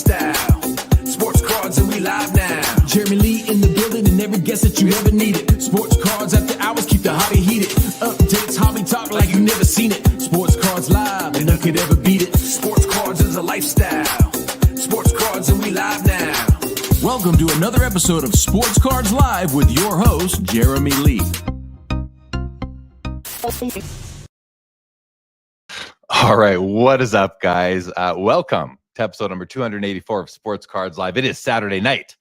lifestyle. Sports cards and we live now. Jeremy Lee in the building and every guest that you ever needed. Sports cards after hours keep the hobby heated. Updates, hobby talk like you never seen it. Sports cards live and none could ever beat it. Sports cards is a lifestyle. Sports cards and we live now. Welcome to another episode of Sports Cards Live with your host, Jeremy Lee. All right, what is up, guys? Welcome to episode number 284 of Sports Cards Live. It is Saturday night,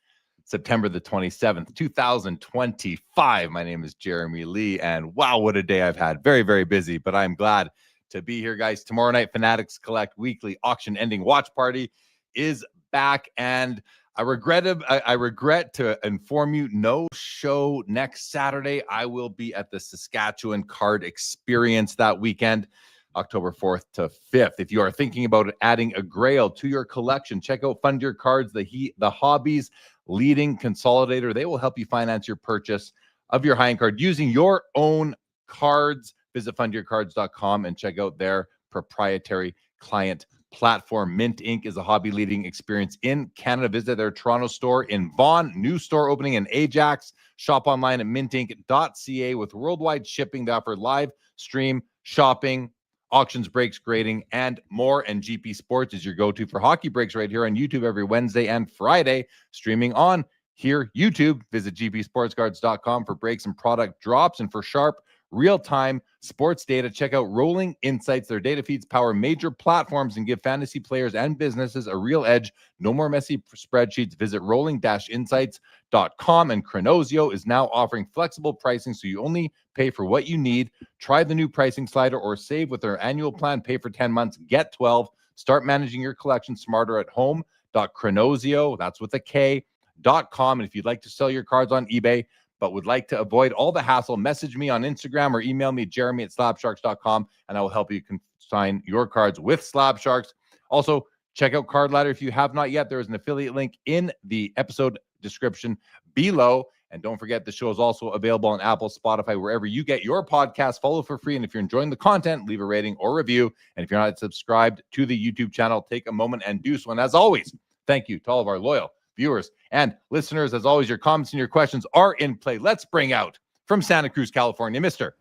September the 27th, 2025. My name is Jeremy Lee, and wow, what a day I've had. Very, very busy, but I'm glad to be here, guys. Tomorrow night, Fanatics Collect Weekly Auction Ending Watch Party is back, and I regret to inform you, no show next Saturday. I will be at the Saskatchewan Card Experience that weekend, October 4th to 5th. If you are thinking about adding a grail to your collection, check out Fund Your Cards, the hobby's leading consolidator. They will help you finance your purchase of your high-end card using your own cards. Visit fundyourcards.com and check out their proprietary client platform. Mint Inc. is a hobby leading experience in Canada. Visit their Toronto store in Vaughan, new store opening in Ajax. Shop online at mintink.ca with worldwide shipping. They offer live stream shopping, auctions, breaks, grading, and more. And GP Sports is your go-to for hockey breaks right here on YouTube every Wednesday and Friday, streaming on here YouTube. Visit gpsportscards.com for breaks and product drops, and for sharp real-time sports data, check out Rolling Insights. Their data feeds power major platforms and give fantasy players and businesses a real edge. No more messy spreadsheets. Visit rolling-insights.com. And Chronosio is now offering flexible pricing, so you only pay for what you need. Try the new pricing slider or save with their annual plan. Pay for 10 months, get 12. Start managing your collection smarter at home.chronosio, that's with a K.com. And if you'd like to sell your cards on eBay, but would like to avoid all the hassle, message me on Instagram or email me, jeremy@slabsharks.com, and I will help you consign your cards with Slabsharks. Also, check out Card Ladder if you have not yet. There is an affiliate link in the episode description below. And don't forget, the show is also available on Apple, Spotify, wherever you get your podcast. Follow for free. And if you're enjoying the content, leave a rating or review. And if you're not subscribed to the YouTube channel, take a moment and do so. And as always, thank you to all of our loyal viewers and listeners. As always, your comments and your questions are in play. Let's bring out from Santa Cruz, California, Mr.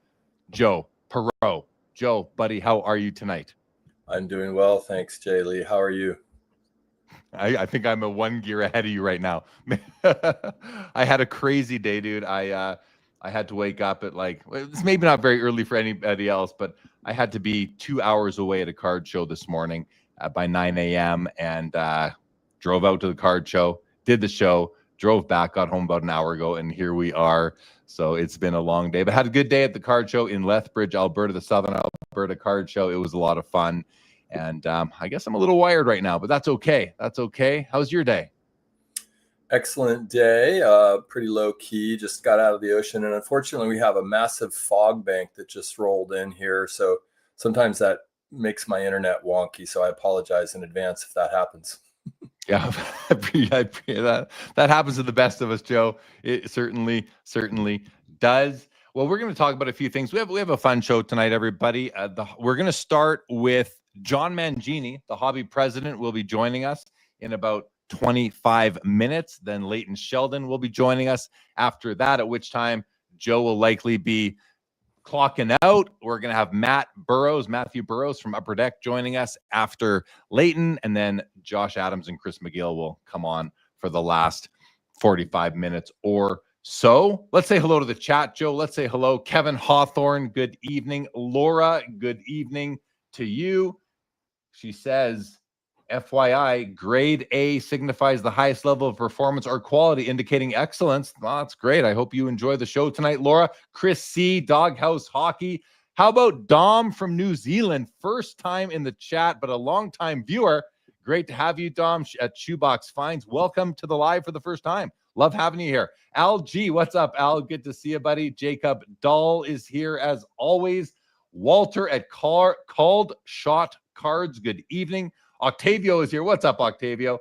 Joe Poirot. Joe, buddy, how are you tonight? I'm doing well, thanks, Jay Lee. How are you? I think I'm a one gear ahead of you right now. I had a crazy day, dude. I had to wake up at it's maybe not very early for anybody else, but I had to be 2 hours away at a card show this morning by 9 a.m. and drove out to the card show, did the show, drove back, got home about an hour ago, and here we are. So it's been a long day, but had a good day at the card show in Lethbridge, Alberta, the Southern Alberta Card Show. It was a lot of fun. And I guess I'm a little wired right now, but that's okay. That's okay. How's your day? Excellent day. Pretty low key. Just got out of the ocean. And unfortunately, we have a massive fog bank that just rolled in here. So sometimes that makes my internet wonky. So I apologize in advance if that happens. Yeah, that happens to the best of us, Joe. It certainly does. Well, we're going to talk about a few things. We have a fun show tonight, everybody. We're going to start with John Mangini, the hobby president, will be joining us in about 25 minutes. Then Leighton Sheldon will be joining us after that, at which time Joe will likely be clocking out. We're going to have Matthew Burrows from Upper Deck joining us after Leighton, and then Josh Adams and Chris McGill will come on for the last 45 minutes or so. Let's say hello to the chat, Joe. Let's say hello. Kevin Hawthorne, good evening. Laura, good evening to you. She says, FYI, grade A signifies the highest level of performance or quality, indicating excellence. Well, that's great. I hope you enjoy the show tonight, Laura. Chris C., Doghouse Hockey. How about Dom from New Zealand? First time in the chat, but a long-time viewer. Great to have you, Dom, at Shoebox Finds. Welcome to the live for the first time. Love having you here. Al G., what's up, Al? Good to see you, buddy. Jacob Dahl is here as always. Walter at Called Shot Cards, good evening. Octavio is here. What's up, Octavio?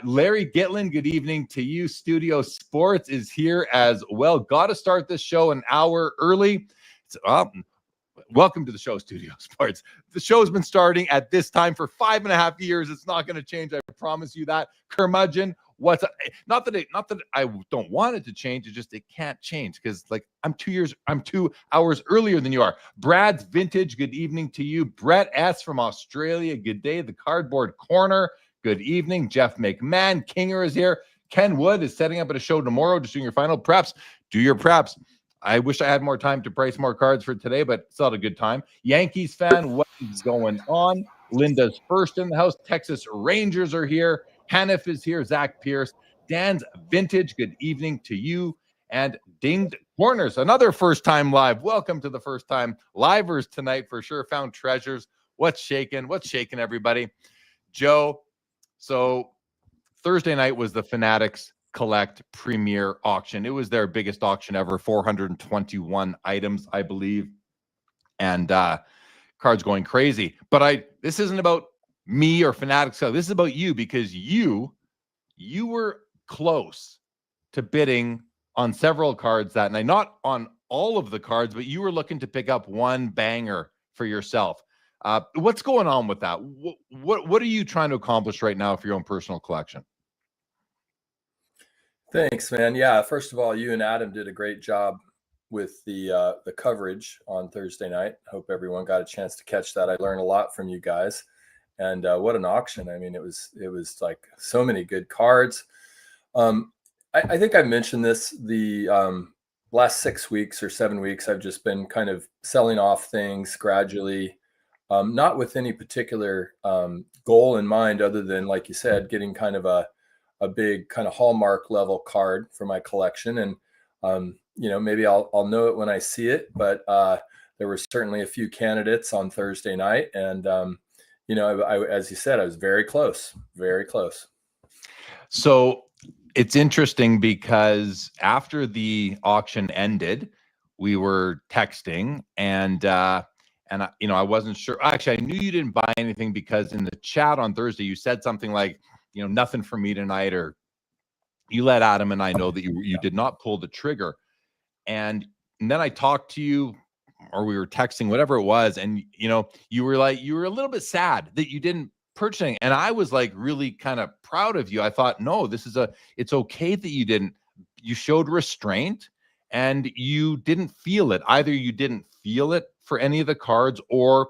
Larry Gitlin, good evening to you. Studio Sports is here as well. Got to start this show an hour early. Welcome to the show, Studio Sports. The show's been starting at this time for 5.5 years. It's not going to change, I promise you that. Curmudgeon, what's up? Not that I don't want it to change. It's just it can't change because like I'm 2 hours earlier than you are. Brad's Vintage, good evening to you. Brett S from Australia, good day. The Cardboard Corner, good evening. Jeff McMahon, Kinger is here. Ken Wood is setting up at a show tomorrow, just doing your final preps. Do your preps. I wish I had more time to price more cards for today, but it's not a good time. Yankees fan, what is going on? Linda's first in the house. Texas Rangers are here. Hanif is here. Zach Pierce. Dan's Vintage, good evening to you. And Dinged Corners, another first time live. Welcome to the first time livers tonight for sure. Found treasures. What's shaking? What's shaking, everybody? Joe, so Thursday night was the Fanatics Collect Premier auction. It was their biggest auction ever, 421 items, I believe, and cards going crazy. But this isn't about me or Fanatics. This is about you because you were close to bidding on several cards that night. Not on all of the cards, but you were looking to pick up one banger for yourself. What's going on with that? What are you trying to accomplish right now for your own personal collection? Thanks, man. Yeah, first of all, you and Adam did a great job with the coverage on Thursday night. Hope everyone got a chance to catch that. I learned a lot from you guys, and what an auction! I mean, it was like so many good cards. I think I mentioned this the last 6 weeks or 7 weeks. I've just been kind of selling off things gradually, not with any particular goal in mind, other than, like you said, getting kind of a big kind of hallmark level card for my collection. And, maybe I'll know it when I see it, but there were certainly a few candidates on Thursday night. And, as you said, I was very close, very close. So it's interesting because after the auction ended, we were texting and I wasn't sure. Actually, I knew you didn't buy anything because in the chat on Thursday, you said something like, nothing for me tonight, or you let Adam and I know that you did not pull the trigger. And then I talked to you, or we were texting, whatever it was. And, you were a little bit sad that you didn't purchase anything. And I was like really kind of proud of you. I thought, no, it's okay that you didn't. You showed restraint and you didn't feel it. Either you didn't feel it for any of the cards, or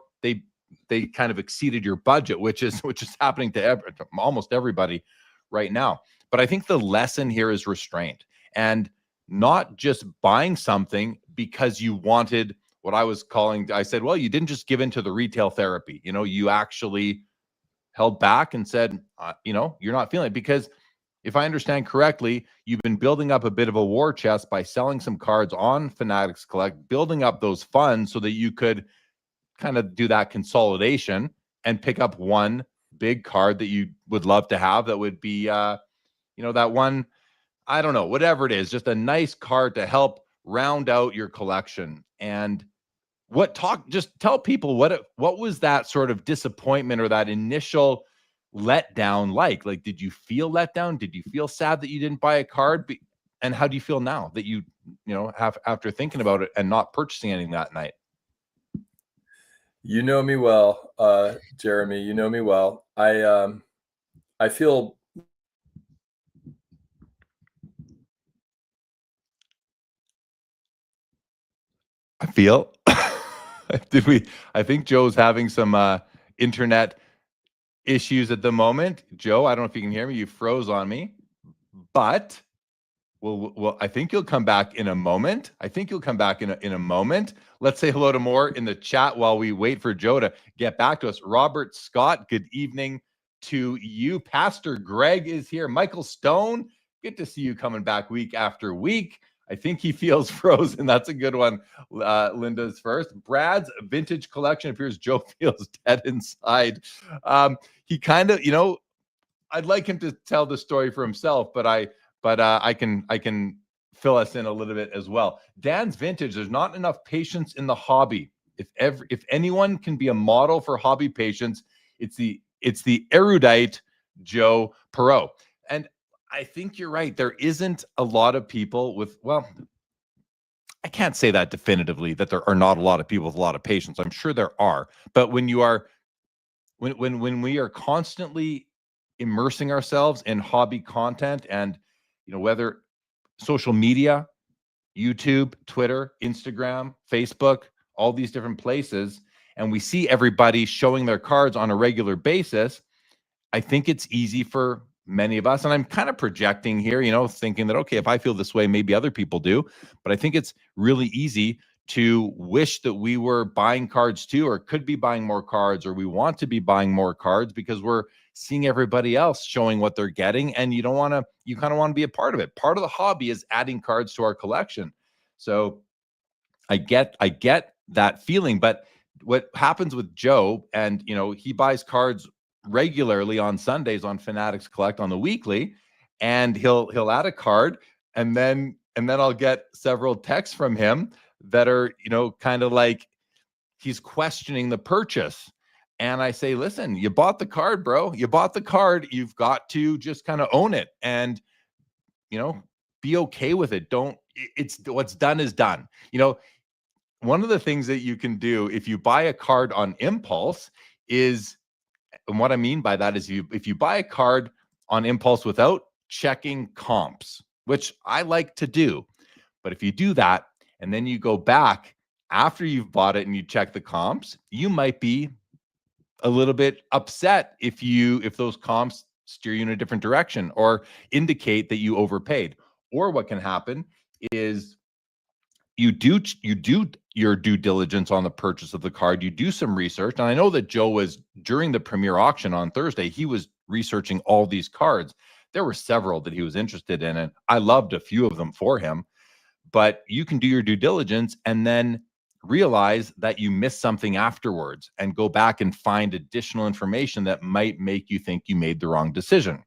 they kind of exceeded your budget, which is happening to almost everybody right now. But I think the lesson here is restraint, and not just buying something because you wanted what I said, well, you didn't just give into the retail therapy. You actually held back and said, you're not feeling it. Because if I understand correctly, you've been building up a bit of a war chest by selling some cards on Fanatics Collect, building up those funds so that you could kind of do that consolidation and pick up one big card that you would love to have. That would be, that one, I don't know, whatever it is, just a nice card to help round out your collection. And just tell people what was that sort of disappointment or that initial letdown like? Like, did you feel let down? Did you feel sad that you didn't buy a card? And how do you feel now that you have, after thinking about it and not purchasing anything that night? You know me well, Jeremy. You know me well. I feel. I think Joe's having some internet issues at the moment. Joe, I don't know if you can hear me. You froze on me, but well, I think you'll come back in a moment. In a moment. Let's say hello to more in the chat while we wait for Joe to get back to us. Robert Scott, good evening to you. Pastor Greg is here. Michael Stone, good to see you coming back week after week. I think he feels frozen. That's a good one. Linda's first. Brad's Vintage Collection appears Joe feels dead inside. He kind of, I'd like him to tell the story for himself, but I can fill us in a little bit as well. Dan's Vintage, there's not enough patience in the hobby. If anyone can be a model for hobby patience, it's the erudite Joe Poirot. And I think you're right. There isn't a lot of people I can't say that definitively, that there are not a lot of people with a lot of patience. I'm sure there are. But when we are constantly immersing ourselves in hobby content and, whether social media, YouTube, Twitter, Instagram, Facebook, all these different places, and we see everybody showing their cards on a regular basis, I think it's easy for many of us, and I'm kind of projecting here, thinking that, okay, if I feel this way, maybe other people do, but I think it's really easy to wish that we were buying cards too, or could be buying more cards, or we want to be buying more cards because we're seeing everybody else showing what they're getting, and you kind of want to be a part of it. Part of the hobby is adding cards to our collection. So I get that feeling, but what happens with Joe, and he buys cards regularly on Sundays on Fanatics Collect on the weekly, and he'll add a card, and then I'll get several texts from him that are kind of like he's questioning the purchase. And I say, listen, you bought the card, bro. You bought the card. You've got to just kind of own it and be okay with it. It's what's done is done. One of the things that you can do if you buy a card on impulse is, and what I mean by that is if you buy a card on impulse without checking comps, which I like to do, but if you do that and then you go back after you've bought it and you check the comps, you might be a little bit upset if those comps steer you in a different direction or indicate that you overpaid. Or what can happen is you do your due diligence on the purchase of the card. You do some research. And I know that Joe was, during the premiere auction on Thursday, he was researching all these cards. There were several that he was interested in, and I loved a few of them for him. But you can do your due diligence and then realize that you missed something afterwards and go back and find additional information that might make you think you made the wrong decision.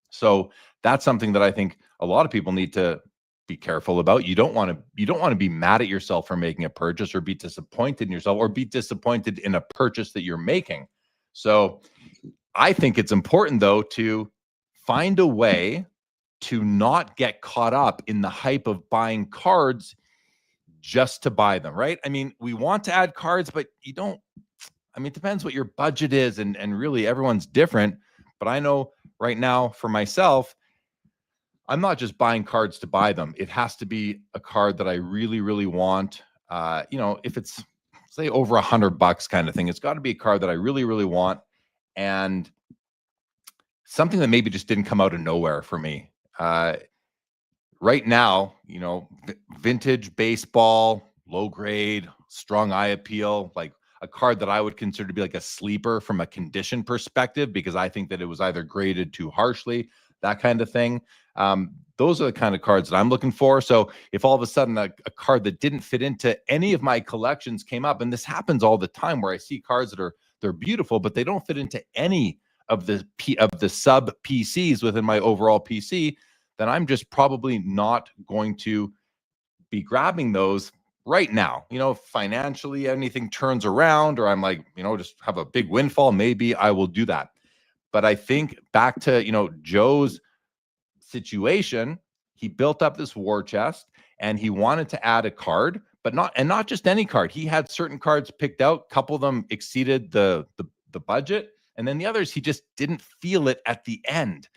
So that's something that I think a lot of people need to be careful about. You don't want to be mad at yourself for making a purchase, or be disappointed in yourself, or be disappointed in a purchase that you're making. So I think it's important, though, to find a way to not get caught up in the hype of buying cards just to buy them, right? I mean, we want to add cards, but it depends what your budget is, and really everyone's different. But I know right now for myself, I'm not just buying cards to buy them. It has to be a card that I really, really want. If it's, say, over $100 kind of thing, it's got to be a card that I really, really want, and something that maybe just didn't come out of nowhere for me. Right now, vintage baseball, low grade, strong eye appeal, like a card that I would consider to be like a sleeper from a condition perspective, because I think that it was either graded too harshly, that kind of thing. Those are the kind of cards that I'm looking for. So if all of a sudden a card that didn't fit into any of my collections came up, and this happens all the time where I see cards that they're beautiful, but they don't fit into any of the sub PCs within my overall PC, then I'm just probably not going to be grabbing those right now. Financially, anything turns around, or I'm like, just have a big windfall, maybe I will do that. But I think back to, Joe's situation, he built up this war chest and he wanted to add a card, but not just any card. He had certain cards picked out. A couple of them exceeded the budget, and then the others, he just didn't feel it at the end.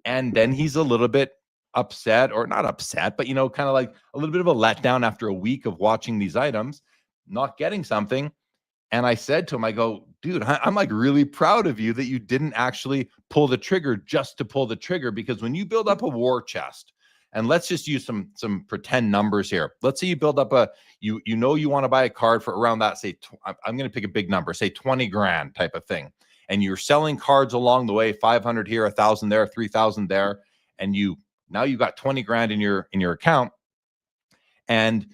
And then he's a little bit upset, or not upset, but, kind of like a little bit of a letdown after a week of watching these items, not getting something. And I said to him, I go, dude, I'm like really proud of you that you didn't actually pull the trigger just to pull the trigger, because when you build up a war chest, and let's just use some pretend numbers here. Let's say you build up you want to buy a card for around that, say, I'm going to pick a big number, say 20 grand type of thing. And you're selling cards along the way, 500 here, 1,000 there, 3,000 there. And now you've got 20 grand in your account, and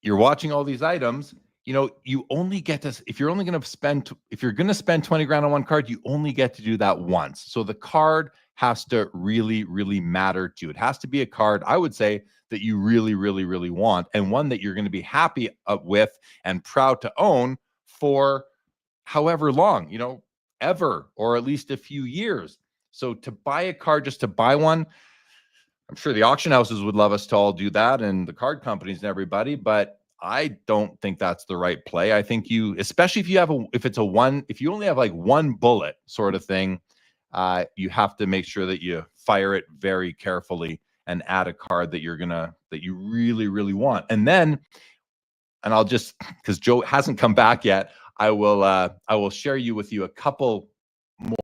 you're watching all these items. You only get to, if you're going to spend 20 grand on one card, you only get to do that once. So the card has to really, really matter to you. It has to be a card, I would say, that you really, really, really want, and one that you're going to be happy with and proud to own for however long, ever, or at least a few years. So to buy a card just to buy one, I'm sure the auction houses would love us to all do that, and the card companies and everybody, but I don't think that's the right play. I think especially if you only have like one bullet sort of thing, you have to make sure that you fire it very carefully and add a card that you really, really want. And then, and I'll just, because Joe hasn't come back yet, I will share with you a couple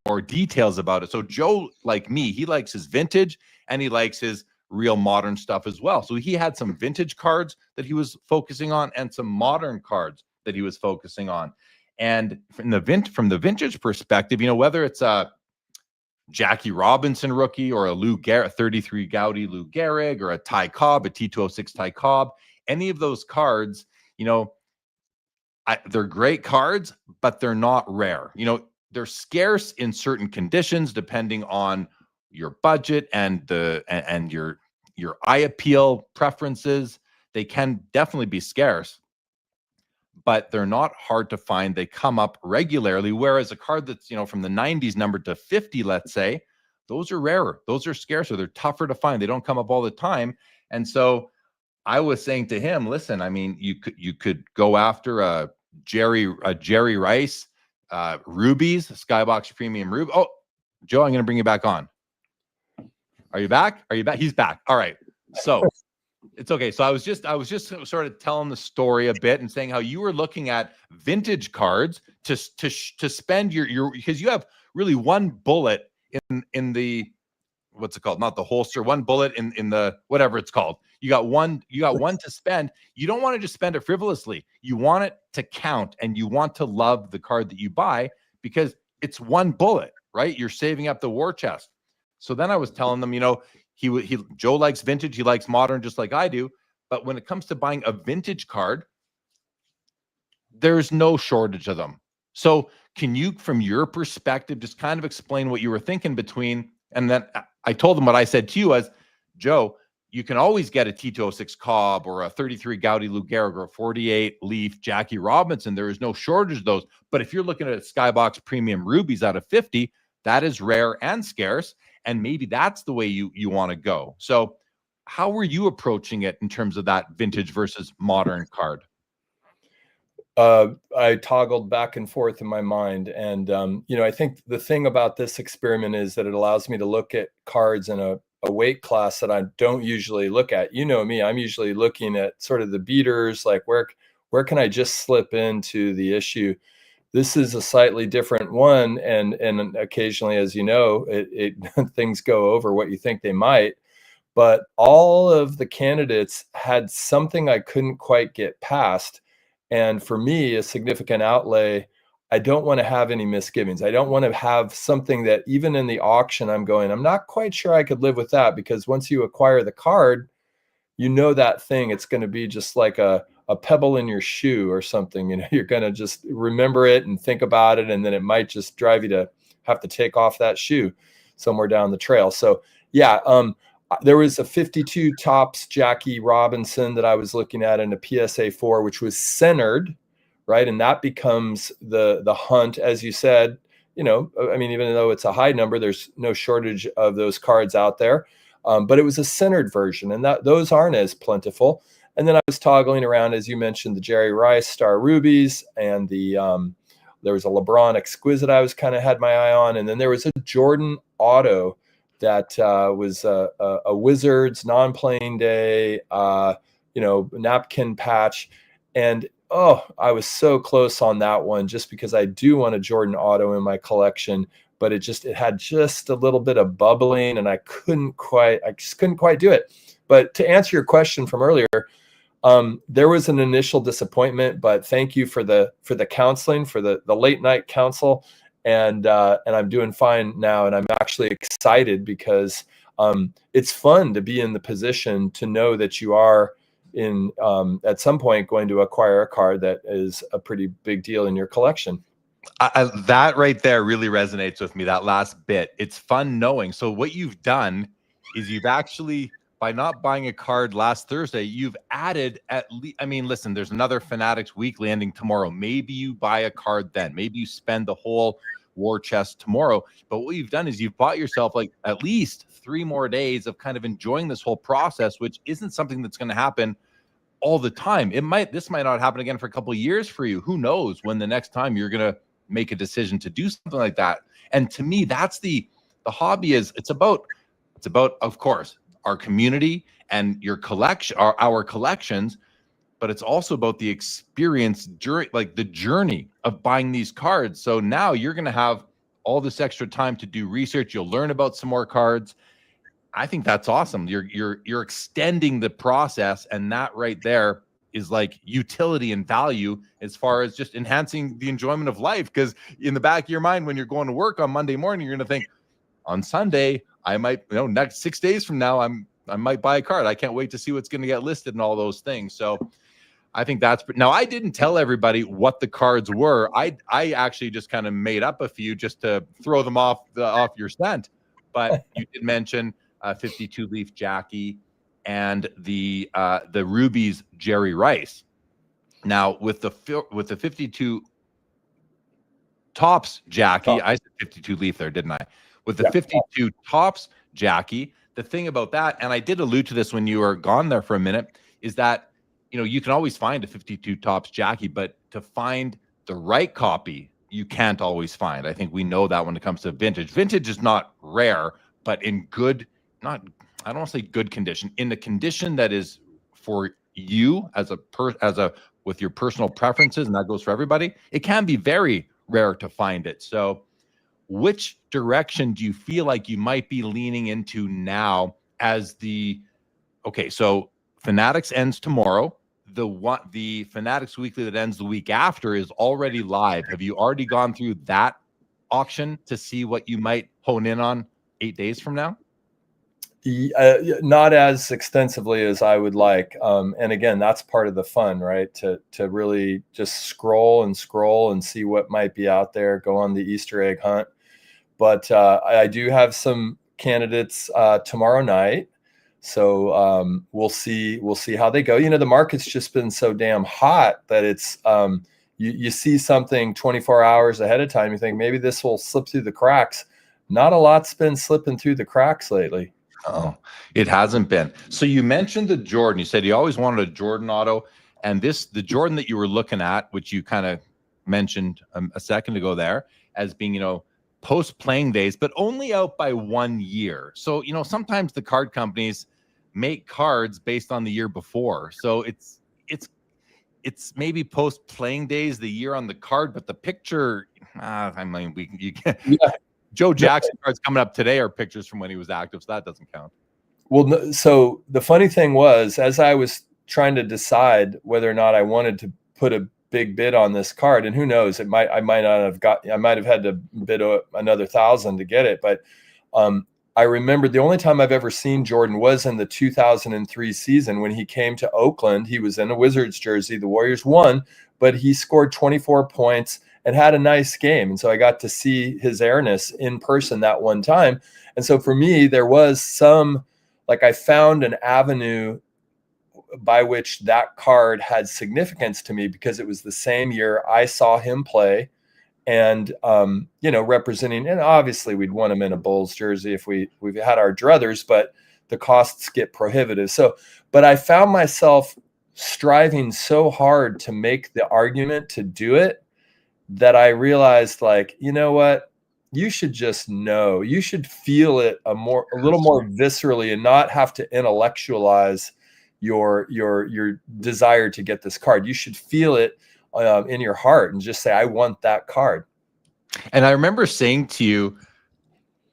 more details about it. So Joe, like me, he likes his vintage and he likes his real modern stuff as well. So he had some vintage cards that he was focusing on and some modern cards that he was focusing on. And from the vintage perspective, whether it's a Jackie Robinson rookie or a Lou Gehrig, 33 Gaudy Lou Gehrig, or a Ty Cobb, a T206 Ty Cobb, any of those cards, they're great cards, but they're not rare. They're scarce in certain conditions, depending on your budget and your eye appeal preferences. They can definitely be scarce, but they're not hard to find. They come up regularly. Whereas a card that's, from the 90s numbered to 50, let's say, those are rarer. Those are scarcer. They're tougher to find. They don't come up all the time. And so I was saying to him, listen, I mean, you could go after a Jerry Rice rubies, Skybox Premium Ruby. Oh, Joe, I'm going to bring you back on. Are you back? He's back. All right. So it's okay. So I was just sort of telling the story a bit and saying how you were looking at vintage cards to spend your because you have really one bullet in the, what's it called? Not the holster, one bullet in the, whatever it's called. You got one to spend. You don't want to just spend it frivolously. You want it to count, and you want to love the card that you buy because it's one bullet, right? You're saving up the war chest. So then I was telling them, Joe likes vintage, he likes modern, just like I do. But when it comes to buying a vintage card, there's no shortage of them. So can you, from your perspective, just kind of explain what you were thinking between? And then I told them what I said to you as, Joe, you can always get a T206 Cobb or a 33 Gaudy Lou Gehrig or a 48 Leaf Jackie Robinson. There is no shortage of those. But if you're looking at Skybox Premium Rubies out of 50, that is rare and scarce. And maybe that's the way you want to go. So how were you approaching it in terms of that vintage versus modern card? I toggled back and forth in my mind. And, I think the thing about this experiment is that it allows me to look at cards in a weight class that I don't usually look at. You know me, I'm usually looking at sort of the beaters, like where can I just slip into the issue? This is a slightly different one. And occasionally, as you know, it things go over what you think they might. But all of the candidates had something I couldn't quite get past. And for me, a significant outlay, I don't want to have any misgivings. I don't want to have something that even in the auction, I'm not quite sure I could live with that, because once you acquire the card, that thing, it's going to be just like a pebble in your shoe or something. You're going to just remember it and think about it. And then it might just drive you to have to take off that shoe somewhere down the trail. So yeah, there was a 52 Topps Jackie Robinson that I was looking at in a PSA 4, which was centered, right? And that becomes the hunt, as you said. Even though it's a high number, there's no shortage of those cards out there. But it was a centered version, and those aren't as plentiful. And then I was toggling around, as you mentioned, the Jerry Rice Star Rubies, and there was a LeBron Exquisite I was kind of had my eye on, and then there was a Jordan Auto that was a Wizards non-playing day, napkin patch. And I was so close on that one, just because I do want a Jordan Auto in my collection, but it had just a little bit of bubbling, and I just couldn't quite do it. But to answer your question from earlier, there was an initial disappointment, but thank you for the counseling, for the late night counsel. And I'm doing fine now. And I'm actually excited because it's fun to be in the position to know that you are at some point going to acquire a card that is a pretty big deal in your collection. That right there really resonates with me, that last bit. It's fun knowing. So what you've done is you've actually, by not buying a card last Thursday, you've added at least, listen, there's another Fanatics Weekly ending tomorrow. Maybe you buy a card then. Maybe you spend the whole war chest tomorrow. But what you've done is you've bought yourself like at least 3 more days of kind of enjoying this whole process, which isn't something that's going to happen all the time. This might not happen again for a couple of years for you. Who knows when the next time you're going to make a decision to do something like that. And to me, that's the the hobby is, it's about, of course, our community and your collection, our collections, but it's also about the experience during, like, the journey of buying these cards. So now you're going to have all this extra time to do research. You'll learn about some more cards. I think that's awesome. You're extending the process, and that right there is like utility and value as far as just enhancing the enjoyment of life. Because in the back of your mind, when you're going to work on Monday morning, you're going to think, on Sunday, I might, next 6 days from now, I might buy a card. I can't wait to see what's going to get listed and all those things. So I think that's, now I didn't tell everybody what the cards were. I actually just kind of made up a few just to throw them off your scent. But you did mention 52 Leaf Jackie and the Rubies Jerry Rice. Now with the 52 Tops Jackie, I said 52 Leaf there, didn't I? With the 52 Tops Jackie, the thing about that, and I did allude to this when you were gone there for a minute, is that you can always find a 52 Tops Jackie, but to find the right copy, you can't always find. I think we know that when it comes to vintage. Vintage is not rare, but in good, I don't want to say good condition, in the condition that is for you as with your personal preferences, and that goes for everybody, it can be very rare to find it. So which direction do you feel like you might be leaning into now as so Fanatics ends tomorrow. The Fanatics Weekly that ends the week after is already live. Have you already gone through that auction to see what you might hone in on 8 days from now? Not as extensively as I would like. And again, that's part of the fun, right? To really just scroll and see what might be out there, go on the Easter egg hunt. But I do have some candidates tomorrow night. So we'll see how they go. The market's just been so damn hot that it's you see something 24 hours ahead of time, you think maybe this will slip through the cracks. Not a lot's been slipping through the cracks lately. Oh, it hasn't been. So you mentioned the Jordan. You said you always wanted a Jordan auto, and the Jordan that you were looking at, which you kind of mentioned a second ago there, as being post playing days, but only out by 1 year. So sometimes the card companies make cards based on the year before. So it's maybe post playing days, the year on the card, but the picture. You can't. Yeah. Joe Jackson cards coming up today are pictures from when he was active, so that doesn't count. Well, so the funny thing was, as I was trying to decide whether or not I wanted to put a big bid on this card, and who knows, I might have had to bid another $1,000 to get it. But I remember the only time I've ever seen Jordan was in the 2003 season when he came to Oakland. He was in a Wizards jersey. The Warriors won, but he scored 24 points and had a nice game. And so I got to see his airness in person that one time. And so for me, there was I found an avenue by which that card had significance to me because it was the same year I saw him play and, representing, and obviously we'd want him in a Bulls jersey if we've had our druthers, but the costs get prohibitive. So, but I found myself striving so hard to make the argument to do it that I realized, you know what, you should just know, you should feel it a little more viscerally and not have to intellectualize your desire to get this card. You should feel it in your heart and just say, I want that card. And I remember saying to you,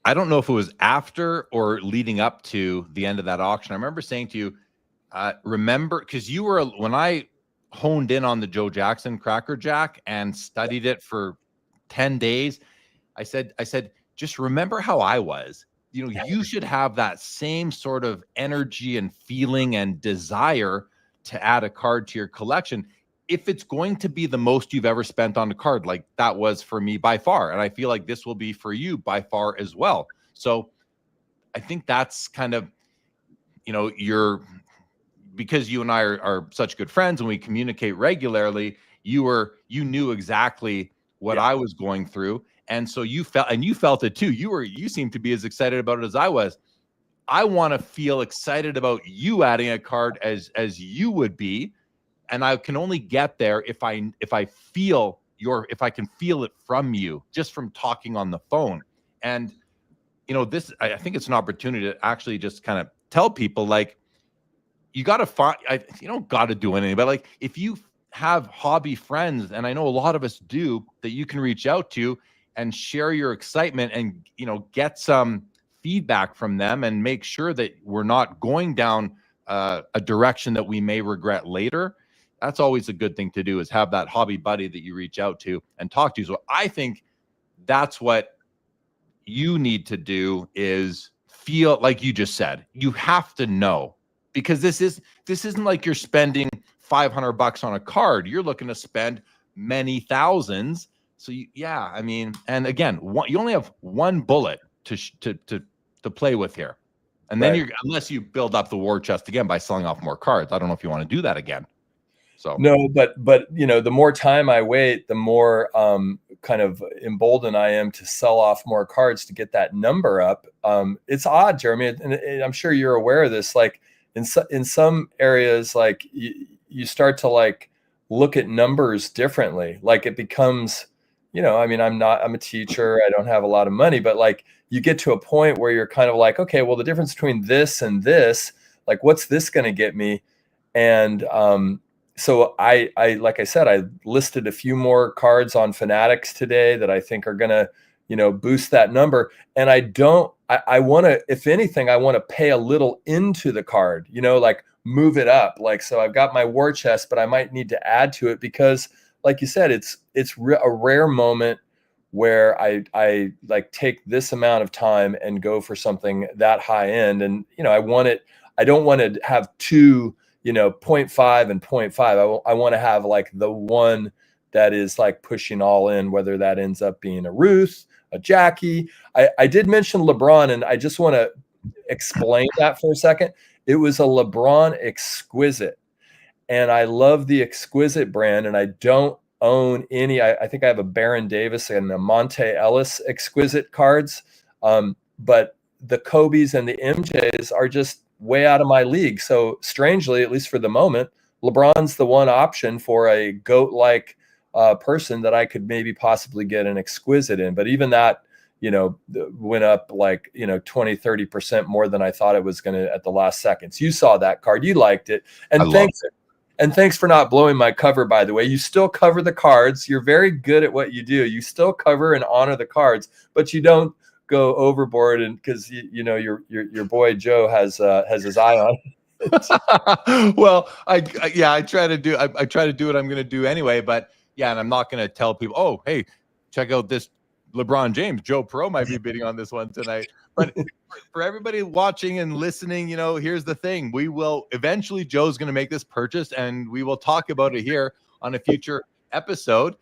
I don't know if it was after or leading up to the end of that auction, I remember saying to you, remember, because you were, when I honed in on the Joe Jackson Cracker Jack and studied it for 10 days, I said, just remember how I was. You should have that same sort of energy and feeling and desire to add a card to your collection if it's going to be the most you've ever spent on a card, like that was for me by far. And I feel like this will be for you by far as well. So I think that's kind of, because you and I are such good friends and we communicate regularly, you knew exactly what I was going through. And so you felt it too. You seemed to be as excited about it as I was. I want to feel excited about you adding a card as you would be. And I can only get there if I can feel it from you, just from talking on the phone. And this, I think it's an opportunity to actually just kind of tell people, like, you got to find, you don't got to do anything, but like, if you have hobby friends, and I know a lot of us do, that you can reach out to and share your excitement and, get some feedback from them and make sure that we're not going down a direction that we may regret later. That's always a good thing to do, is have that hobby buddy that you reach out to and talk to. So I think that's what you need to do, is feel like you just said, you have to know, because this isn't like you're spending $500 on a card. You're looking to spend many thousands. So I mean, and again, you only have one bullet to play with here. And then Right. unless you build up the war chest again by selling off more cards. I don't know if you want to do that again. So no, but the more time I wait, the more kind of emboldened I am to sell off more cards to get that number up. It's odd, Jeremy, and I'm sure you're aware of this. Like in some areas, like you start to like look at numbers differently. Like it becomes, I mean, I'm a teacher. I don't have a lot of money, but like you get to a point where you're kind of like, okay, well, the difference between this and this, like, what's this going to get me? And so I like I said, I listed a few more cards on Fanatics today that I think are going to, boost that number. And I want to, if anything, I want to pay a little into the card, like move it up. Like, so I've got my war chest, but I might need to add to it because, like you said, it's a rare moment where I like take this amount of time and go for something that high end. And, I don't want to have two, 0.5 and 0.5. I want to have like the one that is like pushing all in, whether that ends up being a Ruth, a Jackie. I did mention LeBron, and I just want to explain that for a second. It was a LeBron Exquisite, and I love the Exquisite brand, and I don't own any. I think I have a Baron Davis and a Monte Ellis Exquisite cards, but the Kobe's and the MJs are just way out of my league. So strangely, at least for the moment, LeBron's the one option for a GOAT-like person that I could maybe possibly get an Exquisite in. But even that, went up like, 20, 30% more than I thought it was going to at the last seconds. You saw that card. You liked it. And thanks for not blowing my cover, by the way. You still cover the cards. You're very good at what you do. You still cover and honor the cards, but you don't go overboard, and because your boy Joe has his eye on it. Well, I try to do what I'm going to do anyway, but and I'm not going to tell people, oh, hey, check out this LeBron James. Joe Poirot might be bidding on this one tonight. But for everybody watching and listening, here's the thing: we will eventually, Joe's going to make this purchase, and we will talk about it here on a future episode.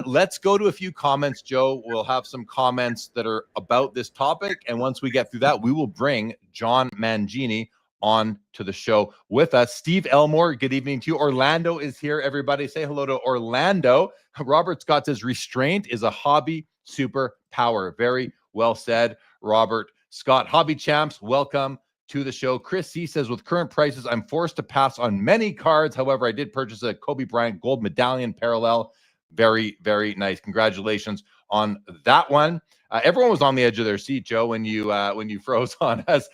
Let's go to a few comments, Joe. We'll have some comments that are about this topic, and once we get through that, we will bring John Mangini on to the show with us. Steve Elmore, good evening to you. Orlando is here. Everybody say hello to Orlando. Robert Scott says restraint is a hobby superpower. Very well said, Robert Scott. Hobby champs, welcome to the show. Chris C says, with current prices, I'm forced to pass on many cards. However, I did purchase a Kobe Bryant gold medallion parallel. Very, very nice. Congratulations on that one. Everyone was on the edge of their seat, Joe, when you froze on us.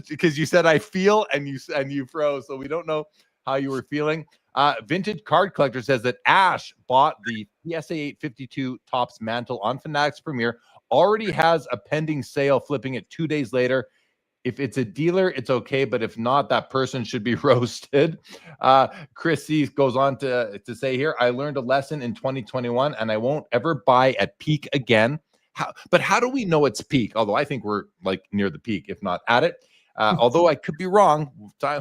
Because you said I feel and you froze, so we don't know how you were feeling. Vintage Card Collector says that Ash bought the PSA 852 Topps mantle on Fanatics Premier, already has a pending sale, flipping it 2 days later. If it's a dealer, it's okay, but if not, that person should be roasted. Chris C goes on to say here, I learned a lesson in 2021, and I won't ever buy at peak again. How do we know it's peak? Although I think we're like near the peak, if not at it. Although I could be wrong.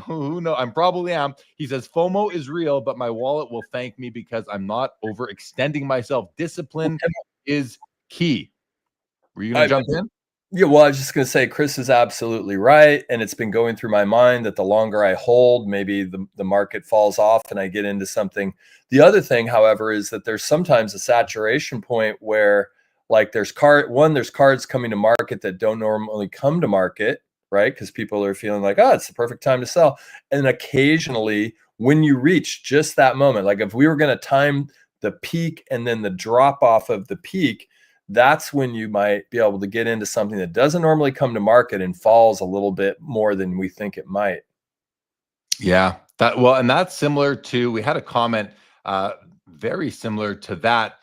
Who knows? I probably am. He says, FOMO is real, but my wallet will thank me because I'm not overextending myself. Discipline is key. Were you going to jump in? Yeah, well, I was just going to say, Chris is absolutely right. And it's been going through my mind that the longer I hold, maybe the market falls off and I get into something. The other thing, however, is that there's sometimes a saturation point where like there's cards coming to market that don't normally come to market, right? Because people are feeling like, oh, it's the perfect time to sell. And occasionally when you reach just that moment, like if we were going to time the peak and then the drop off of the peak, that's when you might be able to get into something that doesn't normally come to market and falls a little bit more than we think it might. Yeah, and that's similar to, we had a comment very similar to that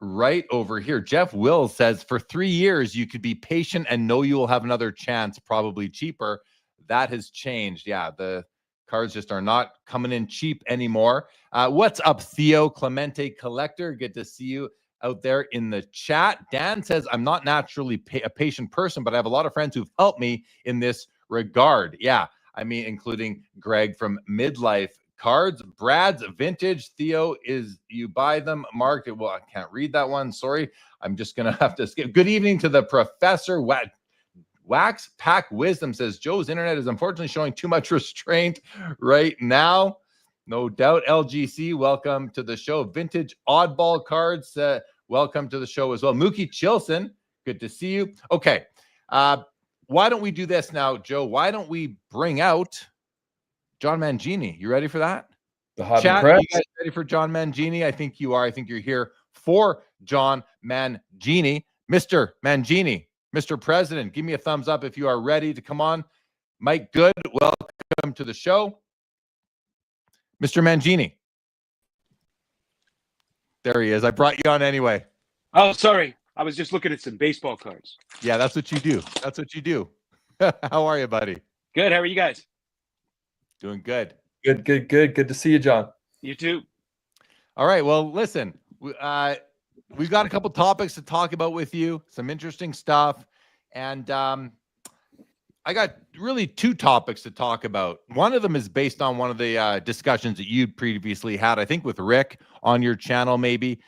right over here. Jeff Wills says, for 3 years, you could be patient and know you will have another chance, probably cheaper. That has changed. Yeah, the cards just are not coming in cheap anymore. What's up, Theo Clemente Collector? Good to see you out there in the chat. Dan says, I'm not naturally a patient person, but I have a lot of friends who've helped me in this regard. Yeah, I mean, including Greg from Midlife Cards. Brad's Vintage. Theo, is you buy them marked? Well, I can't read that one. Sorry. I'm just going to have to skip. Good evening to the professor. Wax Pack Wisdom says, Joe's internet is unfortunately showing too much restraint right now. No doubt. LGC, welcome to the show. Vintage Oddball Cards, welcome to the show as well. Mookie Chilson, good to see you. Okay. Why don't we do this now, Joe? Why don't we bring out John Mangini? You ready for that? The hobby Chat, press. you guys ready for John Mangini? I think you are. I think you're here for John Mangini. Mr. Mangini, Mr. President, give me a thumbs up if you are ready to come on. Mike Good, welcome to the show. Mr. Mangini. There he is. I brought you on anyway. Oh, sorry. I was just looking at some baseball cards. Yeah, that's what you do. That's what you do. How are you, buddy? Good. How are you guys? Doing good. Good to see you, John. You too. All right. Well, listen, we've got a couple topics to talk about with you, some interesting stuff. And I got really 2 topics to talk about. One of them is based on one of the discussions that you previously had, I think with Rick on your channel, maybe.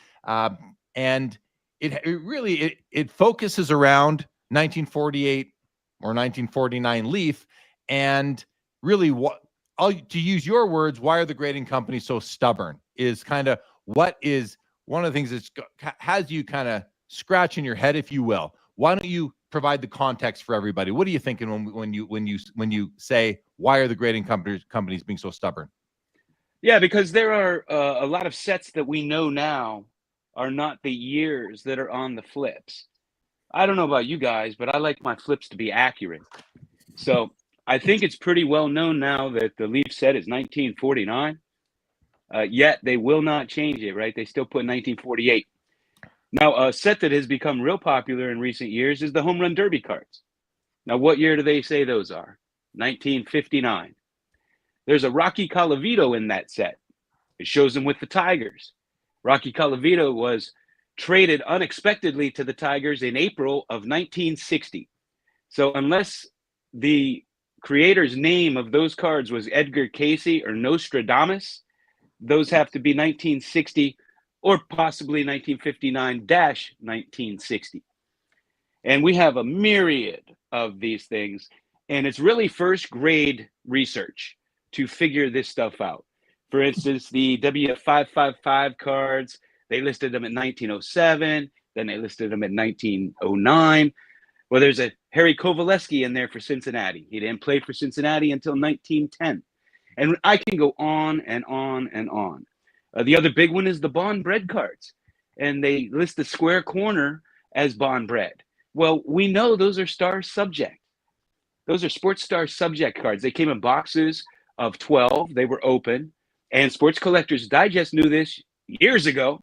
And it focuses around 1948 or 1949 Leaf, and really, to use your words, why are the grading companies so stubborn? Is kind of what is one of the things that has you kind of scratching your head, if you will. Why don't you provide the context for everybody? What are you thinking when you say, why are the grading companies being so stubborn? Yeah, because there are a lot of sets that we know now are not the years that are on the flips. I don't know about you guys, but I like my flips to be accurate. So I think it's pretty well known now that the Leaf set is 1949, yet they will not change it, right? They still put 1948. Now, a set that has become real popular in recent years is the Home Run Derby cards. Now, what year do they say those are? 1959. There's a Rocky Colavito in that set. It shows him with the Tigers. Rocky Colavito was traded unexpectedly to the Tigers in April of 1960. So unless the creator's name of those cards was Edgar Cayce or Nostradamus, those have to be 1960 or possibly 1959-1960. And we have a myriad of these things, and it's really first grade research to figure this stuff out. For instance, the W555 cards, they listed them in 1907, then they listed them in 1909. Well, there's a Harry Kovaleski in there for Cincinnati. He didn't play for Cincinnati until 1910. And I can go on and on and on. The other big one is the Bond Bread cards. And they list the square corner as Bond Bread. Well, we know those are Star Subject. Those are Sports Star Subject cards. They came in boxes of 12. They were open. And Sports Collectors Digest knew this years ago,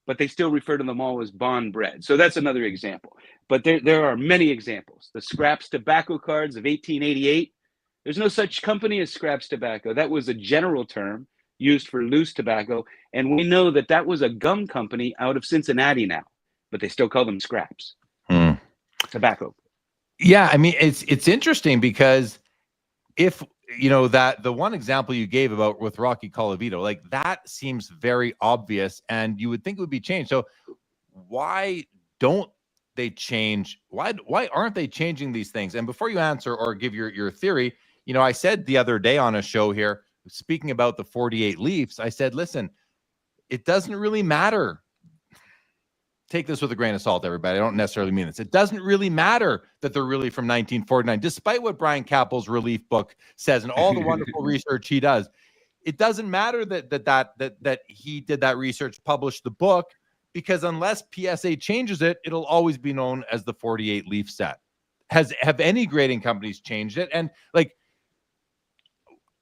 but they still refer to them all as Bond Bread. So that's another example. But there are many examples. The Scraps Tobacco cards of 1888. There's no such company as Scraps Tobacco. That was a general term used for loose tobacco. And we know that that was a gum company out of Cincinnati now, but they still call them Scraps. Tobacco. Yeah, I mean, it's interesting because if, you know, that the one example you gave about with Rocky Colavito, like that seems very obvious and you would think it would be changed. So why don't they change? Why aren't they changing these things? And before you answer or give your theory, you know, I said the other day on a show here, speaking about the 48 Leafs, I said, listen, it doesn't really matter. Take this with a grain of salt, everybody. I don't necessarily mean this. It doesn't really matter that they're really from 1949, despite what Brian Cappell's relief book says and all the wonderful research he does. It doesn't matter that he did that research, published the book, because unless PSA changes it, it'll always be known as the 48 leaf set. Have any grading companies changed it? And like,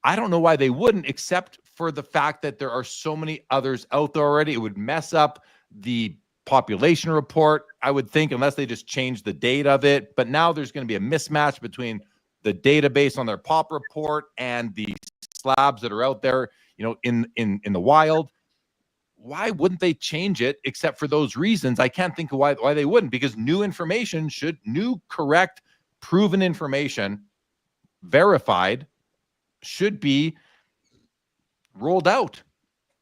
I don't know why they wouldn't, except for the fact that there are so many others out there already. It would mess up the population report, I would think, unless they just change the date of it. But now there's going to be a mismatch between the database on their pop report and the slabs that are out there, you know, in the wild. Why wouldn't they change it except for those reasons? I can't think of why they wouldn't, because new information new, correct, proven information, verified, should be rolled out.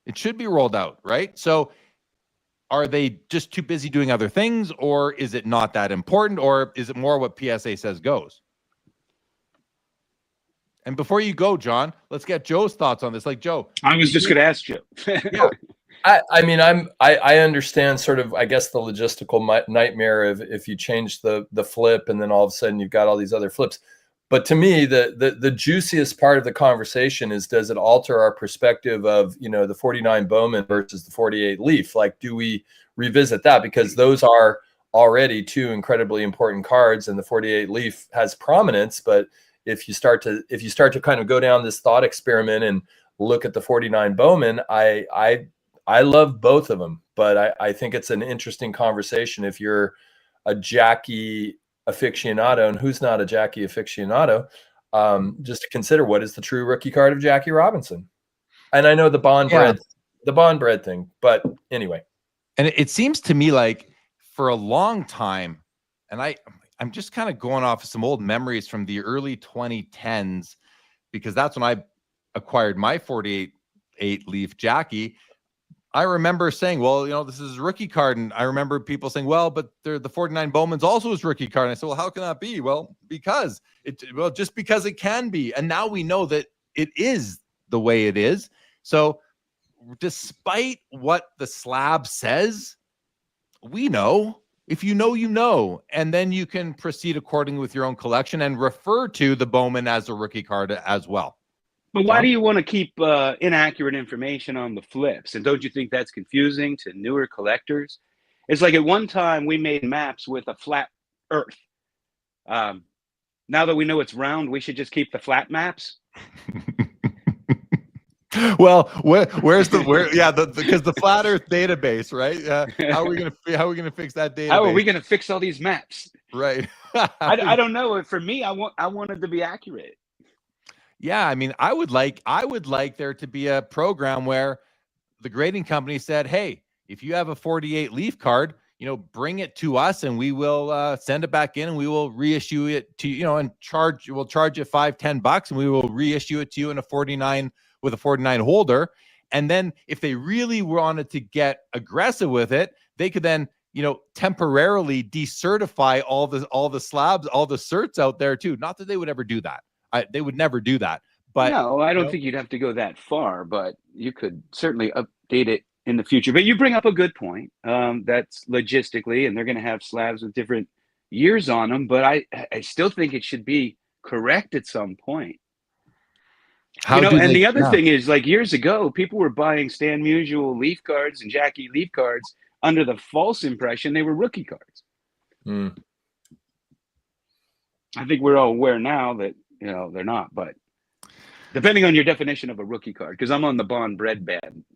It should be rolled out, right? So are they just too busy doing other things, or is it not that important, or is it more what PSA says goes? And before you go, John, let's get Joe's thoughts on this. Like, Joe, I was just going to ask Joe. Yeah. I mean, I understand sort of, I guess, the logistical nightmare of if you change the flip and then all of a sudden you've got all these other flips. But to me, the juiciest part of the conversation is, does it alter our perspective of, you know, the 49 Bowman versus the 48 Leaf? Like, do we revisit that? Because those are already two incredibly important cards, and the 48 Leaf has prominence. But if you start to kind of go down this thought experiment and look at the 49 Bowman, I love both of them, but I think it's an interesting conversation if you're a Jackie aficionado, and who's not a Jackie aficionado, just to consider what is the true rookie card of Jackie Robinson. And I know the bond bread thing, but anyway. And it seems to me like for a long time, and I'm just kind of going off of some old memories from the early 2010s, because that's when I acquired my 48 leaf Jackie. I remember saying, well, you know, this is a rookie card. And I remember people saying, well, but the 49 Bowman's also his rookie card. And I said, well, how can that be? Well, just because it can be. And now we know that it is the way it is. So despite what the slab says, we know. If you know, you know. And then you can proceed accordingly with your own collection and refer to the Bowman as a rookie card as well. But why do you want to keep inaccurate information on the flips? And don't you think that's confusing to newer collectors? It's like at one time we made maps with a flat earth. Now that we know it's round, we should just keep the flat maps. Well, because the flat earth database, right? How are we gonna fix that database? How are we gonna fix all these maps? Right. I don't know. For me, I wanted to be accurate. Yeah, I mean, I would like there to be a program where the grading company said, hey, if you have a 48 leaf card, you know, bring it to us and we will send it back in and we will reissue it to, you know, and we'll charge you $5-10 and we will reissue it to you in a 49 with a 49 holder. And then if they really wanted to get aggressive with it, they could then, you know, temporarily decertify all the slabs, all the certs out there too. Not that they would ever do that. They would never do that. But no, I don't think you'd have to go that far, but you could certainly update it in the future. But you bring up a good point. That's logistically, and they're going to have slabs with different years on them. But I still think it should be correct at some point. The other thing is, like years ago, people were buying Stan Musial leaf cards and Jackie leaf cards under the false impression they were rookie cards. I think we're all aware now that, you know, they're not, but depending on your definition of a rookie card, because I'm on the Bond Bread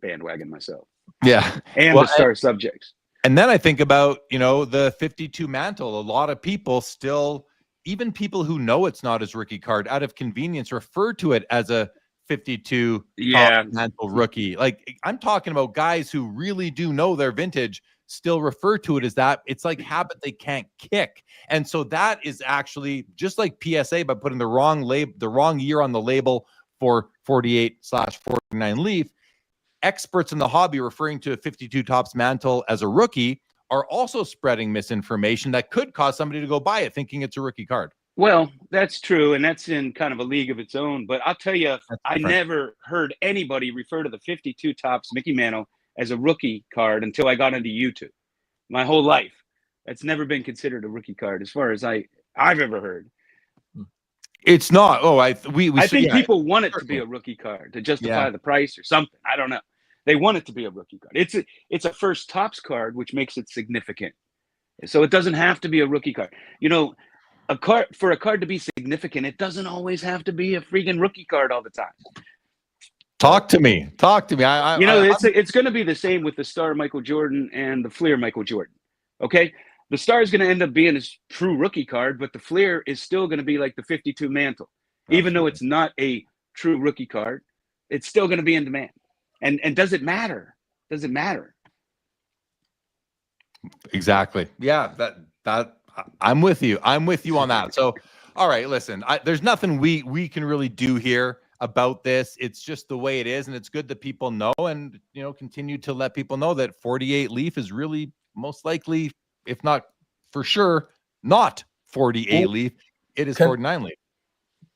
bandwagon myself. Yeah. And the star subjects. And then I think about, you know, the 52 mantle. A lot of people still, even people who know it's not his rookie card, out of convenience, refer to it as a 52 mantle rookie. Like, I'm talking about guys who really do know their vintage still refer to it as that. It's like habit they can't kick. And so that is actually just like PSA, by putting the wrong year on the label for 48/49 leaf. Experts in the hobby referring to a 52 tops mantle as a rookie are also spreading misinformation that could cause somebody to go buy it thinking it's a rookie card. Well, that's true, and that's in kind of a league of its own. But I'll tell you, I never heard anybody refer to the 52 tops Mickey Mantle as a rookie card until I got into YouTube. My whole life, that's never been considered a rookie card as far as I've ever heard. It's not. Oh, I think people want it to be a rookie card to justify the price or something. I don't know. They want it to be a rookie card. It's a first tops card, which makes it significant. So it doesn't have to be a rookie card. You know, for a card to be significant, it doesn't always have to be a freaking rookie card all the time. Talk to me. It's going to be the same with the star Michael Jordan and the Fleer Michael Jordan. Okay, the star is going to end up being a true rookie card, but the Fleer is still going to be like the 52 mantle, even though it's not a true rookie card. It's still going to be in demand. And does it matter? Does it matter? Exactly. Yeah, that I'm with you. I'm with you on that. So, all right, listen, there's nothing we can really do here about this. It's just the way it is, and it's good that people know, and continue to let people know that 48 leaf is really most likely, if not for sure, not 48 leaf. It is 49 leaf.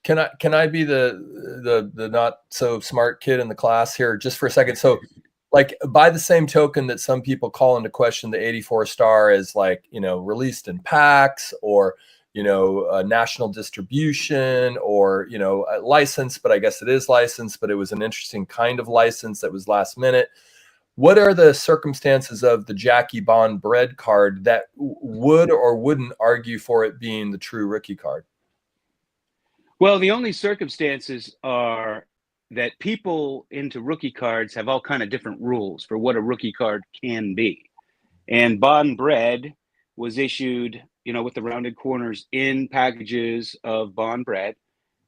Can I be the not so smart kid in the class here just for a second? So, like, by the same token that some people call into question the 84 star as like, released in packs or, national distribution or, a license, but I guess it is licensed, but it was an interesting kind of license that was last minute. What are the circumstances of the Jackie Bond Bread card that would or wouldn't argue for it being the true rookie card? Well, the only circumstances are that people into rookie cards have all kind of different rules for what a rookie card can be. And Bond Bread was issued, with the rounded corners in packages of Bond Bread.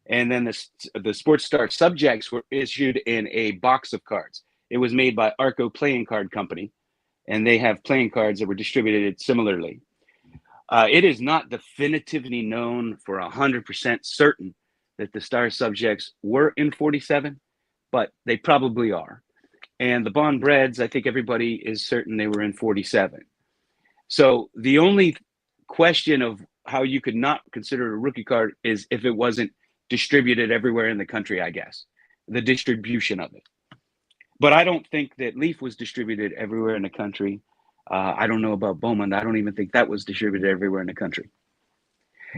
And then the Sports Star subjects were issued in a box of cards. It was made by Arco Playing Card Company, and they have playing cards that were distributed similarly. It is not definitively known for 100% certain that the star subjects were in 47, but they probably are. And the Bond Breads, I think everybody is certain they were in 47. So the only question of how you could not consider it a rookie card is if it wasn't distributed everywhere in the country, I guess, the distribution of it. But I don't think that Leaf was distributed everywhere in the country. I don't know about Bowman. I don't even think that was distributed everywhere in the country.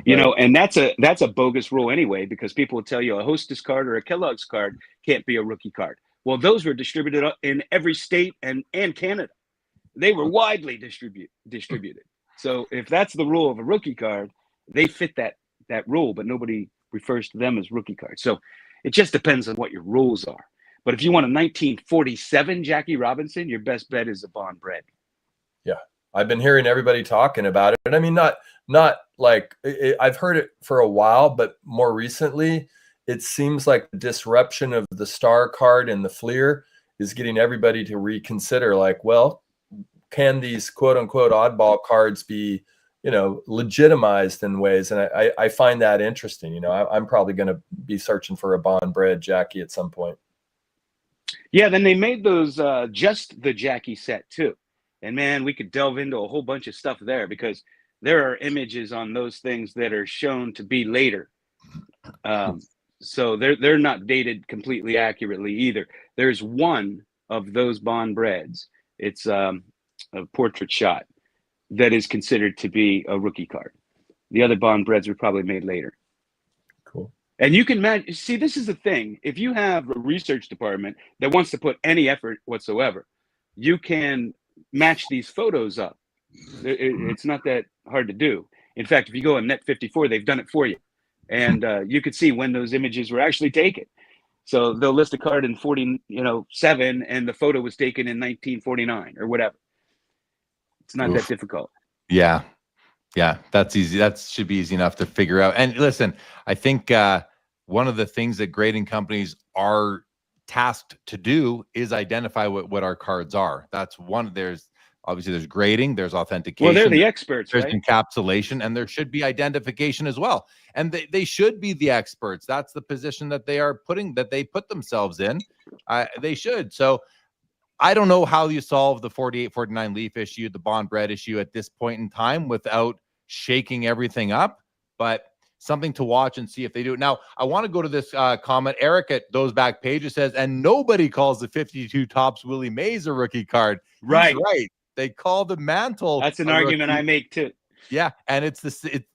And that's a bogus rule anyway, because people will tell you a Hostess card or a Kellogg's card can't be a rookie card. Well, those were distributed in every state and Canada. They were widely distributed. So if that's the rule of a rookie card, they fit that rule, but nobody refers to them as rookie cards. So it just depends on what your rules are. But if you want a 1947 Jackie Robinson, your best bet is a Bond Bread. Yeah, I've been hearing everybody talking about it. I mean, not like I've heard it for a while, but more recently, it seems like the disruption of the star card and the Fleer is getting everybody to reconsider, like, well, can these quote unquote oddball cards be, legitimized in ways? And I find that interesting. I'm probably going to be searching for a Bond Bread Jackie at some point. Yeah, then they made those just the Jackie set too. And man, we could delve into a whole bunch of stuff there, because there are images on those things that are shown to be later. So they're not dated completely accurately either. There's one of those Bond Breads. It's a portrait shot that is considered to be a rookie card. The other Bond Breads were probably made later. Cool. And you can see, this is the thing. If you have a research department that wants to put any effort whatsoever, you can match these photos up. It's not that hard to do. In fact, if you go on Net54, they've done it for you. And you could see when those images were actually taken. So they'll list a card in 47, and the photo was taken in 1949 or whatever. It's not that difficult. Yeah, that's easy. That should be easy enough to figure out. And listen, I think one of the things that grading companies are tasked to do is identify what our cards are. That's one. There's grading, there's authentication. Well, they're the experts, there's right? encapsulation, and there should be identification as well. And they should be the experts. That's the position that they put themselves in. They should. So I don't know how you solve the 48-49 Leaf issue, the Bond Bread issue at this point in time without shaking everything up, but something to watch and see if they do it. Now, I want to go to this comment. Eric at Those Back Pages says, and nobody calls the 52 Topps Willie Mays a rookie card. Right. He's right. They call the mantle. That's an argument I make too. Yeah, and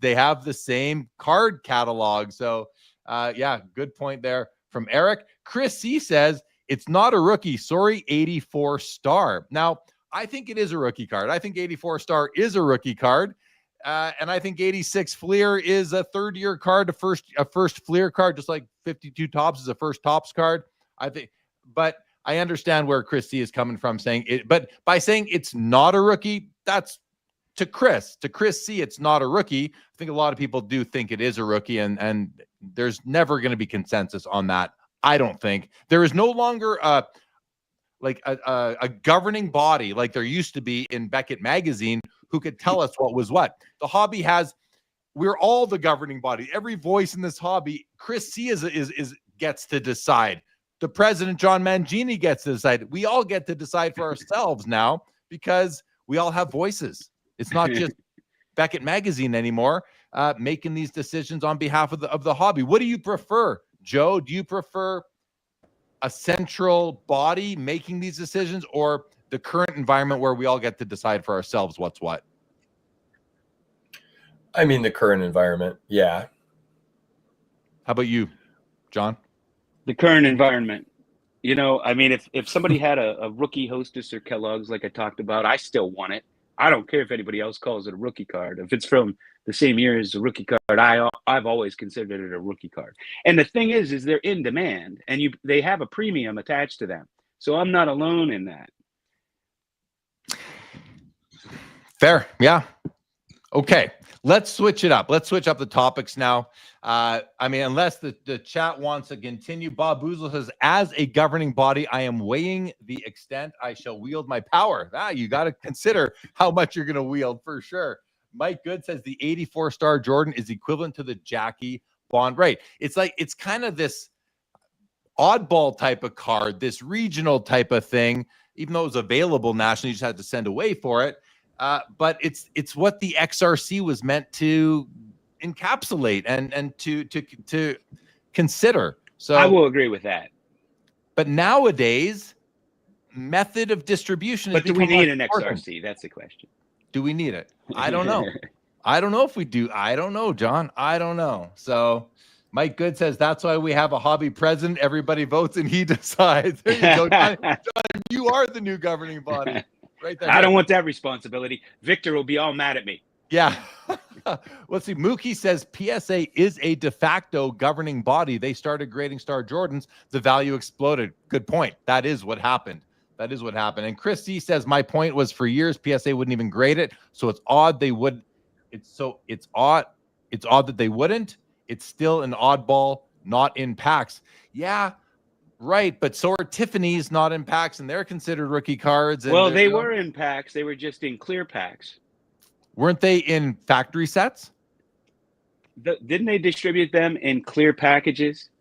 they have the same card catalog. So, yeah, good point there from Eric. Chris C says, it's not a rookie. Sorry, 84 star. Now, I think it is a rookie card. I think 84 star is a rookie card. And I think 86 Fleer is a third-year card, a first Fleer card, just like 52 Tops is a first Tops card. I think, but I understand where Chris C is coming from saying it. But by saying it's not a rookie, that's to Chris C, it's not a rookie. I think a lot of people do think it is a rookie, and there's never going to be consensus on that. I don't think there is no longer a governing body like there used to be in Beckett magazine who could tell us what was what. The hobby we're all the governing body. Every voice in this hobby, Chris C gets to decide. The president, John Mangini, gets to decide. We all get to decide for ourselves now because we all have voices. It's not just Beckett magazine anymore making these decisions on behalf of the hobby. What do you prefer, Joe? Do you prefer a central body making these decisions, or the current environment where we all get to decide for ourselves what's what? I mean, the current environment. Yeah. How about you, John? The current environment. You know, I mean, if somebody had a rookie Hostess or Kellogg's like I talked about, I still want it. I don't care if anybody else calls it a rookie card. If it's from the same year as a rookie card, I've always considered it a rookie card. And the thing is they're in demand, and they have a premium attached to them. So I'm not alone in that. Fair. Yeah. Okay. Let's switch it up. Let's switch up the topics now. I mean, unless the chat wants to continue. Bob Boozle says, as a governing body, I am weighing the extent I shall wield my power. You got to consider how much you're going to wield for sure. Mike Good says the 84 star Jordan is equivalent to the Jackie Bond. Right. It's kind of this oddball type of card, this regional type of thing, even though it was available nationally, you just had to send away for it. But it's what the XRC was meant to encapsulate and to consider. So I will agree with that. But nowadays, method of distribution. But do we need an XRC? That's the question. Do we need it? I don't know. I don't know if we do. I don't know, John. I don't know. So Mike Good says that's why we have a hobby president. Everybody votes and he decides. There you go, John. John, you are the new governing body. Right there. I don't want that responsibility. Victor will be all mad at me. Yeah. Let's see. Mookie says PSA is a de facto governing body. They started grading Star Jordans. The value exploded. Good point. That is what happened. That is what happened. And Chris C says my point was for years PSA wouldn't even grade it. So it's odd they would. It's odd that they wouldn't. It's still an oddball, not in packs. Yeah. Right, but so are Tiffany's not in packs, and they're considered rookie cards. And well, they were in packs. They were just in clear packs. Weren't they in factory sets? Didn't they distribute them in clear packages?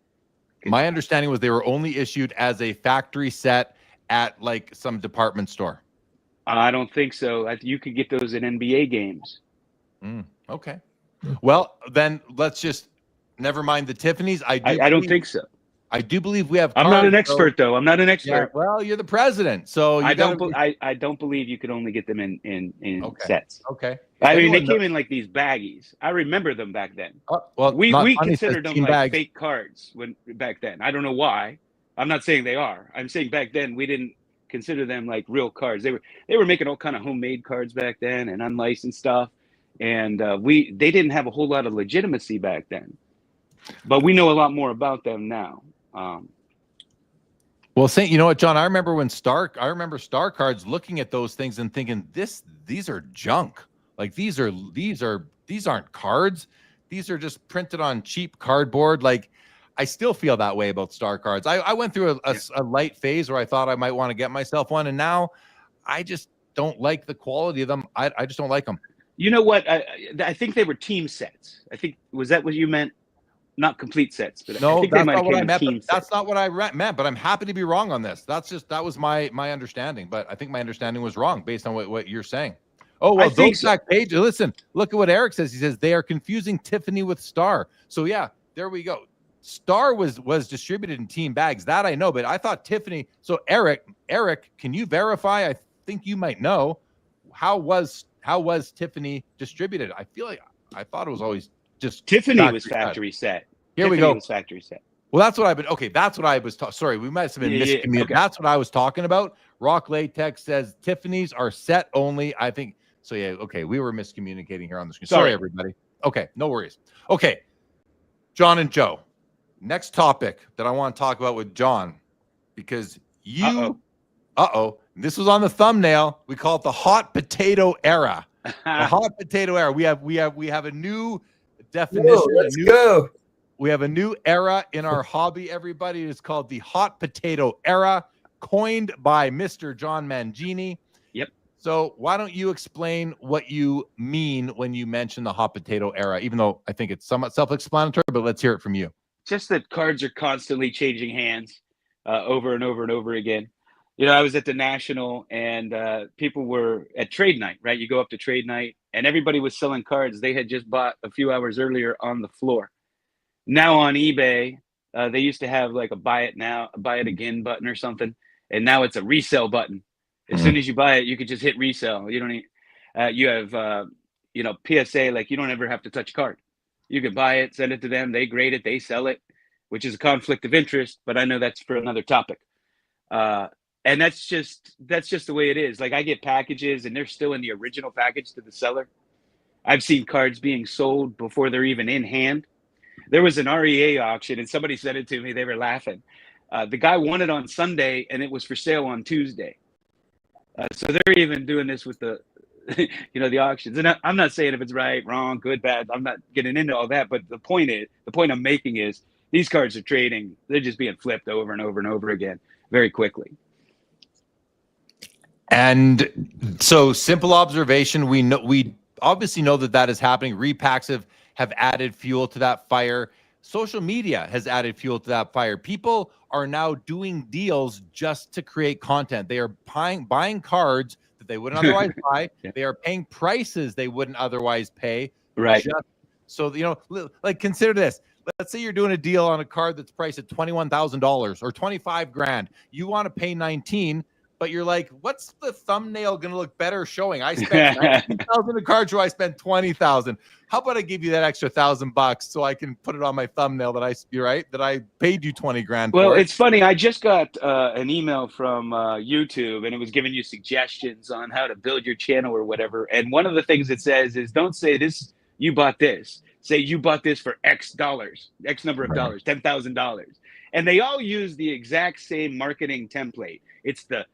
My understanding was they were only issued as a factory set at like some department store. I don't think so. You could get those in NBA games. Okay. Well, then let's just never mind the Tiffany's. I don't think so. I do believe we have. I'm not an expert, though. I'm not an expert. Yeah, well, you're the president, so I don't believe you could only get them in sets. Okay. I mean, they came in like these baggies. I remember them back then. Well, we considered them like fake cards back then. I don't know why. I'm not saying they are. I'm saying back then we didn't consider them like real cards. They were making all kind of homemade cards back then and unlicensed stuff, and they didn't have a whole lot of legitimacy back then. But we know a lot more about them now. Well, you know what, John? I remember Star Cards looking at those things and thinking, these are junk. Like these aren't cards. These are just printed on cheap cardboard. Like I still feel that way about Star Cards. I went through a light phase where I thought I might want to get myself one, and now I just don't like the quality of them. I just don't like them. You know what? I think they were team sets. Was that what you meant? Not complete sets, but no, I think that's they might not what I meant. But that's not what I meant. But I'm happy to be wrong on this. That was my understanding. But I think my understanding was wrong based on what you're saying. Oh well, those back pages. Listen, look at what Eric says. He says they are confusing Tiffany with Star. So yeah, there we go. Star was distributed in team bags. That I know, but I thought Tiffany. So Eric, can you verify? I think you might know. How was Tiffany distributed? I feel like I thought it was always just Tiffany was factory set. Here we go. Was factory set. Well, that's what I've been. Okay, that's what I was. Sorry, we might have been miscommunicating. Okay. That's what I was talking about. Rock Latex says Tiffany's are set only. I think so. Yeah. Okay, we were miscommunicating here on the screen. Sorry, everybody. Okay, no worries. Okay, John and Joe. Next topic that I want to talk about with John, because you. This was on the thumbnail. We call it the hot potato era. The hot potato era. We have a new definition. Whoa, let's go. We have a new era in our hobby, everybody. It's called the hot potato era, coined by Mr. John Mangini. Yep. So why don't you explain what you mean when you mention the hot potato era, even though I think it's somewhat self-explanatory, but let's hear it from you. Just that cards are constantly changing hands over and over and over again. You know, I was at the National and people were at trade night, right? You go up to trade night and everybody was selling cards they had just bought a few hours earlier on the floor. Now on eBay, they used to have like a buy it again button or something. And now it's a resell button. As soon as you buy it, you could just hit resell. You don't need, you have, PSA, like you don't ever have to touch a card. You could buy it, send it to them. They grade it, they sell it, which is a conflict of interest, but I know that's for another topic. And that's just the way it is. Like I get packages and they're still in the original package to the seller. I've seen cards being sold before they're even in hand. There was an REA auction and somebody said it to me. They were laughing. The guy won it on Sunday and it was for sale on Tuesday. So they're even doing this with the, the auctions. And I'm not saying if it's right, wrong, good, bad. I'm not getting into all that. But the point I'm making is these cards are trading. They're just being flipped over and over and over again very quickly. And so simple observation, we obviously know that is happening. Repacks have added fuel to that fire. Social media has added fuel to that fire. People are now doing deals just to create content. They are buying cards that they wouldn't otherwise buy. Yeah. They are paying prices they wouldn't otherwise pay. Right. So, like consider this. Let's say you're doing a deal on a card that's priced at $21,000 or $25,000. You want to pay 19. But you're like, what's the thumbnail going to look better showing? I spent $19,000 a card show. I spent $20,000. How about I give you that extra $1,000 so I can put it on my thumbnail that I paid you $20,000 Well, for. It's funny. I just got an email from YouTube and it was giving you suggestions on how to build your channel or whatever. And one of the things it says is don't say this, you bought this. Say you bought this for X dollars, X number of dollars, $10,000. And they all use the exact same marketing template. It's the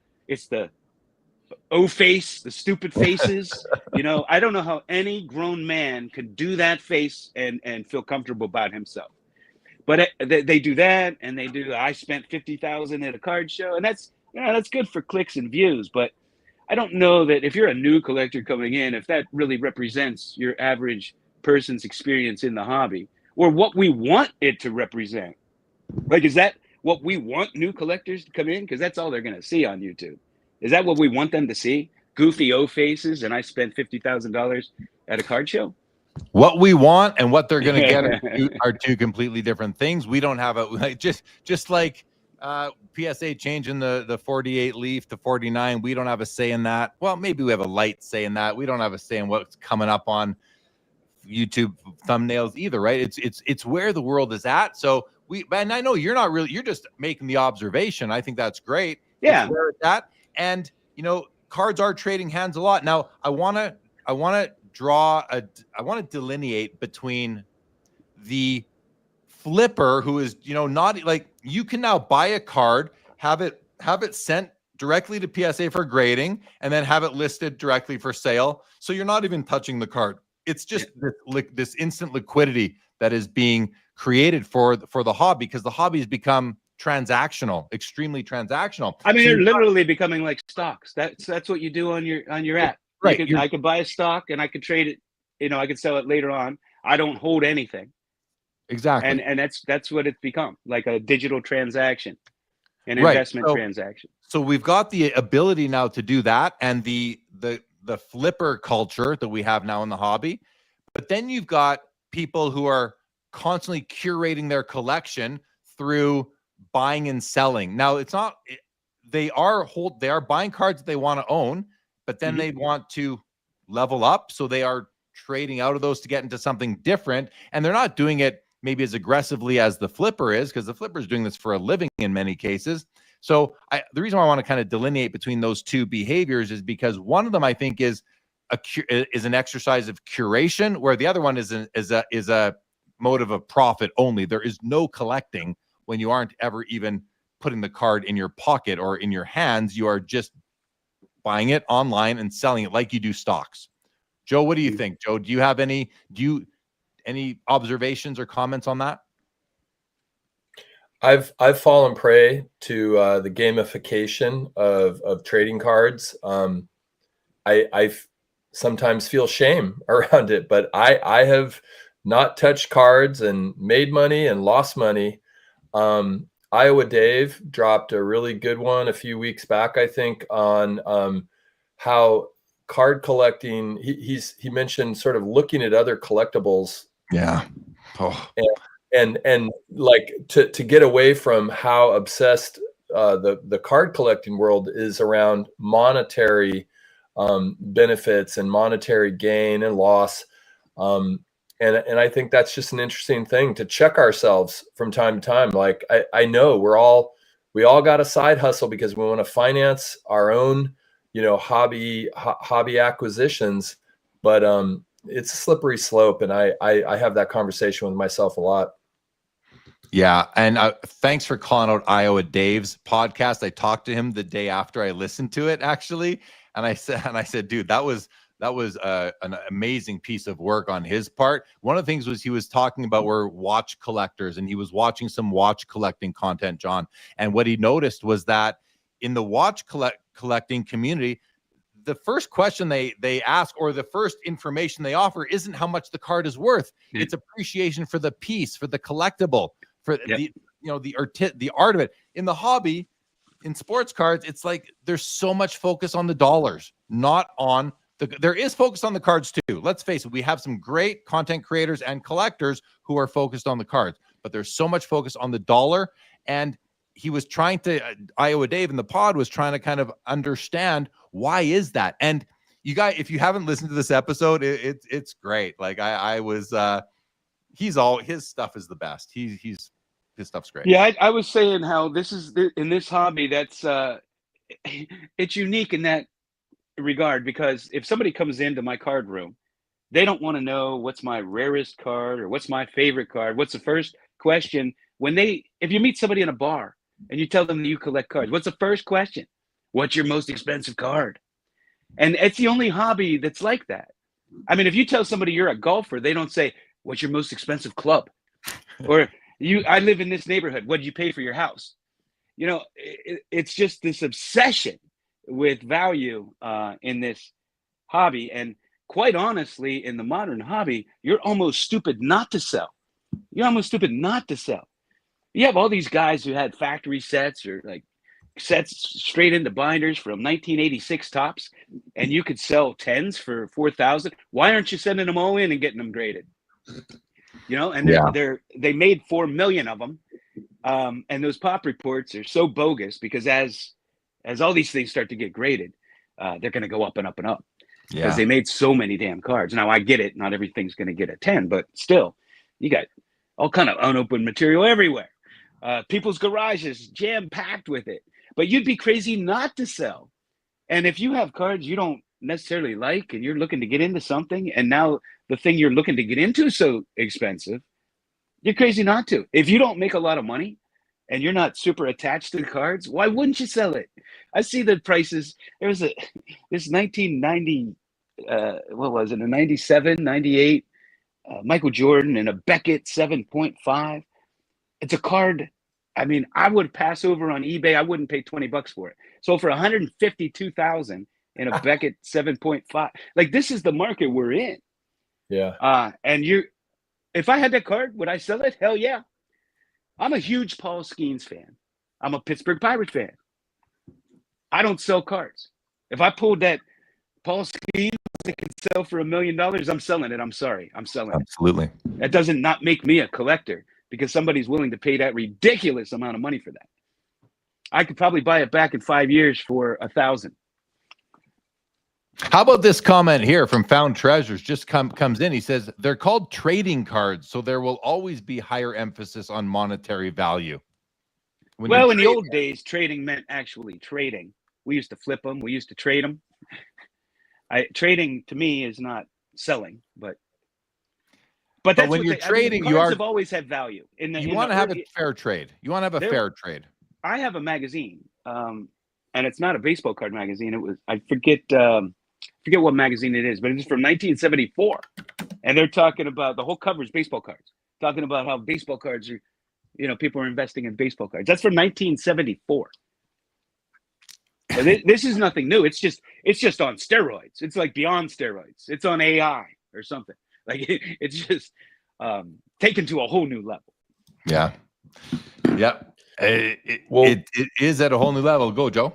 face, the stupid faces. I don't know how any grown man could do that face and feel comfortable about himself. But they do that, and they do. I spent $50,000 at a card show, and that's good for clicks and views. But I don't know that if you're a new collector coming in, if that really represents your average person's experience in the hobby, or what we want it to represent. Like, is that what we want new collectors to come in? Because that's all they're going to see on YouTube. Is that what we want them to see? Goofy O faces, and I spent $50,000 at a card show? What we want and what they're going to get are two completely different things. We don't have just like PSA changing the 48 leaf to 49. We don't have a say in that. Well, maybe we have a light say in that. We don't have a say in what's coming up on YouTube thumbnails either, right? It's where the world is at. So and I know you're just making the observation. I think that's great. Yeah. It's where it's at. And cards are trading hands a lot. Now I want to delineate between the flipper who is, not like you can now buy a card, have it sent directly to PSA for grading, and then have it listed directly for sale. So you're not even touching the card. It's just this instant liquidity that is being created for the hobby, because the hobby has become transactional, extremely transactional. I mean, they're literally becoming like stocks. That's what you do on your app. Right. I could buy a stock and I could trade it. I could sell it later on. I don't hold anything. Exactly. And that's what it's become, like a digital transaction, an investment transaction. So we've got the ability now to do that, and the flipper culture that we have now in the hobby. But then you've got people who are constantly curating their collection through buying and selling. Now they are buying cards that they want to own, but then they want to level up. So they are trading out of those to get into something different. And they're not doing it maybe as aggressively as the flipper is, because the flipper is doing this for a living in many cases. So the reason why I want to kind of delineate between those two behaviors is because one of them I think is an exercise of curation, where the other one is a motive of profit only. There is no collecting when you aren't ever even putting the card in your pocket or in your hands. You are just buying it online and selling it like you do stocks. Joe, what do you think? Joe, do you have any observations or comments on that? I've fallen prey to the gamification of trading cards. I sometimes feel shame around it, but I have not touched cards and made money and lost money. Iowa Dave dropped a really good one a few weeks back, I think, on how card collecting. He mentioned sort of looking at other collectibles. Yeah. Oh. And like to get away from how obsessed the card collecting world is around monetary benefits and monetary gain and loss. And I think that's just an interesting thing to check ourselves from time to time. Like I know we all got a side hustle because we want to finance our own, hobby acquisitions, but it's a slippery slope. And I have that conversation with myself a lot. Yeah. And thanks for calling out Iowa Dave's podcast. I talked to him the day after I listened to it, actually. And I said, dude, that was an amazing piece of work on his part. One of the things was he was talking about were watch collectors, and he was watching some watch collecting content, John. And what he noticed was that in the watch collecting community, the first question they ask, or the first information they offer, isn't how much the card is worth. Mm-hmm. It's appreciation for the piece, for the collectible, for the art of it. In the hobby, in sports cards, it's like there's so much focus on the dollars, not on there is focus on the cards too. Let's face it, we have some great content creators and collectors who are focused on the cards, but there's so much focus on the dollar. And he was trying to, Iowa Dave in the pod was trying to kind of understand why is that. And you guys, if you haven't listened to this episode, it's great. Like I was, his stuff is the best. His stuff's great. Yeah, I was saying how this is in this hobby that's it's unique in that regard, because if somebody comes into my card room, they don't want to know what's my rarest card or what's my favorite card. What's the first question if you meet somebody in a bar and you tell them that you collect cards, what's the first question? What's your most expensive card? And it's the only hobby that's like that. I mean, if you tell somebody you're a golfer, they don't say, what's your most expensive club? Or I live in this neighborhood, what did you pay for your house? It's just this obsession with value in this hobby. And quite honestly, in the modern hobby, you're almost stupid not to sell. You have all these guys who had factory sets or like sets straight into binders from 1986 tops, and you could sell 10s for $4,000. Why aren't you sending them all in and getting them graded? And they made 4 million of them. And those pop reports are so bogus because as all these things start to get graded, they're going to go up and up and up because they made so many damn cards. Now I get it. Not everything's going to get a 10, but still you got all kind of unopened material everywhere. People's garages jam packed with it, but you'd be crazy not to sell. And if you have cards you don't necessarily like and you're looking to get into something, and now the thing you're looking to get into is so expensive, you're crazy not to. If you don't make a lot of money and you're not super attached to the cards, why wouldn't you sell it? I see the prices. There was this 1990, what was it, a 97, 98 Michael Jordan and a Beckett 7.5. It's a card. I mean, I would pass over on eBay. I wouldn't pay $20 for it. So for $152,000 in a Beckett 7.5, like this is the market we're in. Yeah. And if I had that card, would I sell it? Hell yeah. I'm a huge Paul Skeens fan. I'm a Pittsburgh Pirates fan. I don't sell cards. If I pulled that Paul Skeens that can sell for $1 million, I'm selling it. I'm sorry. I'm selling it. Absolutely. That doesn't not make me a collector because somebody's willing to pay that ridiculous amount of money for that. I could probably buy it back in 5 years for $1,000. How about this comment here from Found Treasures? Just comes in. He says they're called trading cards, so there will always be higher emphasis on monetary value. Well, in the old days, trading meant actually trading. We used to flip them. We used to trade them. Trading to me is not selling, but that's when you're trading, cards have always had value. You want to have a fair trade. You want to have a fair trade. I have a magazine, and it's not a baseball card magazine. It was, I forget what magazine it is, but it's from 1974, and they're talking about, the whole cover is baseball cards, talking about how baseball cards are, people are investing in baseball cards. That's from 1974. This is nothing new. It's just on steroids. It's like beyond steroids. It's on AI or something. Like it's just taken to a whole new level. Yeah. Yep. It is at a whole new level. Go, Joe.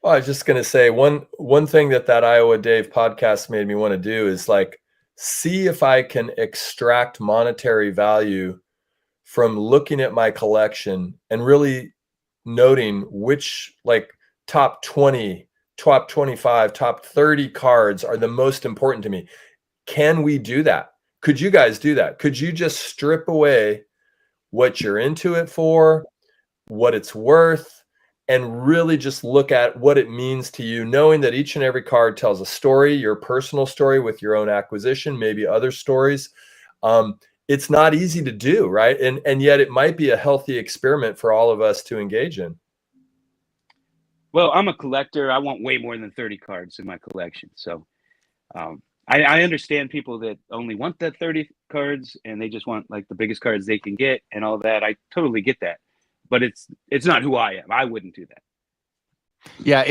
Well, I was just going to say one thing that Iowa Dave podcast made me want to do is like see if I can extract monetary value from looking at my collection and really noting which like top 20, top 25, top 30 cards are the most important to me. Can we do that? Could you guys do that? Could you just strip away what you're into it for, what it's worth, and really just look at what it means to you, knowing that each and every card tells a story, your personal story with your own acquisition, maybe other stories. It's not easy to do, right? And yet it might be a healthy experiment for all of us to engage in. Well, I'm a collector. I want way more than 30 cards in my collection. So I understand people that only want that 30 cards and they just want like the biggest cards they can get and all that. I totally get that. But it's not who I am. I wouldn't do that. Yeah,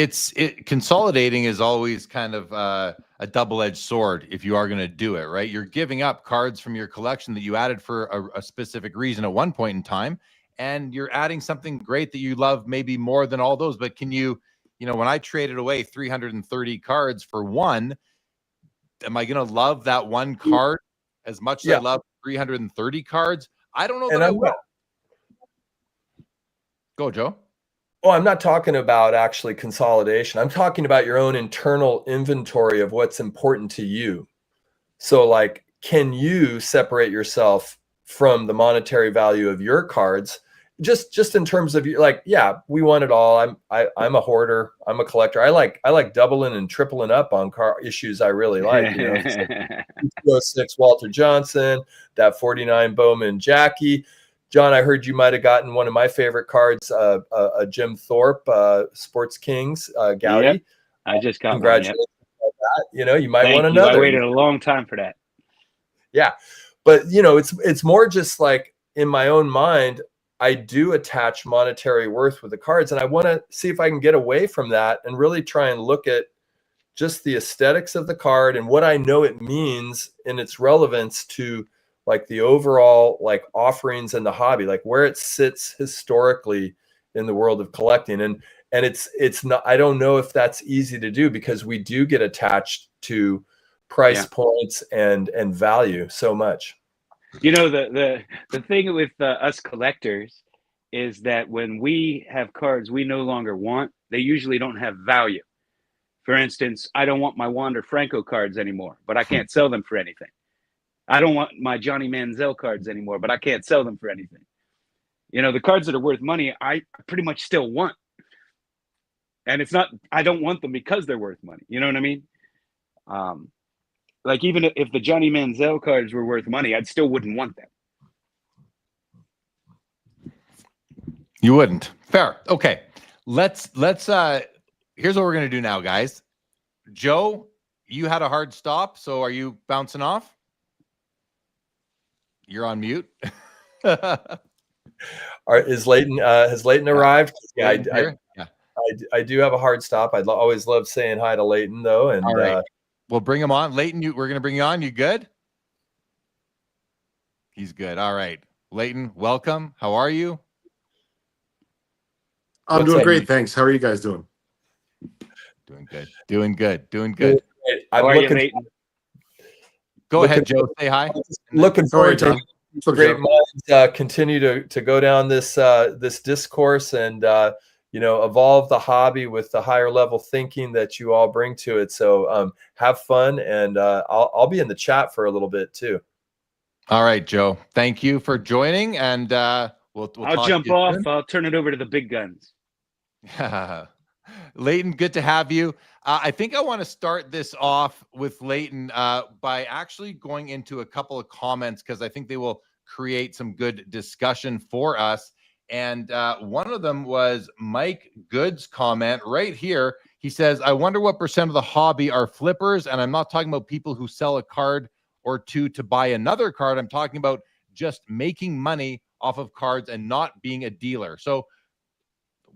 consolidating is always kind of a double-edged sword if you are going to do it, right? You're giving up cards from your collection that you added for a specific reason at one point in time, and you're adding something great that you love maybe more than all those. But can you when I traded away 330 cards for one, am I going to love that one card as much as I love 330 cards? I don't know that I will. Go, Joe. Oh, I'm not talking about actually consolidation. I'm talking about your own internal inventory of what's important to you. So like, can you separate yourself from the monetary value of your cards? Just in terms of like, yeah, we want it all. I'm a hoarder. I'm a collector. I like doubling and tripling up on car issues I really like. It's like 206 Walter Johnson, that 49 Bowman Jackie. John, I heard you might have gotten one of my favorite cards, a Jim Thorpe, Sports Kings, Gaudy. Yep. I just got congratulations on that. You might want you. another. I waited a long time for that. Yeah, but it's more just like in my own mind, I do attach monetary worth with the cards, and I want to see if I can get away from that and really try and look at just the aesthetics of the card and what I know it means in its relevance to like the overall like offerings in the hobby, like where it sits historically in the world of collecting. And it's not, I don't know if that's easy to do because we do get attached to price points and value so much. The thing with us collectors is that when we have cards we no longer want, they usually don't have value. For instance, I don't want my Wander Franco cards anymore, but I can't sell them for anything. I don't want my Johnny Manziel cards anymore, but I can't sell them for anything. The cards that are worth money, I pretty much still want. And it's not, I don't want them because they're worth money. You know what I mean? Like even if the Johnny Manziel cards were worth money, I still wouldn't want them. You wouldn't. Fair. Okay. Let's here's what we're going to do now, guys. Joe, you had a hard stop. So are you bouncing off? You're on mute. Has Leighton arrived? Yeah, I do have a hard stop. I always love saying hi to Leighton, though. And all right, we'll bring him on. Leighton, we're going to bring you on. You good? He's good. All right, Leighton, welcome. How are you? I'm doing great, thanks. How are you guys doing? Doing good. Doing good. Doing good. How are you, Leighton? Go ahead, Joe. Say hi. Looking forward to great minds continue to go down this discourse, and evolve the hobby with the higher level thinking that you all bring to it. So have fun, and I'll be in the chat for a little bit too. All right, Joe. Thank you for joining, and we'll I'll talk jump to you off. soon. I'll turn it over to the big guns. Leighton, good to have you. I think I want to start this off with Leighton by actually going into a couple of comments, because I think they will create some good discussion for us. And one of them was Mike Good's comment right here. He says, I wonder what % of the hobby are flippers. And I'm not talking about people who sell a card or two to buy another card. I'm talking about just making money off of cards and not being a dealer. So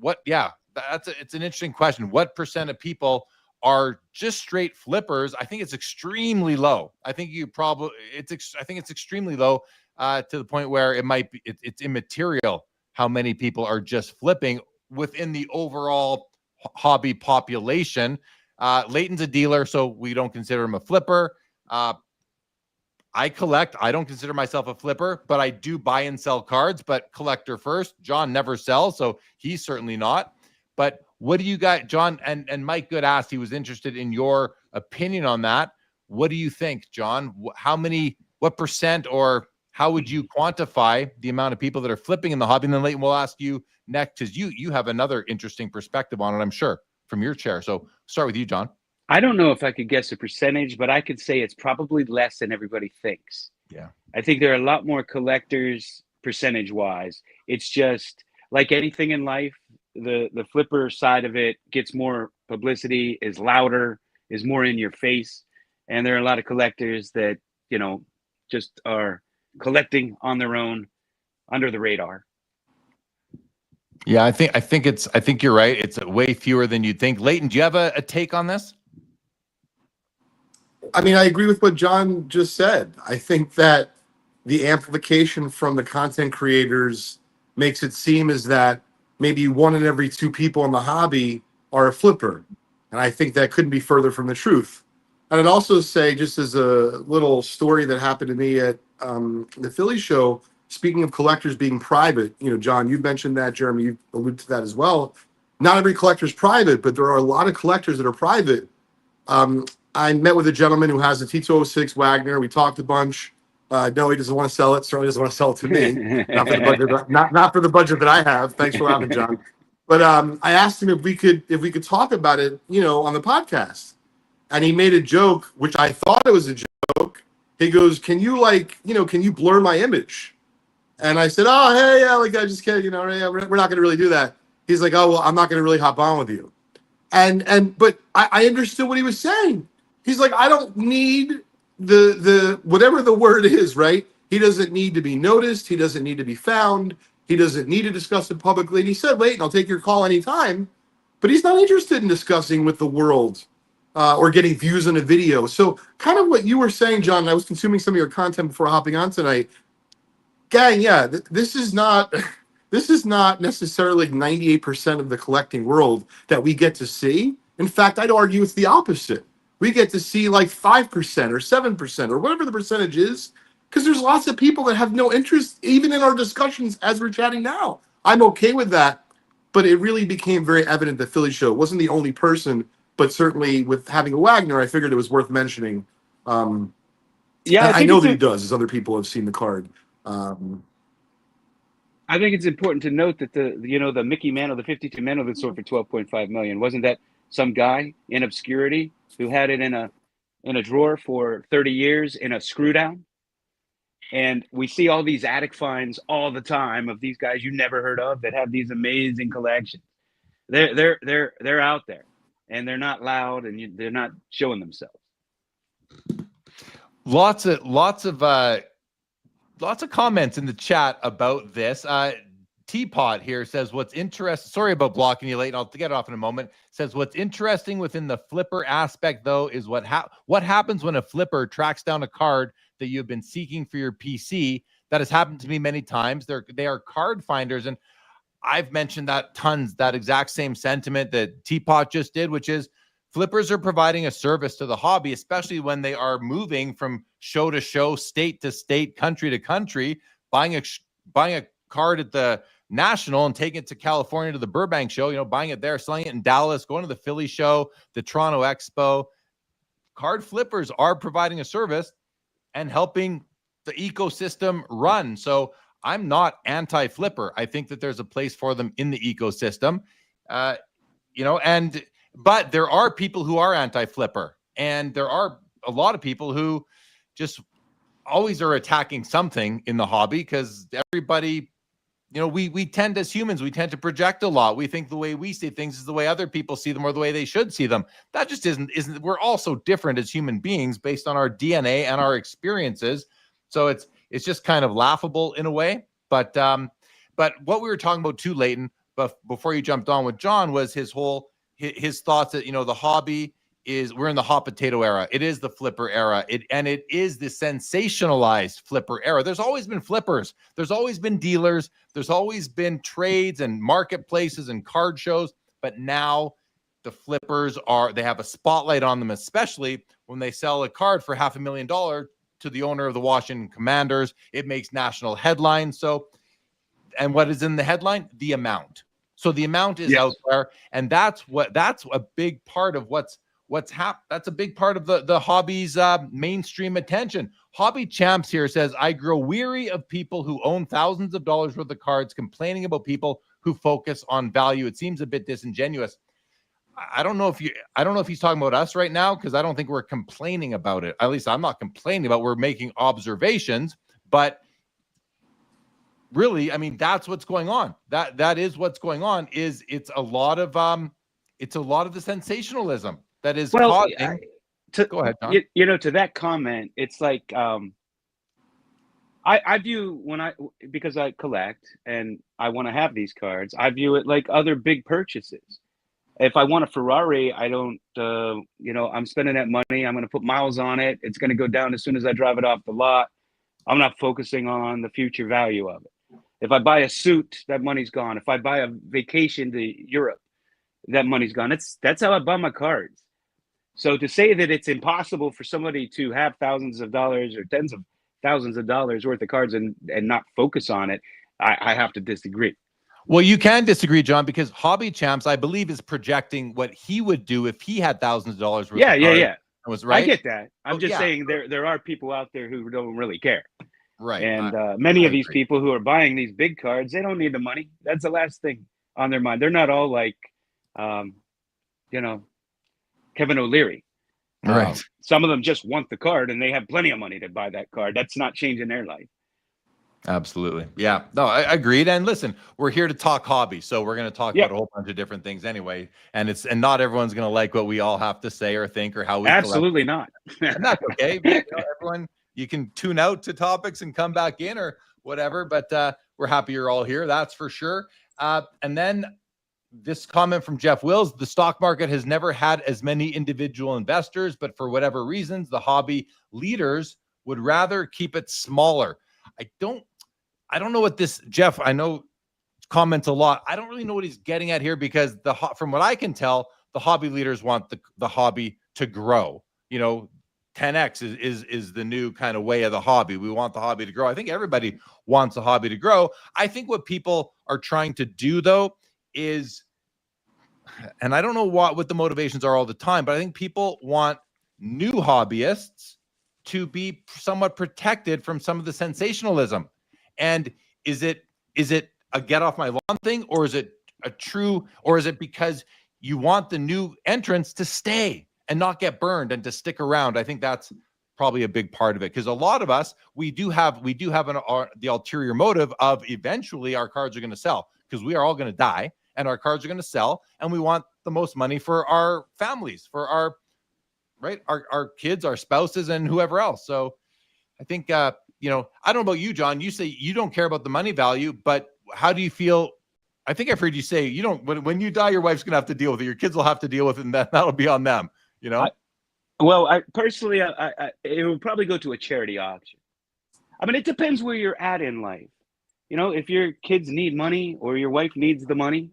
it's an interesting question. What % of people are just straight flippers? I think it's extremely low. I think it's extremely low to the point where it might be, it's immaterial how many people are just flipping within the overall hobby population. Leighton's a dealer, so we don't consider him a flipper. I collect. I don't consider myself a flipper, but I do buy and sell cards, but collector first. John never sells, so he's certainly not. But what do you got, John? And Mike Good asked, he was interested in your opinion on that. What do you think, John? What % or how would you quantify the amount of people that are flipping in the hobby? And then Leighton, we'll ask you next, because you have another interesting perspective on it, I'm sure, from your chair. So start with you, John. I don't know if I could guess a percentage, but I could say it's probably less than everybody thinks. Yeah. I think there are a lot more collectors percentage-wise. It's just like anything in life, the flipper side of it gets more publicity, is louder, is more in your face. And there are a lot of collectors that, just are collecting on their own under the radar. Yeah, I think you're right. It's way fewer than you'd think. Leighton, do you have a take on this? I mean, I agree with what John just said. I think that the amplification from the content creators makes it seem as that maybe 1 in every 2 people in the hobby are a flipper. And I think that couldn't be further from the truth. And I'd also say, just as a little story that happened to me at the Philly show, speaking of collectors being private, John, you mentioned that, Jeremy, you alluded to that as well. Not every collector is private, but there are a lot of collectors that are private. I met with a gentleman who has a T206 Wagner. We talked a bunch. No, he doesn't want to sell it. Certainly doesn't want to sell it to me. Not for the budget. Not for the budget that I have. Thanks for laughing, John. But I asked him if we could talk about it, on the podcast. And he made a joke, which I thought it was a joke. He goes, "Can you can you blur my image?" And I said, "Oh, hey, yeah, I just can't, we're not going to really do that." He's like, "Oh, well, I'm not going to really hop on with you." But I understood what he was saying. He's like, I don't need the whatever the word is, right? He doesn't need to be noticed. He doesn't need to be found. He doesn't need to discuss it publicly. And he said, Leighton, I'll take your call anytime. But he's not interested in discussing with the world or getting views on a video. So kind of what you were saying, John, and I was consuming some of your content before hopping on tonight. Gang, yeah, this is not necessarily 98% of the collecting world that we get to see. In fact, I'd argue it's the opposite. We get to see like 5% or 7% or whatever the percentage is, because there's lots of people that have no interest even in our discussions as we're chatting now. I'm okay with that, but it really became very evident that Philly show wasn't the only person, but certainly with having a Wagner, I figured it was worth mentioning. Yeah, I know that he does, as other people have seen the card. I think it's important to note that the Mickey Mantle, the 52 Mantle that sold for $12.5 million, wasn't that some guy in obscurity who had it in a drawer for 30 years in a screw down? And we see all these attic finds all the time of these guys you never heard of that have these amazing collections. They're out there, and they're not loud, and they're not showing themselves. Lots of comments in the chat about this. Teapot here says, what's interesting, sorry about blocking you, Leighton, I'll get it off in a moment, says what's interesting within the flipper aspect, though, is what happens when a flipper tracks down a card that you've been seeking for your PC. That has happened to me many times. They are card finders, and I've mentioned that tons, that exact same sentiment that Teapot just did, which is flippers are providing a service to the hobby, especially when they are moving from show to show, state to state, country to country, buying a card at the national and taking it to California to the Burbank show, you know, buying it there, selling it in Dallas, going to the Philly show, the Toronto Expo. Card flippers are providing a service and helping the ecosystem run. So I'm not anti-flipper. I think that there's a place for them in the ecosystem, you know, but there are people who are anti-flipper, and there are a lot of people who just always are attacking something in the hobby, because everybody, you know, we tend, as humans, we tend to project a lot. We think the way we see things is the way other people see them, or the way they should see them. That just isn't, we're all so different as human beings based on our DNA and our experiences. So it's just kind of laughable in a way. But what we were talking about too, Leighton, but before you jumped on with John, was his thoughts that, you know, the hobby we're in the hot potato era. It is the flipper era. It is the sensationalized flipper era. There's always been flippers. There's always been dealers. There's always been trades and marketplaces and card shows. But now the flippers they have a spotlight on them, especially when they sell a card for $500,000 to the owner of the Washington Commanders. It makes national headlines. So, and what is in the headline? The amount. So the amount is out there, and that's a big part of that's a big part of the hobby's mainstream attention. Hobby Champs here says, I grow weary of people who own thousands of dollars worth of cards complaining about people who focus on value. It seems a bit disingenuous. I don't know if he's talking about us right now, because I don't think we're complaining about it. At least I'm not complaining about it. We're making observations, but really, I mean, that's what's going on. That is what's going on. It's a lot of the sensationalism that is causing. Go ahead, Tom. You know, to that comment, it's like I view because I collect and I want to have these cards, I view it like other big purchases. If I want a Ferrari, I don't, you know, I'm spending that money. I'm going to put miles on it. It's going to go down as soon as I drive it off the lot. I'm not focusing on the future value of it. If I buy a suit, that money's gone. If I buy a vacation to Europe, that money's gone. That's how I buy my cards. So to say that it's impossible for somebody to have thousands of dollars or tens of thousands of dollars worth of cards and not focus on it, I have to disagree. Well, you can disagree, John, because Hobby Champs, I believe, is projecting what he would do if he had thousands of dollars worth of cards. Yeah. Was right. I get that. I'm just saying there are people out there who don't really care. Right. And many of these people who are buying these big cards, they don't need the money. That's the last thing on their mind. They're not all like, you know, Kevin O'Leary. Right. Some of them just want the card and they have plenty of money to buy that card. That's not changing their life. Absolutely. Yeah. No, I agreed. And listen, we're here to talk hobby. So we're going to talk about a whole bunch of different things anyway. And not everyone's going to like what we all have to say or think or how we Absolutely not. And that's okay. But, you know, everyone, you can tune out to topics and come back in or whatever, but we're happy you're all here. That's for sure. And then this comment from Jeff Wills, the stock market has never had as many individual investors, but for whatever reasons, the hobby leaders would rather keep it smaller. I don't know what this, Jeff, I know comments a lot. I don't really know what he's getting at here, because from what I can tell, the hobby leaders want the hobby to grow. You know, 10X is the new kind of way of the hobby. We want the hobby to grow. I think everybody wants the hobby to grow. I think what people are trying to do, though, is, and I don't know what the motivations are all the time, but I think people want new hobbyists to be somewhat protected from some of the sensationalism. And is it a get off my lawn thing, or is it because you want the new entrants to stay and not get burned and to stick around? I think that's probably a big part of it, because a lot of us, we do have the ulterior motive of eventually our cards are going to sell, because we are all going to die and our cards are going to sell, and we want the most money for our families, for our kids, our spouses, and whoever else. So I think you know, I don't know about you, John. You say you don't care about the money value, but how do you feel? I think I've heard you say you don't. When you die, your wife's going to have to deal with it. Your kids will have to deal with it, and that'll be on them. You know. I personally, it would probably go to a charity auction. I mean, it depends where you're at in life. You know, if your kids need money or your wife needs the money,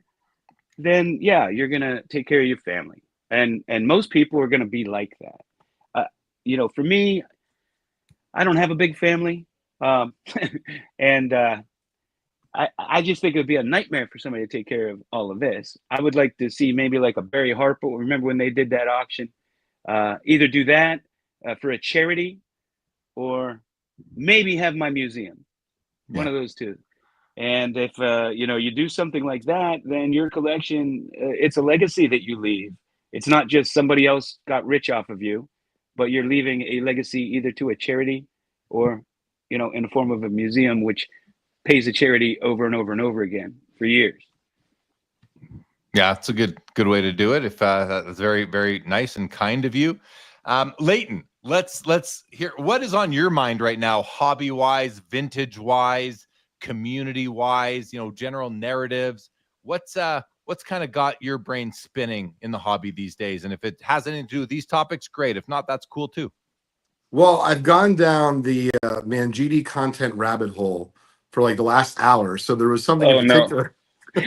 then yeah, you're gonna take care of your family, and most people are gonna be like that. You know, for me, I don't have a big family, and I just think it would be a nightmare for somebody to take care of all of this. I would like to see maybe like a Barry Harper. Remember when they did that auction? Either do that for a charity, or maybe have my museum. One of those two. And if you do something like that, then your collection, it's a legacy that you leave. It's not just somebody else got rich off of you, but you're leaving a legacy either to a charity or, in the form of a museum, which pays the charity over and over and over again for years. Yeah, it's a good way to do it. If that's very, very nice and kind of you. Leighton, let's hear what is on your mind right now, hobby wise, vintage wise, community wise, general narratives. What's kind of got your brain spinning in the hobby these days? And if it has anything to do with these topics, great. If not, that's cool too. Well, I've gone down the Mangini content rabbit hole for like the last hour. So there was something in particular. No.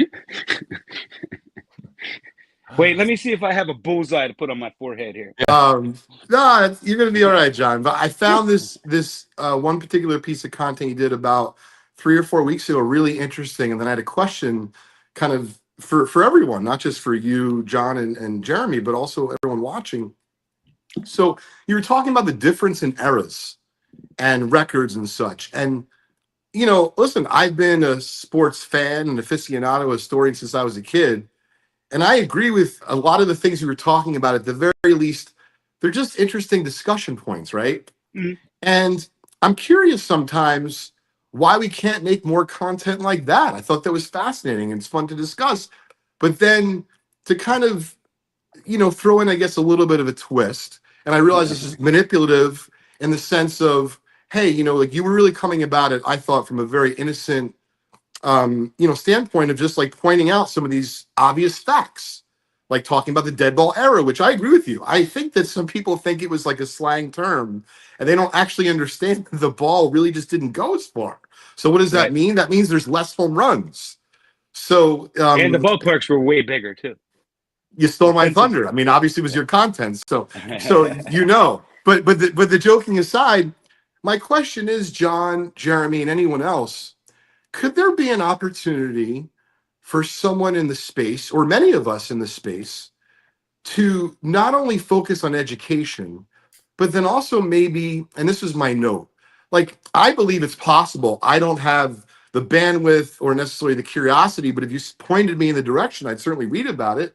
Wait, let me see if I have a bullseye to put on my forehead here. No, you're going to be all right, John. But I found this one particular piece of content you did about 3 or 4 weeks ago really interesting. And then I had a question kind of for everyone, not just for you, John, and Jeremy, but also everyone watching. So you were talking about the difference in eras and records and such. And, listen, I've been a sports fan and aficionado, historian since I was a kid. And I agree with a lot of the things you were talking about. At the very least, they're just interesting discussion points, right? Mm-hmm. And I'm curious sometimes why we can't make more content like that. I thought that was fascinating and it's fun to discuss. But then to kind of, throw in, I guess, a little bit of a twist. And I realize this is manipulative in the sense of, hey, like you were really coming about it, I thought, from a very innocent standpoint of just like pointing out some of these obvious facts, like talking about the dead ball era, which I agree with you. I think that some people think it was like a slang term and they don't actually understand the ball really just didn't go as far. So what does that mean? That means there's less home runs. So and the ballparks were way bigger too. You stole my thunder. I mean, obviously it was your content. So but the joking aside, my question is, John, Jeremy, and anyone else, could there be an opportunity for someone in the space, or many of us in the space, to not only focus on education, but then also maybe, and this is my note, like, I believe it's possible. I don't have the bandwidth or necessarily the curiosity, but if you pointed me in the direction, I'd certainly read about it.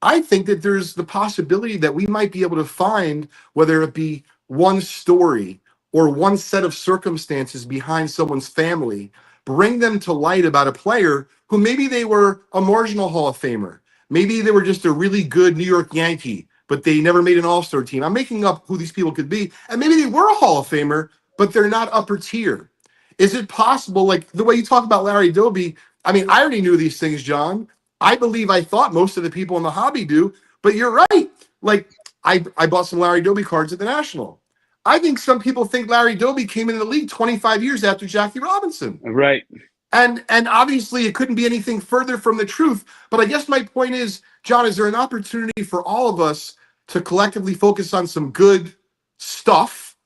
I think that there's the possibility that we might be able to find, whether it be one story or one set of circumstances behind someone's family, bring them to light about a player who maybe they were a marginal Hall of Famer. Maybe they were just a really good New York Yankee, but they never made an All-Star team. I'm making up who these people could be. And maybe they were a Hall of Famer, but they're not upper tier. Is it possible, like the way you talk about Larry Doby? I mean, I already knew these things, John. I thought most of the people in the hobby do, but you're right. Like, I bought some Larry Doby cards at the National. I think some people think Larry Doby came into the league 25 years after Jackie Robinson. Right. And obviously it couldn't be anything further from the truth. But I guess my point is, John, is there an opportunity for all of us to collectively focus on some good stuff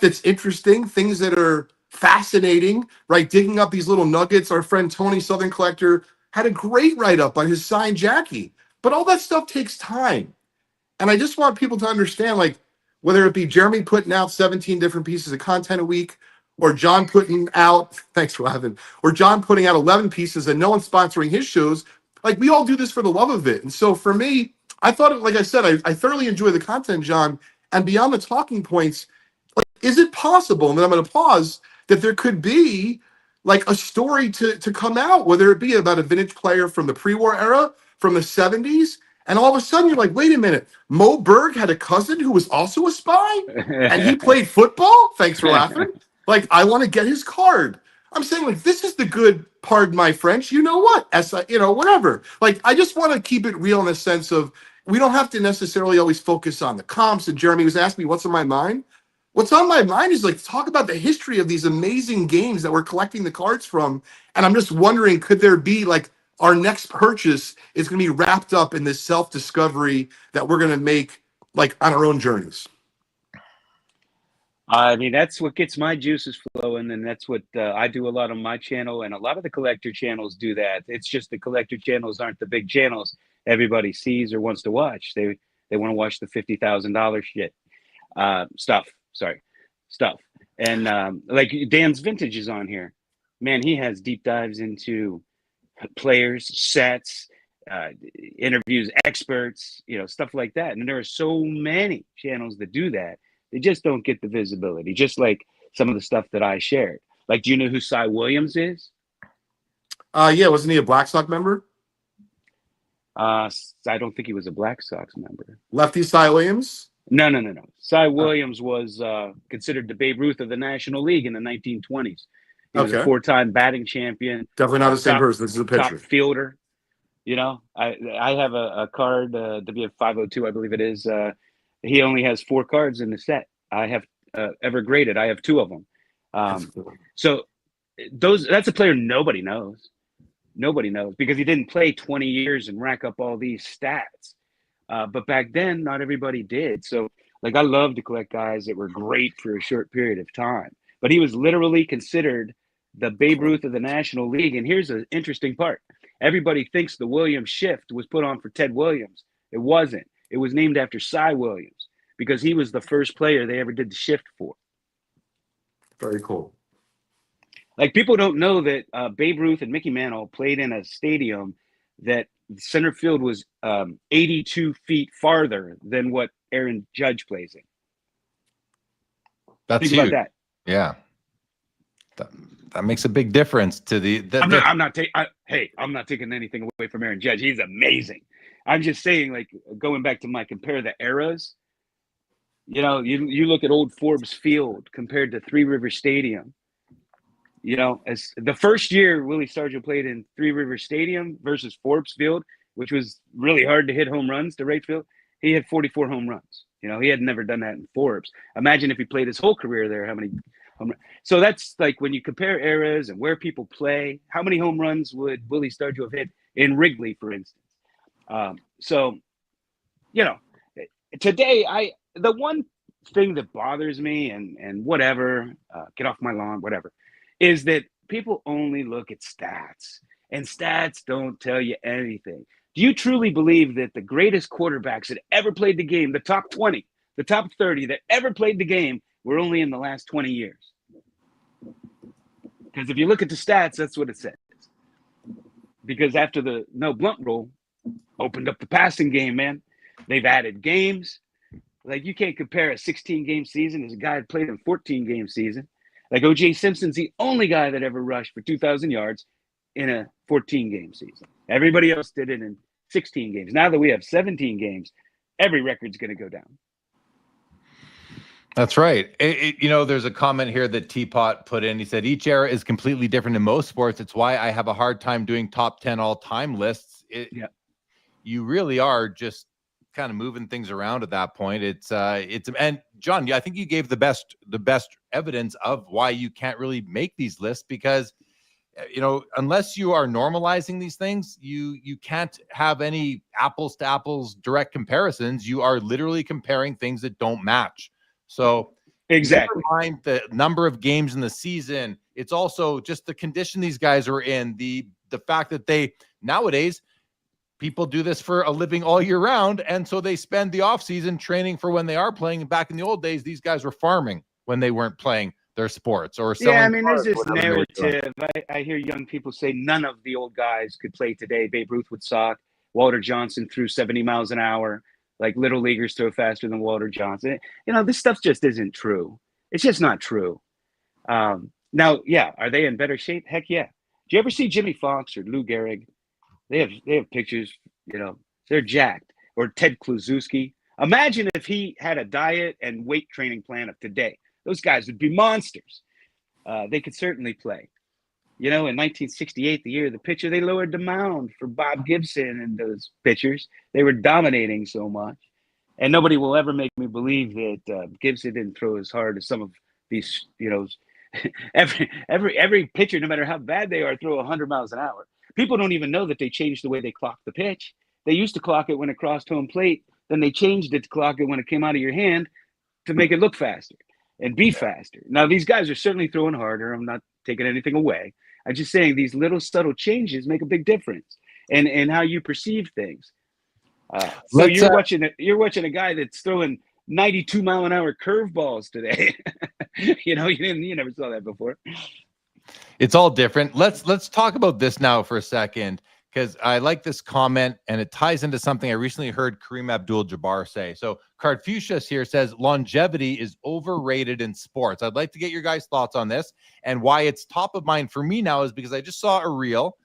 that's interesting, things that are fascinating, right? Digging up these little nuggets. Our friend Tony, Southern Collector, had a great write-up on his signed Jackie. But all that stuff takes time. And I just want people to understand, like, whether it be Jeremy putting out 17 different pieces of content a week, or John putting out, thanks for laughing, or John putting out 11 pieces and no one's sponsoring his shows, like, we all do this for the love of it. And so for me, I thought, like I said, I thoroughly enjoy the content, John, and beyond the talking points, like, is it possible, and then I'm going to pause, that there could be like a story to come out, whether it be about a vintage player from the pre-war era, from the 70s, and all of a sudden you're like, wait a minute, Mo Berg had a cousin who was also a spy, and he played football? Thanks for laughing. Like, I want to get his card. I'm saying, like, this is the good, pardon my French, you know what, whatever. Like, I just want to keep it real in the sense of, we don't have to necessarily always focus on the comps. And Jeremy was asking me what's on my mind. What's on my mind is, like, talk about the history of these amazing games that we're collecting the cards from. And I'm just wondering, could there be, like, our next purchase is going to be wrapped up in this self-discovery that we're going to make, like, on our own journeys? I mean, that's what gets my juices flowing, and that's what I do a lot on my channel, and a lot of the collector channels do that. It's just the collector channels aren't the big channels everybody sees or wants to watch. They want to watch the $50,000 shit stuff. Sorry, stuff. And like Dan's Vintage is on here. Man, he has deep dives into players, sets, interviews experts, stuff like that. And there are so many channels that do that. They just don't get the visibility, just like some of the stuff that I shared. Like, do you know who Cy Williams is? Yeah, wasn't he a Black Sox member? I don't think he was a Black Sox member. Lefty Cy Williams? No. Cy Williams was considered the Babe Ruth of the National League in the 1920s. He was a four-time batting champion. Definitely not the same person. This is a pitcher. Top fielder. I have a card, WF502, I believe it is. He only has 4 cards in the set. I have ever graded. I have 2 of them. So that's a player nobody knows. Nobody knows because he didn't play 20 years and rack up all these stats. But back then, not everybody did. So, like, I love to collect guys that were great for a short period of time. But he was literally considered the Babe Ruth of the National League. And here's the interesting part. Everybody thinks the Williams shift was put on for Ted Williams. It wasn't. It was named after Cy Williams because he was the first player they ever did the shift for. Very cool. Like, people don't know that Babe Ruth and Mickey Mantle played in a stadium that center field was 82 feet farther than what Aaron Judge plays in. That's Think huge. about that. Yeah. That makes a big difference to I'm not taking anything away from Aaron Judge. He's amazing. I'm just saying, like, going back to my compare the eras, you look at old Forbes Field compared to Three River Stadium. As the first year Willie Stargell played in Three River Stadium versus Forbes Field, which was really hard to hit home runs to right field, he had 44 home runs. He had never done that in Forbes. Imagine if he played his whole career there, how many home runs. So that's like when you compare eras and where people play, how many home runs would Willie Stargell have hit in Wrigley, for instance? Today, the one thing that bothers me and whatever, get off my lawn, whatever, is that people only look at stats, and stats don't tell you anything. Do you truly believe that the greatest quarterbacks that ever played the game, the top 20, the top 30 that ever played the game, were only in the last 20 years? Because if you look at the stats, that's what it says. Because after the no blunt rule opened up the passing game, man, they've added games. Like, you can't compare a 16-game season as a guy that played in a 14-game season. Like, O.J. Simpson's the only guy that ever rushed for 2,000 yards in a 14-game season. Everybody else did it in 16 games. Now that we have 17 games, every record's going to go down. That's right. There's a comment here that Teapot put in. He said, each era is completely different in most sports. It's why I have a hard time doing top 10 all-time lists. You really are just kind of moving things around at that point. And John, I think you gave the best evidence of why you can't really make these lists, because unless you are normalizing these things, you can't have any apples to apples direct comparisons. You are literally comparing things that don't match. So exactly, never mind the number of games in the season. It's also just the condition these guys are in, the fact that nowadays people do this for a living all year round, and so they spend the off season training for when they are playing. And back in the old days, these guys were farming when they weren't playing their sports or selling. Yeah, I mean, there's this narrative. I hear young people say none of the old guys could play today. Babe Ruth would suck. Walter Johnson threw 70 miles an hour. Like, little leaguers throw faster than Walter Johnson. This stuff just isn't true. It's just not true. Now, yeah, are they in better shape? Heck yeah. Do you ever see Jimmy Fox or Lou Gehrig? They have pictures, they're jacked. Or Ted Kluszewski. Imagine if he had a diet and weight training plan of today. Those guys would be monsters. They could certainly play. In 1968, the year of the pitcher, they lowered the mound for Bob Gibson and those pitchers. They were dominating so much. And nobody will ever make me believe that Gibson didn't throw as hard as some of these, every pitcher, no matter how bad they are, throw 100 miles an hour. People don't even know that they changed the way they clock the pitch. They used to clock it when it crossed home plate. Then they changed it to clock it when it came out of your hand to make it look faster. and be faster. Now, these guys are certainly throwing harder. I'm not taking anything away. I'm just saying these little subtle changes make a big difference in how you perceive things. So you're watching a guy that's throwing 92-mile-an-hour curveballs today. You never saw that before. It's all different. Let's talk about this now for a second, because I like this comment and it ties into something I recently heard Kareem Abdul-Jabbar say. So Cardfucius here says longevity is overrated in sports. I'd like to get your guys' thoughts on this, and why it's top of mind for me now is because I just saw a reel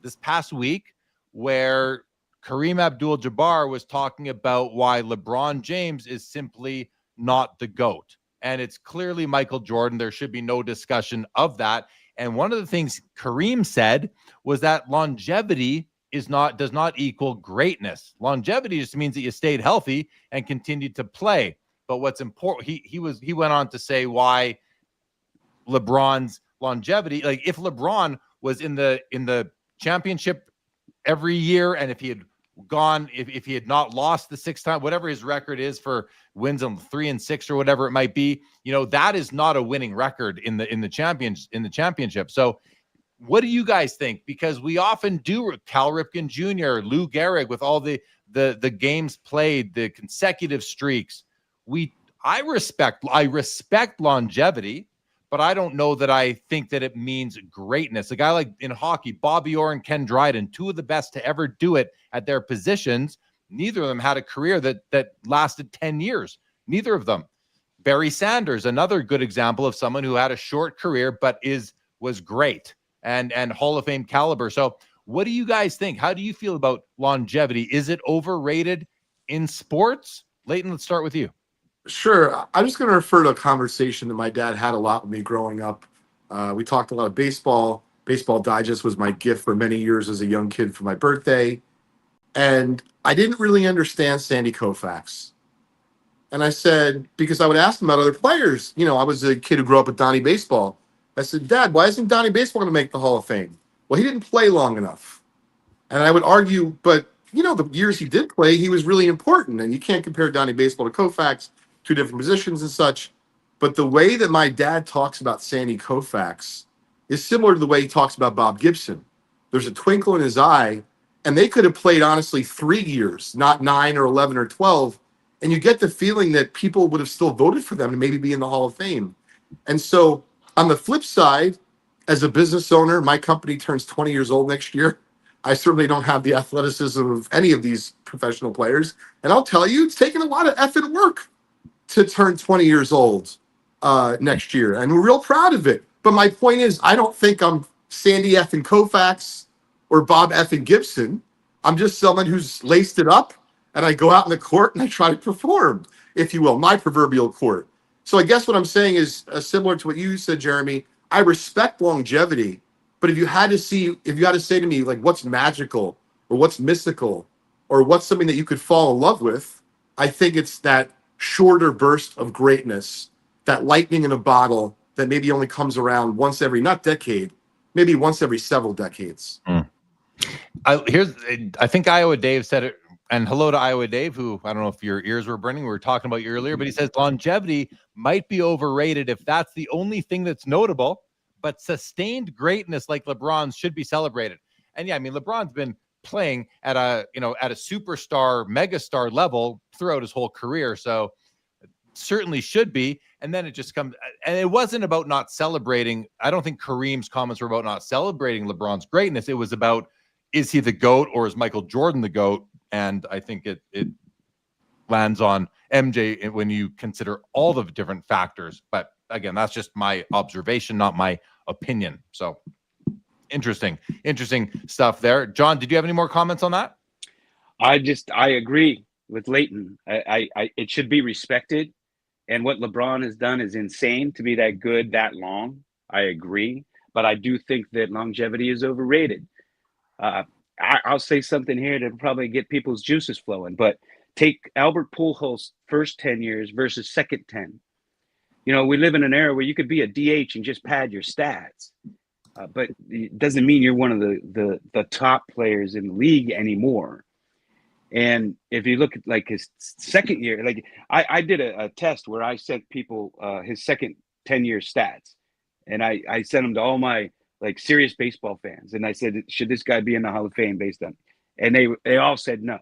this past week where Kareem Abdul-Jabbar was talking about why LeBron James is simply not the GOAT. And it's clearly Michael Jordan. There should be no discussion of that. And one of the things Kareem said was that longevity does not equal greatness. Longevity just means that you stayed healthy and continued to play. But what's important, he went on to say why LeBron's longevity, like if LeBron was in the championship every year, and if he had gone, if he had not lost the 6 times, whatever his record is for wins on 3 and 6 or whatever it might be, that is not a winning record in the championship. So what do you guys think? Because we often do, Cal Ripken Jr., Lou Gehrig, with all the games played, the consecutive streaks. I respect longevity, but I don't know that I think that it means greatness. A guy like in hockey, Bobby Orr and Ken Dryden, 2 of the best to ever do it at their positions. Neither of them had a career that lasted 10 years. Neither of them. Barry Sanders, another good example of someone who had a short career but was great and Hall of Fame caliber. So what do you guys think? How do you feel about longevity? Is it overrated in sports? Leighton, let's start with you. Sure. I'm just going to refer to a conversation that my dad had a lot with me growing up. We talked a lot of baseball. Baseball Digest was my gift for many years as a young kid for my birthday. And I didn't really understand Sandy Koufax. And I said, because I would ask him about other players. I was a kid who grew up with Donnie Baseball. I said, Dad, why isn't Donnie Baseball going to make the Hall of Fame? Well, he didn't play long enough. And I would argue, but, the years he did play, he was really important. And you can't compare Donnie Baseball to Koufax, 2 different positions and such. But the way that my dad talks about Sandy Koufax is similar to the way he talks about Bob Gibson. There's a twinkle in his eye, and they could have played, honestly, 3 years, not 9 or 11 or 12. And you get the feeling that people would have still voted for them to maybe be in the Hall of Fame. And so on the flip side, as a business owner, my company turns 20 years old next year. I certainly don't have the athleticism of any of these professional players. And I'll tell you, it's taken a lot of effort work to turn 20 years old next year. And we're real proud of it. But my point is, I don't think I'm Sandy effing Koufax or Bob effing Gibson. I'm just someone who's laced it up, and I go out in the court and I try to perform, if you will, my proverbial court. So I guess what I'm saying is similar to what you said, Jeremy. I respect longevity, but if you had to say to me, like, what's magical or what's mystical or what's something that you could fall in love with, I think it's that shorter burst of greatness, that lightning in a bottle that maybe only comes around once every, not decade, maybe once every several decades. I think Iowa Dave said it, and hello to Iowa Dave, who, I don't know if your ears were burning. We were talking about you earlier, but he says longevity might be overrated if that's the only thing that's notable, but sustained greatness like LeBron's should be celebrated. And yeah, I mean, LeBron's been playing at a superstar, megastar level throughout his whole career. So it certainly should be. And then it just comes, and it wasn't about not celebrating. I don't think Kareem's comments were about not celebrating LeBron's greatness. It was about, is he the GOAT or is Michael Jordan the GOAT? And I think it lands on MJ when you consider all the different factors. But again, that's just my observation, not my opinion. So interesting stuff there. John, did you have any more comments on that? I agree with Leighton. It should be respected. And what LeBron has done is insane to be that good that long. I agree. But I do think that longevity is overrated. I'll say something here to probably get people's juices flowing, but take Albert Pujols' first 10 years versus second 10. We live in an era where you could be a DH and just pad your stats, but it doesn't mean you're one of the top players in the league anymore. And if you look at like his second year, like I did a test where I sent people his second 10-year stats, and I sent them to all my like serious baseball fans, and I said, should this guy be in the Hall of Fame based on? And they all said no.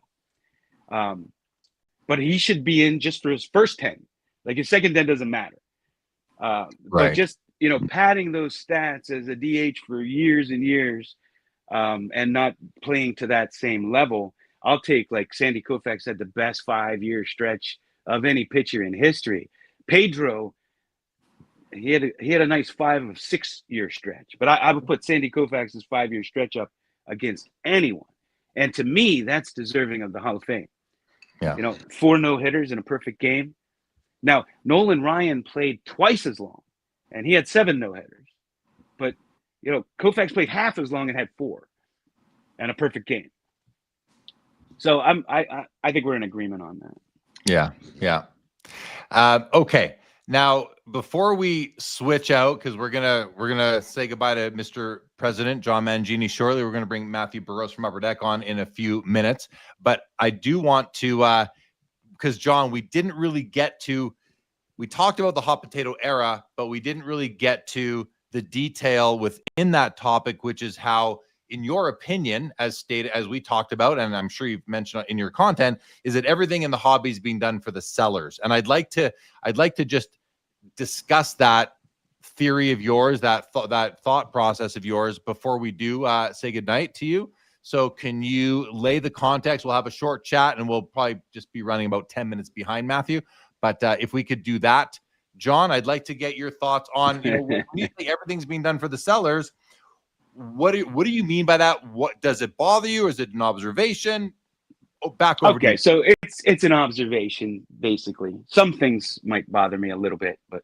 But he should be in just for his first 10. Like his second 10 doesn't matter. But Right. just, padding those stats as a DH for years and years, and not playing to that same level. I'll take, like Sandy Koufax had the best 5-year stretch of any pitcher in history. Pedro, he had a nice 5 of 6-year stretch, but I would put Sandy Koufax's 5-year stretch up against anyone. And to me, that's deserving of the Hall of Fame. Yeah. 4 no-hitters in a perfect game. Now, Nolan Ryan played twice as long, and he had 7 no-hitters. But, Koufax played half as long and had 4 and a perfect game. So I think we're in agreement on that. Yeah. Okay. Now, before we switch out, because we're gonna say goodbye to Mr. President John Mangini shortly. We're gonna bring Matthew Burrows from Upper Deck on in a few minutes. But I do want to, because John, we didn't really get to. We talked about the hot potato era, but we didn't really get to the detail within that topic, which is how, in your opinion, as stated, as we talked about, and I'm sure you've mentioned in your content, is that everything in the hobby is being done for the sellers. And I'd like to just discuss that theory of yours, that thought process of yours before we do say goodnight to you. So can you lay the context? We'll have a short chat, and we'll probably just be running about 10 minutes behind Matthew. But if we could do that, John, I'd like to get your thoughts on, when you say everything's being done for the sellers. What do you mean by that? What does it bother you? Or is it an observation? Back over to you. So it's an observation, basically. Some things might bother me a little bit, but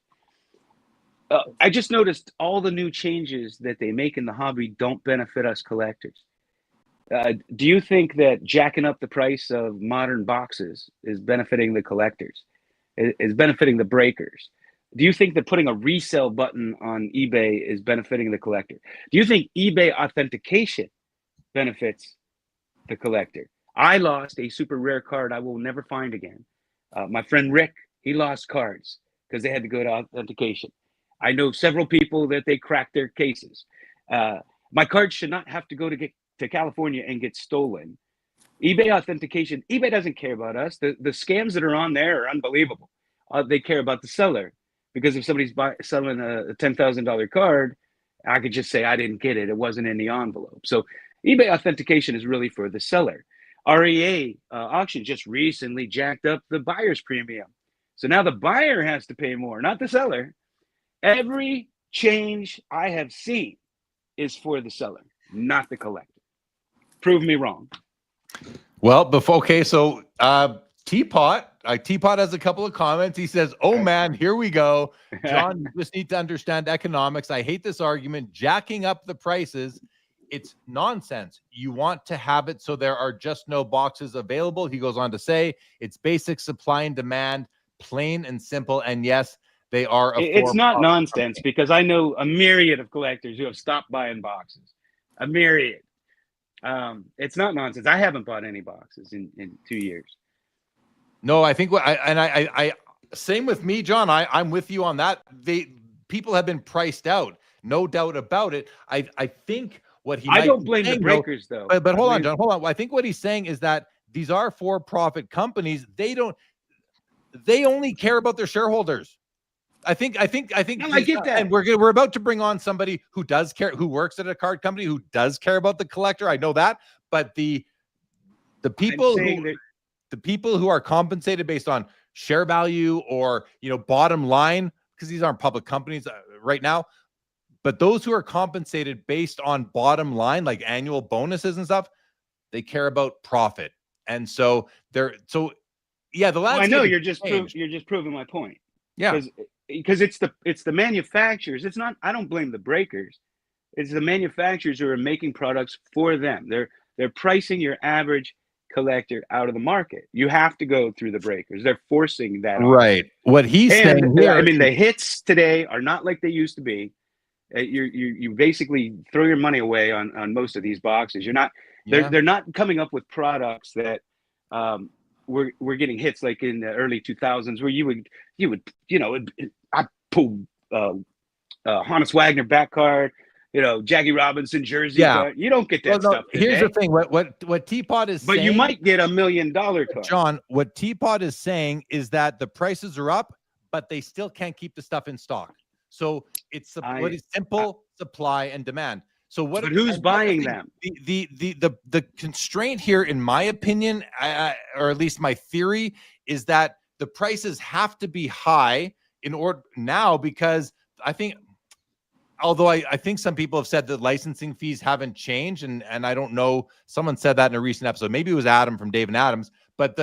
I just noticed all the new changes that they make in the hobby don't benefit us collectors. Do you think that jacking up the price of modern boxes is benefiting the collectors? Is benefiting the breakers? Do you think that putting a resell button on eBay is benefiting the collector? Do you think eBay authentication benefits the collector? I lost a super rare card I will never find again. My friend Rick, he lost cards because they had to go to authentication. I know several people that they cracked their cases. My cards should not have to go to California and get stolen. eBay authentication, eBay doesn't care about us. The scams that are on there are unbelievable. They care about the seller, because if somebody's selling a $10,000 card, I could just say I didn't get it. It wasn't in the envelope. So eBay authentication is really for the seller. REA auction just recently jacked up the buyer's premium. So now the buyer has to pay more, not the seller. Every change I have seen is for the seller, not the collector. Prove me wrong. Well, so Teapot has a couple of comments. He says, "Oh man, here we go. John, you just need to understand economics. I hate this argument. Jacking up the prices, it's nonsense. You want to have it so there are just no boxes available." He goes on to say, "It's basic supply and demand, plain and simple. And yes, they are." It's not nonsense, because I know a myriad of collectors who have stopped buying boxes. A myriad. It's not nonsense. I haven't bought any boxes in 2 years. No, I think I same with me, John. I'm with you on that. People have been priced out, no doubt about it. I think what he I don't blame the breakers though. But hold on, John. Hold on. I think what he's saying is that these are for-profit companies. They only care about their shareholders. I think. No, I get that. And we're about to bring on somebody who does care, who works at a card company, who does care about the collector. I know that, but the people who are compensated based on share value or bottom line, because these aren't public companies right now, but those who are compensated based on bottom line, like annual bonuses and stuff, they care about profit. And so yeah, the last. I know you're just proving my point. Yeah. Because it's the manufacturers. It's not. I don't blame the breakers. It's the manufacturers who are making products for them. They're pricing your average collector out of the market. You have to go through the breakers. They're forcing that. Right. What he's saying here, I mean, the hits today are not like they used to be. You basically throw your money away on most of these boxes. You're not. They're not coming up with products that we're getting hits like in the early 2000s where you would I pulled Hannes Wagner back card, Jackie Robinson jersey Yeah. card. You don't get that Well, no, stuff here's the today, thing. What Teapot is but saying, you might get $1 million card. John, what Teapot is saying is that the prices are up, but they still can't keep the stuff in stock. So it's what is simple supply and demand. So what? But who's buying them? The constraint here, in my opinion, or at least my theory, is that the prices have to be high in order now, because I think, although I think some people have said that licensing fees haven't changed, and I don't know, someone said that in a recent episode. Maybe it was Adam from Dave and Adams, but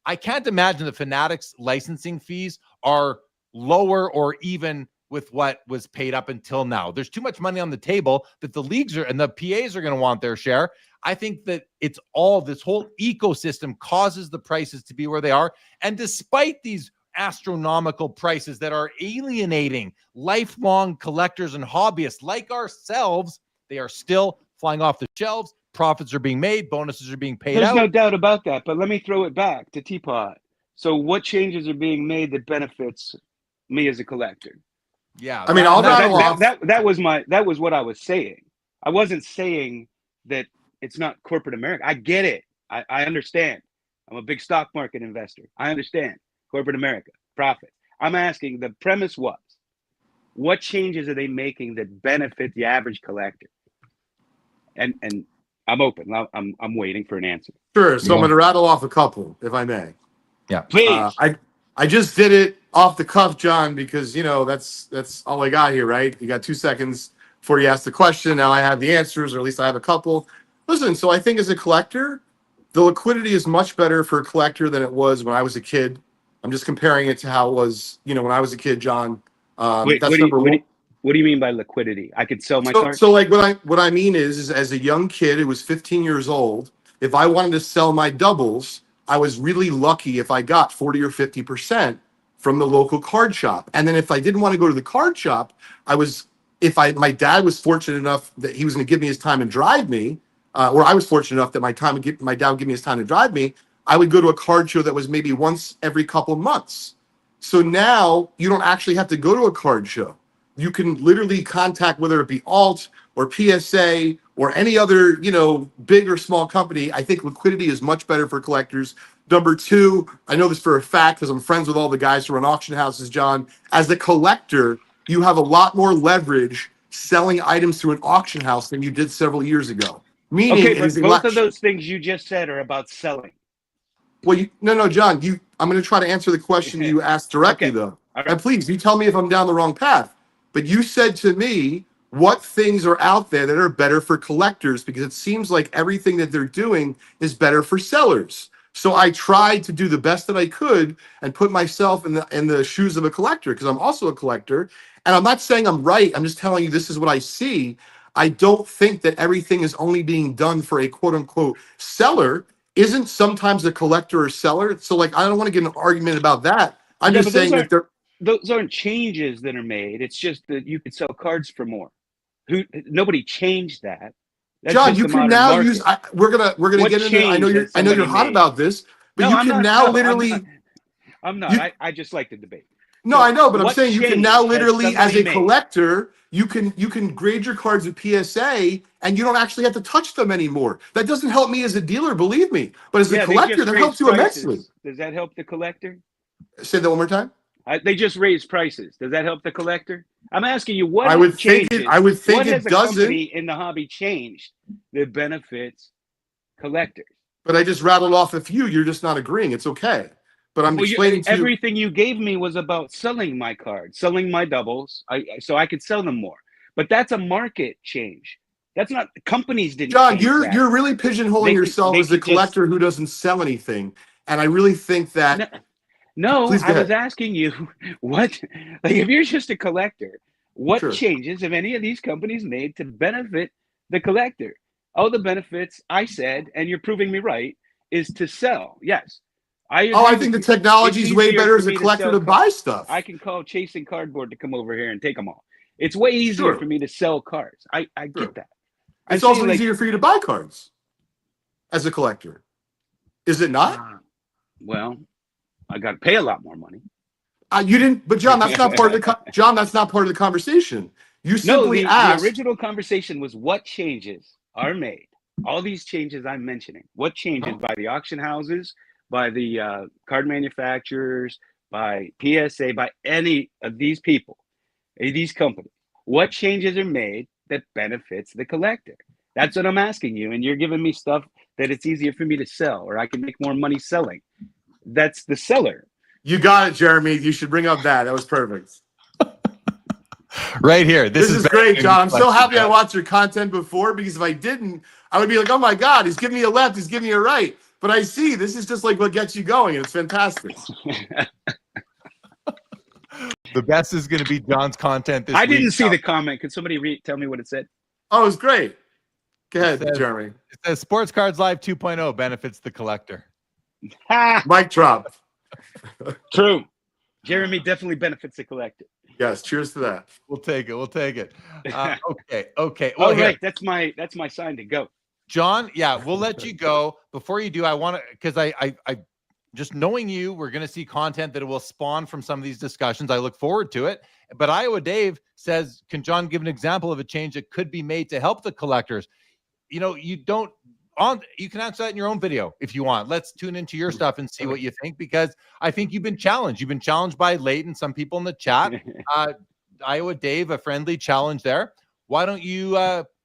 I can't imagine the Fanatics licensing fees are lower or even with what was paid up until now. There's too much money on the table that the leagues and the PAs are going to want their share. I think that it's all, this whole ecosystem causes the prices to be where they are. And despite these astronomical prices that are alienating lifelong collectors and hobbyists like ourselves, they are still flying off the shelves. Profits are being made, bonuses are being paid There's out. no doubt about that, but let me throw it back to Teapot. So what changes are being made that benefits me as a collector? Yeah, I mean, I'll rattle off. That was what I was saying. I wasn't saying that it's not corporate America. I get it. I understand. I'm a big stock market investor. I understand corporate America, profit. I'm asking, the premise was, what changes are they making that benefit the average collector? And I'm open. I'm waiting for an answer. Sure. So I'm going to rattle off a couple, if I may. Yeah, please. I just did it off the cuff, John, because that's all I got here, right? You got 2 seconds before you ask the question. Now I have the answers, or at least I have a couple. Listen, so I think as a collector, the liquidity is much better for a collector than it was when I was a kid. I'm just comparing it to how it was, when I was a kid, John. Wait, that's what do you mean by liquidity? I could sell my cards? So like what I mean is as a young kid, it was 15 years old. If I wanted to sell my doubles, I was really lucky if I got 40 or 50% from the local card shop. And then if I didn't want to go to the card shop, my dad was fortunate enough that he was going to give me his time and drive me, or I was fortunate enough that my dad would give me his time to drive me, I would go to a card show that was maybe once every couple months. So now you don't actually have to go to a card show. You can literally contact, whether it be Alt or PSA or any other, big or small company. I think liquidity is much better for collectors. Number two, I know this for a fact because I'm friends with all the guys who run auction houses, John. As a collector, you have a lot more leverage selling items through an auction house than you did several years ago. Meaning, okay, but both of those things you just said are about selling. Well, no, John. I'm going to try to answer the question you asked directly, though. Right. And please, you tell me if I'm down the wrong path. But you said to me, what things are out there that are better for collectors? Because it seems like everything that they're doing is better for sellers. So I tried to do the best that I could and put myself in the shoes of a collector, because I'm also a collector. And I'm not saying I'm right. I'm just telling you this is what I see. I don't think that everything is only being done for a quote unquote seller. Isn't sometimes a collector or seller? So like, I don't want to get in an argument about that. I'm just saying that those aren't changes that are made. It's just that you could sell cards for more. Nobody changed that. That's John, you can now use. We're gonna get into. I know you're hot about this, but you can now literally. I'm not. I just like the debate. No, I know, but I'm saying you can now literally, as a collector, you can grade your cards with PSA, and you don't actually have to touch them anymore. That doesn't help me as a dealer, believe me. But as a collector, that helps you immensely. Does that help the collector? Say that one more time. They just raised prices. Does that help the collector? I'm asking you what I would think it has doesn't. Company in the hobby changed that benefits collectors? But I just rattled off a few. You're just not agreeing. It's okay. But I'm explaining to you. Everything you gave me was about selling my cards, selling my doubles, so I could sell them more. But that's a market change. That's not, companies didn't. John, you're really pigeonholing yourself as a collector who doesn't sell anything. And I really think that. No, I was asking you what, like, if you're just a collector, what changes have any of these companies made to benefit the collector? All the benefits I said, and you're proving me right, is to sell. Yes. I think the technology is way better as a collector to buy stuff. I can call Chasing Cardboard to come over here and take them all. It's way easier for me to sell cards. I get that. It's also easier for you to buy cards as a collector. Is it not? Well, I got to pay a lot more money. You didn't, but John, that's not part of the John. That's not part of the conversation. You No, simply the asked. original conversation was what changes are made. All these changes I'm mentioning, what changes by the auction houses, by the card manufacturers, by PSA, by any of these people, these companies. What changes are made that benefits the collector? That's what I'm asking you. And you're giving me stuff that it's easier for me to sell, or I can make more money selling. That's the seller. You got it, Jeremy. You should bring up that. That was perfect. Right here. This is great, John. I'm so happy I watched your content before, because if I didn't, I would be like, oh my God, he's giving me a left, he's giving me a right. But I see this is just like what gets you going, and it's fantastic. The best is going to be John's content this week. I didn't see the comment. Could somebody tell me what it said? Oh, it was great. Go ahead, Jeremy. It says Sports Cards Live 2.0 benefits the collector. Mic drop. True. Jeremy definitely benefits the collector. Yes, cheers to that. We'll take it. Okay. Well, right. That's my sign to go. John, yeah, we'll let you go. Before you do, I want to, because I just knowing you, we're going to see content that it will spawn from some of these discussions. I look forward to it. But Iowa Dave says, can John give an example of a change that could be made to help the collectors? You know, you can answer that in your own video if you want. Let's tune into your stuff and see what you think, because I think you've been challenged. You've been challenged by Leighton, some people in the chat. Iowa Dave, a friendly challenge there. Why don't you,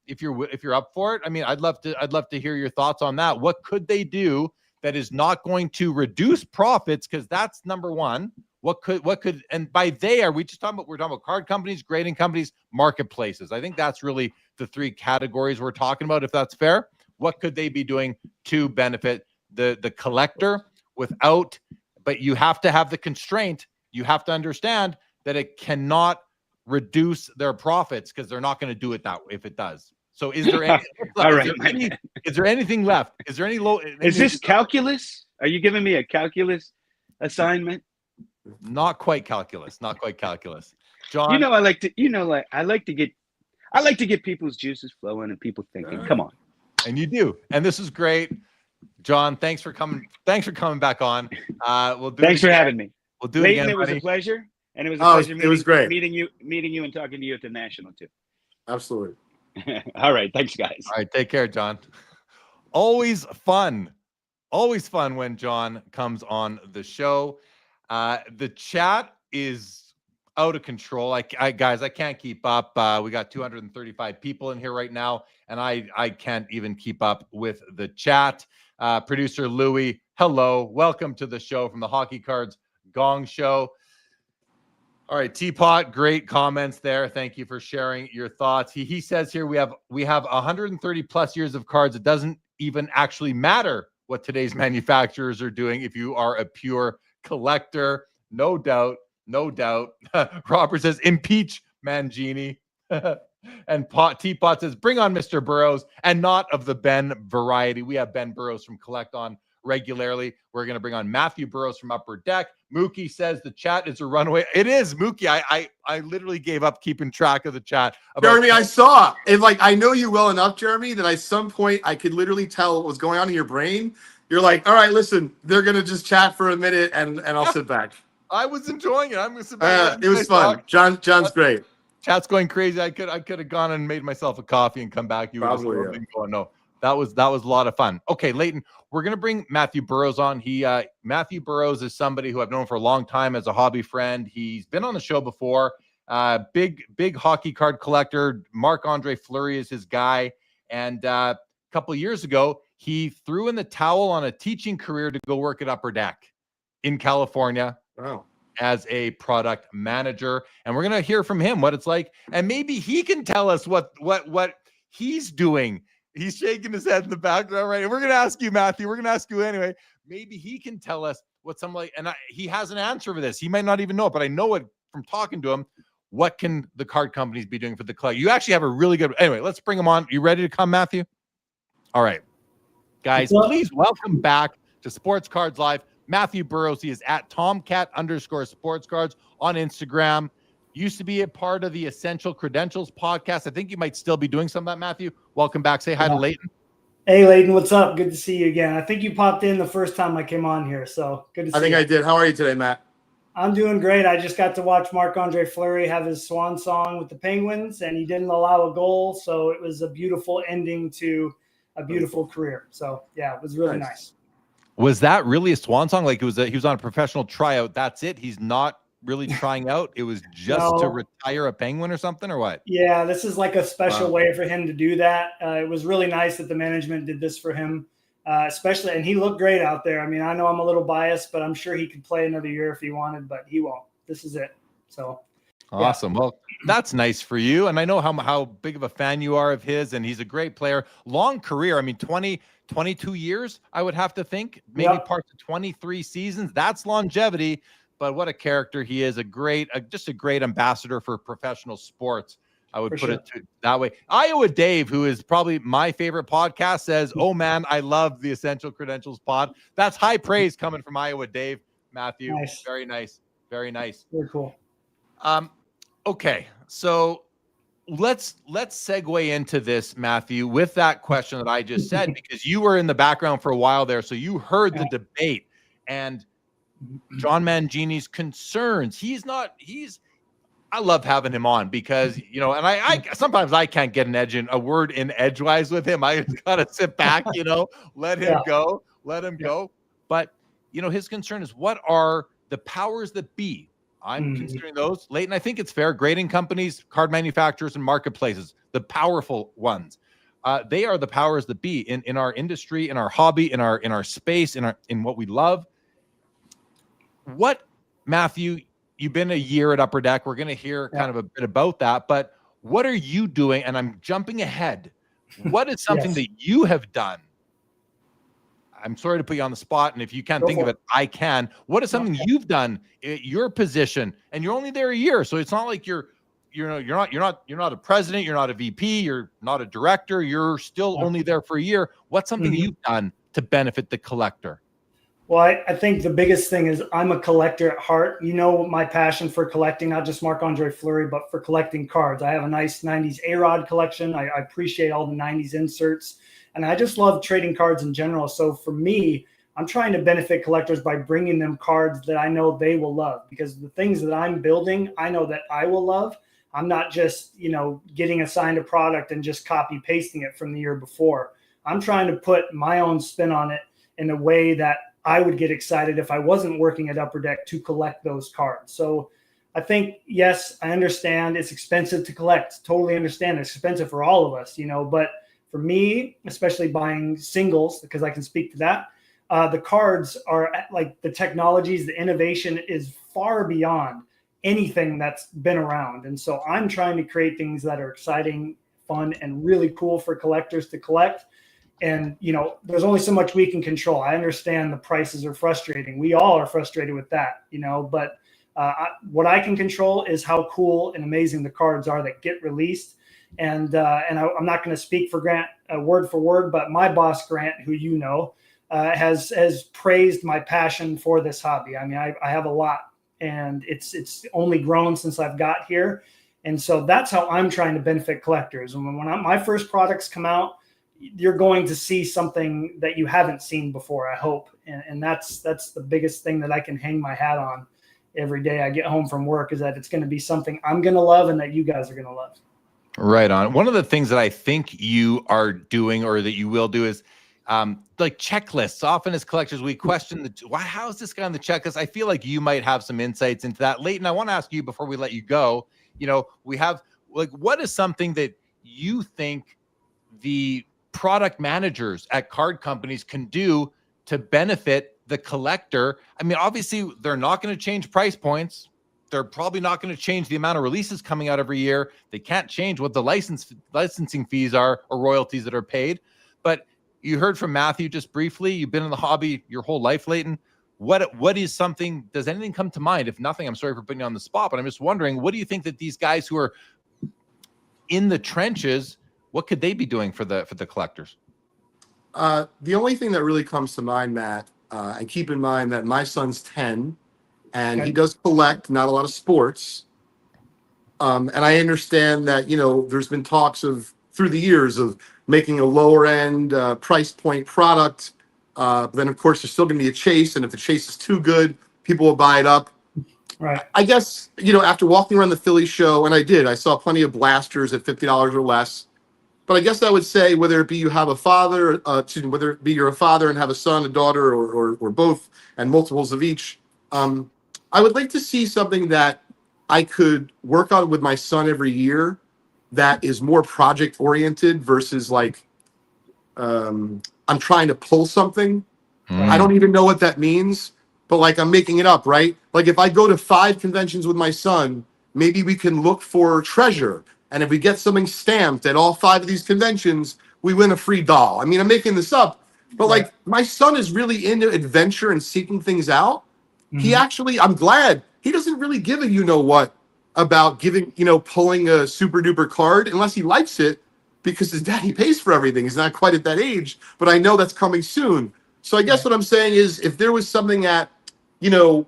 if you're up for it? I mean, I'd love to hear your thoughts on that. What could they do that is not going to reduce profits? Because that's number one. What could, and by they, we're talking about card companies, grading companies, marketplaces. I think that's really the three categories we're talking about, if that's fair. What could they be doing to benefit the collector without, but you have to have the constraint. You have to understand that it cannot reduce their profits, because they're not going to do it that way if it does. So is there any, is there anything left? Is there any low? Is this calculus? Are you giving me a calculus assignment? Not quite calculus. John, I like to get people's juices flowing and people thinking. Come on. And you do. And this is great. John, thanks for coming back on. Thanks for having me. We'll do Leighton, it again. It was buddy. a pleasure. And it was a pleasure it was great meeting you and talking to you at the National too. Absolutely. All right. Thanks, guys. All right. Take care, John. Always fun when John comes on the show. The chat is out of control. Guys, I can't keep up. We got 235 people in here right now, and I can't even keep up with the chat. Producer Louie, hello. Welcome to the show from the Hockey Cards Gong Show. All right, Teapot, great comments there. Thank you for sharing your thoughts. He says here we have 130 plus years of cards. It doesn't even actually matter what today's manufacturers are doing if you are a pure collector. No doubt. Robert says impeach Mangini. And Teapot says bring on Mr. Burrows, and not of the Ben variety. We have Ben Burrows from Collect On regularly. We're going to bring on Matthew Burrows from Upper Deck. Mookie says the chat is a runaway. It is, Mookie. I literally gave up keeping track of the chat. Jeremy, I saw it. I know you well enough, Jeremy, that at some point I could literally tell what was going on in your brain. You're like, all right, listen, they're going to just chat for a minute and I'll sit back. I was enjoying it. I'm going to sit back. It was fun. John's great. Chat's going crazy. I could have gone and made myself a coffee and come back. You probably would have going, no. That was a lot of fun. Okay, Leighton, we're going to bring Matthew Burrows on. Matthew Burrows is somebody who I've known for a long time as a hobby friend. He's been on the show before. Big hockey card collector. Marc-Andre Fleury is his guy. And a couple of years ago, he threw in the towel on a teaching career to go work at Upper Deck in California. Wow. As a product manager. And we're going to hear from him what it's like. And maybe he can tell us what he's doing. He's shaking his head in the background, right? And we're going to ask you, Matthew. We're going to ask you anyway. Maybe he can tell us what he has an answer for this. He might not even know it, but I know it from talking to him. What can the card companies be doing for the collector? You actually have a really good. Anyway, let's bring him on. You ready to come, Matthew? All right, guys, please welcome back to Sports Cards Live, Matthew Burrows. He is at Tomcat_sportscards on Instagram. Used to be a part of the Essential Credentials podcast. I think you might still be doing some of that, Matthew. Welcome back. Say hi to Leighton. Hey, Layden, what's up? Good to see you again. I think you popped in the first time I came on here, so good to see you. I think I did. How are you today, Matt? I'm doing great. I just got to watch Marc-Andre Fleury have his swan song with the Penguins, and he didn't allow a goal, so it was a beautiful ending to a beautiful career. So, yeah, it was really nice. Was that really a swan song? Like he was on a professional tryout. That's it. He's not really trying out. It was just to retire a Penguin or something, or what? Yeah, this is like a special way for him to do that. It was really nice that the management did this for him, especially, and he looked great out there. I mean, I know I'm a little biased, but I'm sure he could play another year if he wanted, but he won't. This is it. So awesome. Well, that's nice for you. And I know how big of a fan you are of his, and he's a great player. Long career. I mean, 22 years, I would have to think, maybe parts of 23 seasons. That's longevity, but what a character he is. Just a great ambassador for professional sports. I would put it that way. Iowa Dave, who is probably my favorite podcast, says, "Oh man, I love the Essential Credentials pod." That's high praise coming from Iowa Dave. Matthew, nice. Very nice. Very nice. Very cool. Okay, so let's segue into this, Matthew, with that question that I just said, because you were in the background for a while there, so you heard the debate and John Mangini's concerns. I love having him on because, and I sometimes I can't get a word in edgewise with him. I just gotta sit back, let him go. But his concern is, what are the powers that be? I'm considering those, Leighton. I think it's fair. Grading companies, card manufacturers, and marketplaces, the powerful ones. They are the powers that be in our industry, in our hobby, in our space, in what we love. What, Matthew? You've been a year at Upper Deck. We're going to hear kind of a bit about that. But what are you doing? And I'm jumping ahead. What is something that you have done? I'm sorry to put you on the spot, and if you can't think of it, I can. What is something you've done at your position? And you're only there a year, so it's not like you're not a president, you're not a VP, you're not a director, you're still only there for a year. What's something you've done to benefit the collector? Well, I think the biggest thing is I'm a collector at heart. My passion for collecting, not just Marc-Andre Fleury, but for collecting cards. I have a nice 90s A-Rod collection. I appreciate all the 90s inserts. And I just love trading cards in general. So for me, I'm trying to benefit collectors by bringing them cards that I know they will love. Because the things that I'm building, I know that I will love. I'm not just, getting assigned a product and just copy pasting it from the year before. I'm trying to put my own spin on it in a way that I would get excited if I wasn't working at Upper Deck to collect those cards. So I think, yes, I understand it's expensive to collect. Totally understand it's expensive for all of us, but for me, especially buying singles, because I can speak to that, the cards are like the technologies, the innovation is far beyond anything that's been around. And so I'm trying to create things that are exciting, fun, and really cool for collectors to collect. And, there's only so much we can control. I understand the prices are frustrating. We all are frustrated with that, but what I can control is how cool and amazing the cards are that get released. And I'm not going to speak for Grant word for word, but my boss, Grant, who has praised my passion for this hobby. I mean, I have a lot, and it's only grown since I've got here. And so that's how I'm trying to benefit collectors. And when my first products come out, you're going to see something that you haven't seen before, I hope. And that's the biggest thing that I can hang my hat on every day I get home from work, is that it's going to be something I'm going to love and that you guys are going to love. Right on. One of the things that I think you are doing, or that you will do, is like checklists. Often as collectors, we question how is this guy on the checklist? I feel like you might have some insights into that. Leighton, I want to ask you before we let you go, we have what is something that you think the product managers at card companies can do to benefit the collector? I mean, obviously they're not going to change price points. They're probably not going to change the amount of releases coming out every year. They can't change what the licensing fees are or royalties that are paid. But you heard from Matthew just briefly. You've been in the hobby your whole life, Leighton. What is something, does anything come to mind? If nothing, I'm sorry for putting you on the spot, but I'm just wondering, what do you think that these guys who are in the trenches, what could they be doing for the collectors? The only thing that really comes to mind, Matt, and keep in mind that my son's 10, and he does collect not a lot of sports. And I understand that, there's been talks of through the years of making a lower end price point product. Then of course there's still going to be a chase, and if the chase is too good, people will buy it up. Right. I guess, after walking around the Philly show, and I saw plenty of blasters at $50 or less. But I guess I would say, whether it be you have a father, whether it be you're a father and have a son, a daughter, or both, and multiples of each, I would like to see something that I could work on with my son every year that is more project oriented versus like I'm trying to pull something. I don't even know what that means, but like I'm making it up, right? Like if I go to 5 conventions with my son, maybe we can look for treasure. And if we get something stamped at all 5 of these conventions, we win a free doll. I mean, I'm making this up, but like my son is really into adventure and seeking things out. He actually, I'm glad he doesn't really give a what about pulling a super duper card unless he likes it, because his daddy pays for everything. He's not quite at that age, but I know that's coming soon. So I guess what I'm saying is, if there was something at,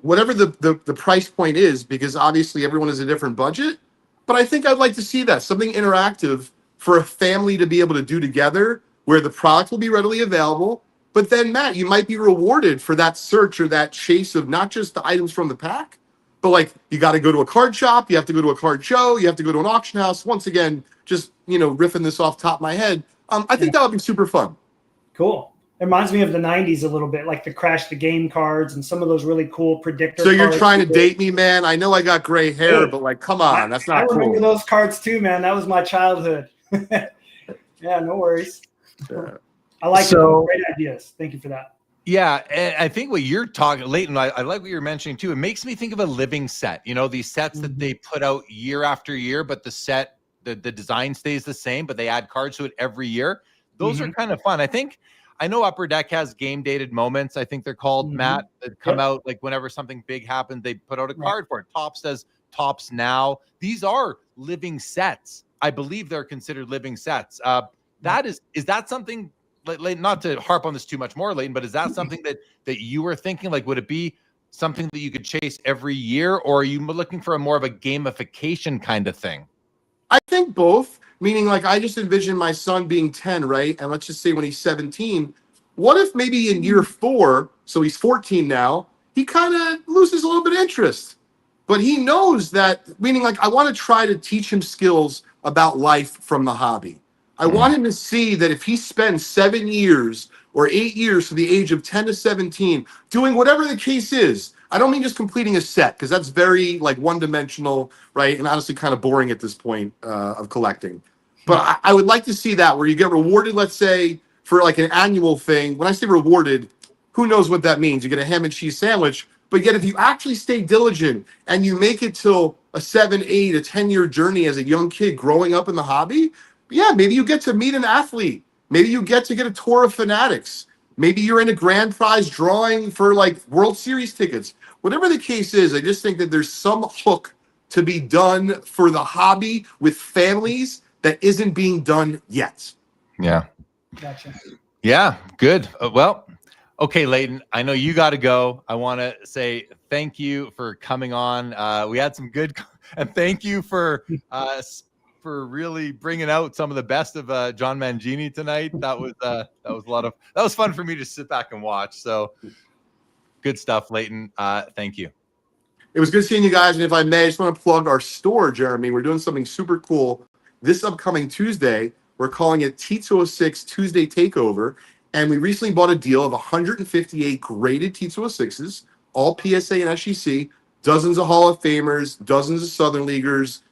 whatever the price point is, because obviously everyone has a different budget, but I think I'd like to see that, something interactive for a family to be able to do together, where the product will be readily available. But then, Matt, you might be rewarded for that search or that chase of not just the items from the pack, but like you got to go to a card shop, you have to go to a card show, you have to go to an auction house. Once again, just, riffing this off the top of my head. I think that would be super fun. Cool. It reminds me of the 90s a little bit, like the Crash the Game cards and some of those really cool predictor So you're cards. trying to date me, man? I know I got gray hair, but like, come on, that's not cool. I remember those cards too, man. That was my childhood. Yeah, no worries. I like it. Great ideas. Thank you for that. Yeah, and I think what you're talking, Leighton, I like what you're mentioning too. It makes me think of a living set. These sets that they put out year after year, but the set, the design stays the same, but they add cards to it every year. Those are kind of fun. I know Upper Deck has game dated moments, I think they're called, Matt, that come out like whenever something big happens, they put out a card for it. Top says Tops Now. These are living sets. I believe they're considered living sets. Is that something, not to harp on this too much more, Leighton, but is that something that you were thinking? Like, would it be something that you could chase every year, or are you looking for a more of a gamification kind of thing? I think both, meaning like I just envision my son being 10, right? And let's just say when he's 17, what if maybe in year 4, so he's 14 now, he kind of loses a little bit of interest, but he knows that, meaning like I want to try to teach him skills about life from the hobby. I want him to see that if he spends 7 years or 8 years to the age of 10 to 17 doing whatever the case is, I don't mean just completing a set, because that's very like one-dimensional, right? And honestly kind of boring at this point of collecting. But I would like to see that, where you get rewarded, let's say, for like an annual thing. When I say rewarded, who knows what that means? You get a ham and cheese sandwich, but yet if you actually stay diligent and you make it till a 7, 8, a 10-year journey as a young kid growing up in the hobby, yeah, maybe you get to meet an athlete. Maybe you get to get a tour of Fanatics. Maybe you're in a grand prize drawing for like World Series tickets. Whatever the case is, I just think that there's some hook to be done for the hobby with families that isn't being done yet. Yeah. Gotcha. Yeah, good. Well, okay, Leighton, I know you got to go. I want to say thank you for coming on. We had some good, and thank you for really bringing out some of the best of John Mangini tonight. That was fun for me to sit back and watch. So good stuff, Leighton. Thank you. It was good seeing you guys. And if I may, I just want to plug our store, Jeremy. We're doing something super cool this upcoming Tuesday. We're calling it T206 Tuesday Takeover. And we recently bought a deal of 158 graded T206s, all PSA and SGC, dozens of Hall of Famers, dozens of Southern Leaguers.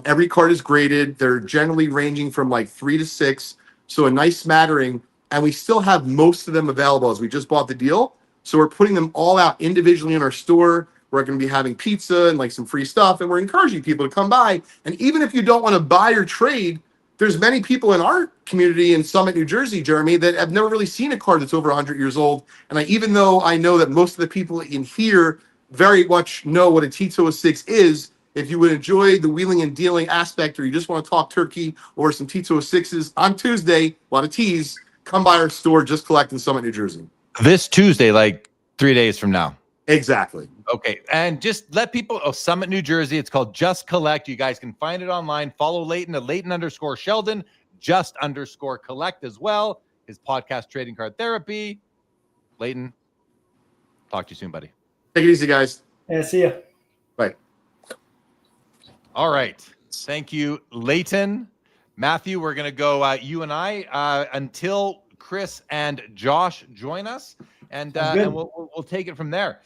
Every card is graded. They're generally ranging from like 3 to 6. So a nice smattering. And we still have most of them available as we just bought the deal. So we're putting them all out individually in our store. We're going to be having pizza and like some free stuff. And we're encouraging people to come by. And even if you don't want to buy or trade, there's many people in our community in Summit, New Jersey, Jeremy, that have never really seen a card that's over 100 years old. And even though I know that most of the people in here very much know what a T206 is, if you would enjoy the wheeling and dealing aspect, or you just want to talk turkey or some T206s on Tuesday, a lot of T's, come by our store, Just Collect in Summit, New Jersey. This Tuesday, like 3 days from now. Exactly. Okay. And just let people, Summit, New Jersey, it's called Just Collect. You guys can find it online. Follow Leighton at Leighton_Sheldon. @just_collect as well. His podcast, Trading Card Therapy. Leighton, talk to you soon, buddy. Take it easy, guys. Yeah, see ya. Bye. All right. Thank you, Leighton. Matthew, we're going to go you and I until Chris and Josh join us, and we'll take it from there.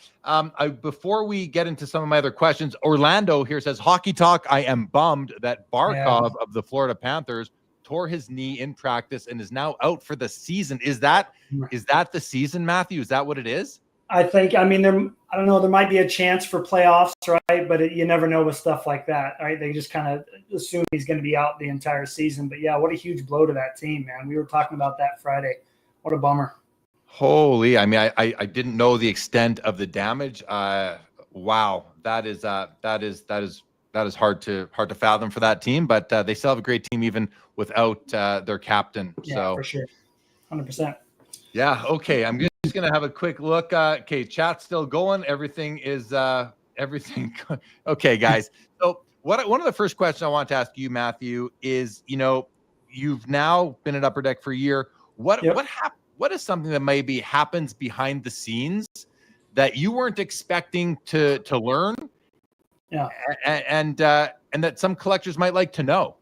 Before we get into some of my other questions, Orlando here says, Hockey Talk, I am bummed that Barkov of the Florida Panthers tore his knee in practice and is now out for the season. Is that the season, Matthew? Is that what it is? I think, I don't know, there might be a chance for playoffs, right? But you never know with stuff like that, right? They just kind of assume he's going to be out the entire season. But yeah, what a huge blow to that team, man. We were talking about that Friday. What a bummer. Holy, I didn't know the extent of the damage. Wow, that is hard to fathom for that team, but they still have a great team even without their captain. Yeah, so for sure. 100%. Yeah. Okay. I'm just going to have a quick look. Okay. Chat's still going. Everything is everything. Okay, guys. So one of the first questions I want to ask you, Matthew, is, you've now been at Upper Deck for a year. What is something that maybe happens behind the scenes that you weren't expecting to learn? Yeah. And that some collectors might like to know.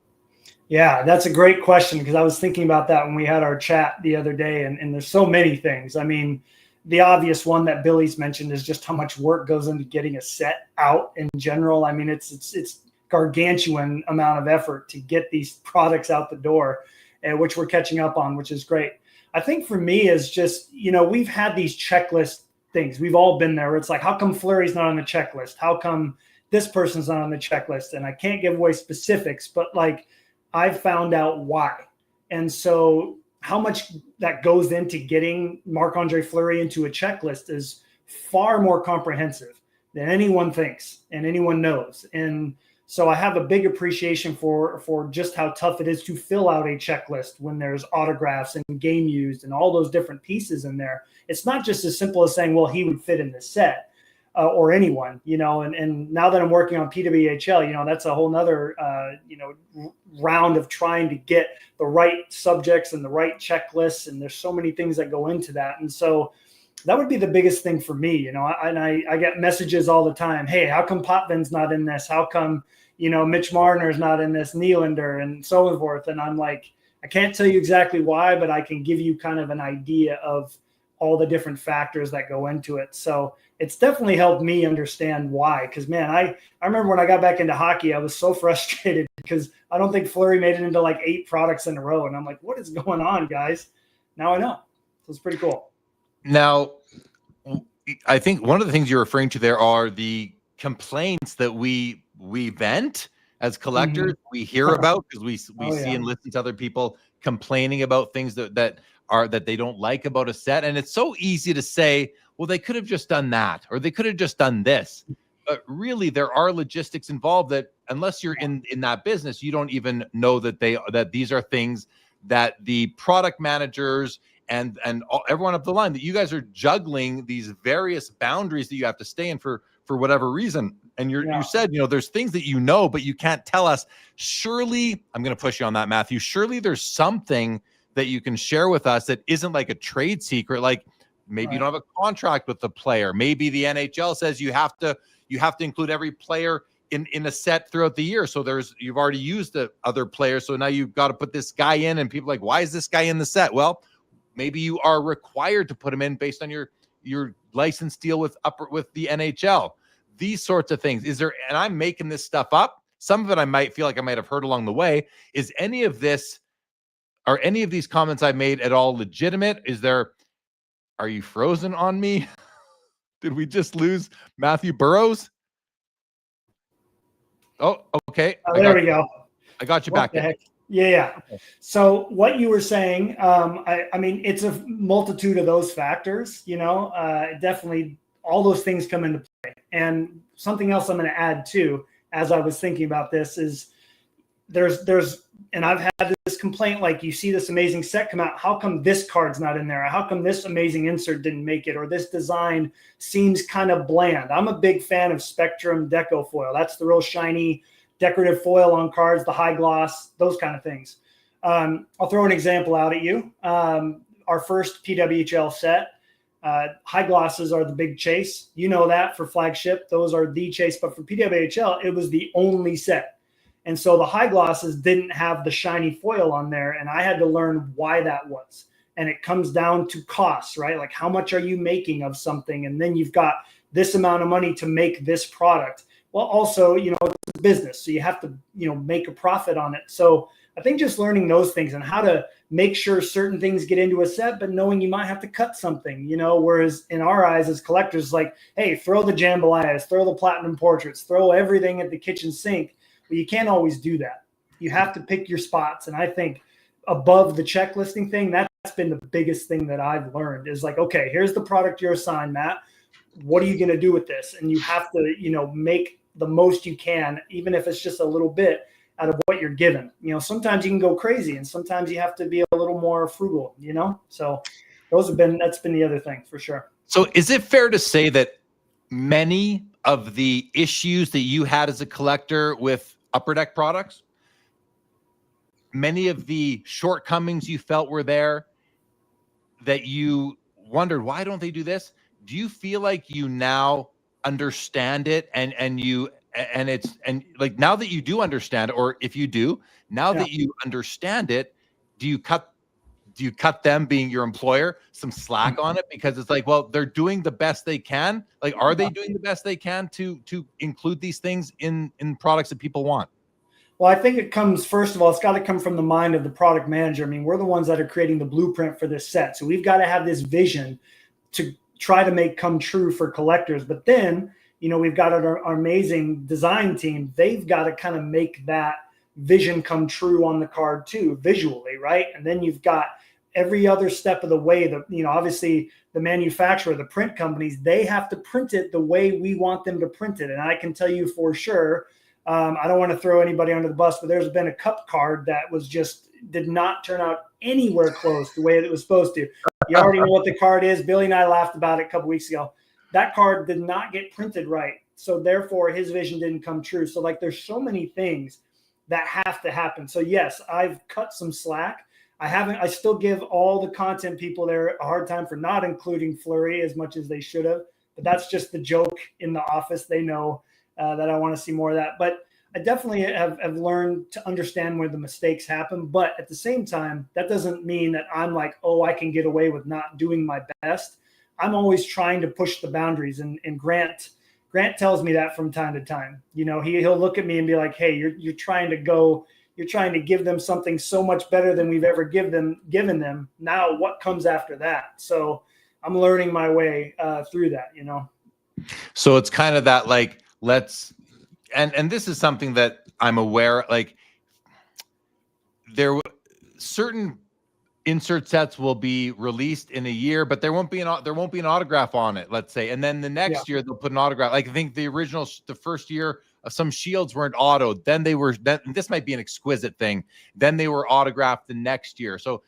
Yeah, that's a great question, because I was thinking about that when we had our chat the other day, and there's so many things. I mean, the obvious one that Billy's mentioned is just how much work goes into getting a set out in general. I mean, it's gargantuan amount of effort to get these products out the door, which we're catching up on, which is great. I think for me is just, we've had these checklist things. We've all been there where it's like, how come Fleury's not on the checklist? How come this person's not on the checklist? And I can't give away specifics, but like, I've found out why. And so how much that goes into getting Marc-Andre Fleury into a checklist is far more comprehensive than anyone thinks and anyone knows. And so I have a big appreciation for just how tough it is to fill out a checklist when there's autographs and game used and all those different pieces in there. It's not just as simple as saying, well, he would fit in this set. Or anyone, and now that I'm working on PWHL, that's a whole nother, round of trying to get the right subjects and the right checklists. And there's so many things that go into that. And so that would be the biggest thing for me, I get messages all the time. Hey, how come Potvin's not in this? How come, Mitch Marner's not in this, Nylander and so forth. And I'm like, I can't tell you exactly why, but I can give you kind of an idea of all the different factors that go into it. So it's definitely helped me understand why. Because, man, I remember when I got back into hockey, I was so frustrated because I don't think Fleury made it into like 8 products in a row. And I'm like, what is going on, guys? Now I know. So it's pretty cool. Now, I think one of the things you're referring to there are the complaints that we vent as collectors. Mm-hmm. We hear about because we see and listen to other people complaining about things that they don't like about a set. And it's so easy to say, well, they could have just done that, or they could have just done this. But really, there are logistics involved that unless you're in that business, you don't even know that these are things that the product managers and everyone up the line, that you guys are juggling these various boundaries that you have to stay in for whatever reason. And you said, there's things that but you can't tell us. Surely, I'm going to push you on that, Matthew. Surely there's something that you can share with us that isn't like a trade secret. Like maybe you don't have a contract with the player. Maybe the NHL says you have to include every player in a set throughout the year. So you've already used the other players. So now you've got to put this guy in, and people are like, why is this guy in the set? Well, maybe you are required to put him in based on your license deal with the NHL. These sorts of things. And I'm making this stuff up. Some of it I might feel like I might have heard along the way. Are any of these comments I made at all legitimate? Are you frozen on me? Did we just lose Matthew Burrows? Oh, okay. There we go. I got you back. Yeah. Okay. So what you were saying, I mean, it's a multitude of those factors, definitely all those things come into play. And something else I'm going to add too, as I was thinking about this, is and I've had this complaint, like, you see this amazing set come out, how come this card's not in there? How come this amazing insert didn't make it? Or this design seems kind of bland. I'm a big fan of Spectrum Deco foil. That's the real shiny decorative foil on cards, the high gloss, those kind of things. I'll throw an example out at you. Our first PWHL set, high glosses are the big chase. You know that for flagship, those are the chase. But for PWHL, it was the only set. And so the high glosses didn't have the shiny foil on there. And I had to learn why that was. And it comes down to costs, right? Like how much are you making of something? And then you've got this amount of money to make this product. Well, also, you know, it's a business. So you have to, you know, make a profit on it. So I think just learning those things and how to make sure certain things get into a set, but knowing you might have to cut something, you know, whereas in our eyes as collectors, like, hey, throw the jambalayas, throw the platinum portraits, throw everything at the kitchen sink. But you can't always do that. You have to pick your spots. And I think above the checklisting thing, that's been the biggest thing that I've learned is like, okay, here's the product you're assigned, Matt. What are you going to do with this? And you have to, you know, make the most you can, even if it's just a little bit out of what you're given. You know, sometimes you can go crazy and sometimes you have to be a little more frugal, you know? So that's been the other thing for sure. So is it fair to say that many of the issues that you had as a collector with Upper Deck products, many of the shortcomings you felt were there, that you wondered, why don't they do this? Do you feel like you now understand it and like now that you do understand it, or if you do, now that you understand it, do you cut them, being your employer, some slack on it? Because it's like, well, they're doing the best they can. Like, are they doing the best they can to include these things in products that people want? Well, I think it comes, first of all, it's got to come from the mind of the product manager. I mean, we're the ones that are creating the blueprint for this set. So we've got to have this vision to try to make come true for collectors. But then, you know, we've got our amazing design team. They've got to kind of make that vision come true on the card too, visually, right? And then you've got every other step of the way, you know, obviously the manufacturer, the print companies, they have to print it the way we want them to print it. And I can tell you for sure, I don't want to throw anybody under the bus, but there's been a cup card that was just did not turn out anywhere close the way that it was supposed to. You already know what the card is. Billy and I laughed about it a couple weeks ago. That card did not get printed right. So therefore his vision didn't come true. So like there's so many things that have to happen. So yes, I've cut some slack. I still give all the content people there a hard time for not including Fleury as much as they should have. But that's just the joke in the office. They know that I want to see more of that. But I definitely have learned to understand where the mistakes happen. But at the same time, that doesn't mean that I'm like, oh, I can get away with not doing my best. I'm always trying to push the boundaries. And Grant tells me that from time to time. You know, he'll look at me and be like, hey, you're trying to give them something so much better than we've ever given them. Now what comes after that? So I'm learning my way through that, you know? So it's kind of that, like, and this is something that I'm aware, like certain insert sets will be released in a year, but there won't be an autograph on it, let's say. And then the next year they'll put an autograph. Like I think the first year some shields weren't autoed. Then this might be an exquisite thing. Then they were autographed the next year. So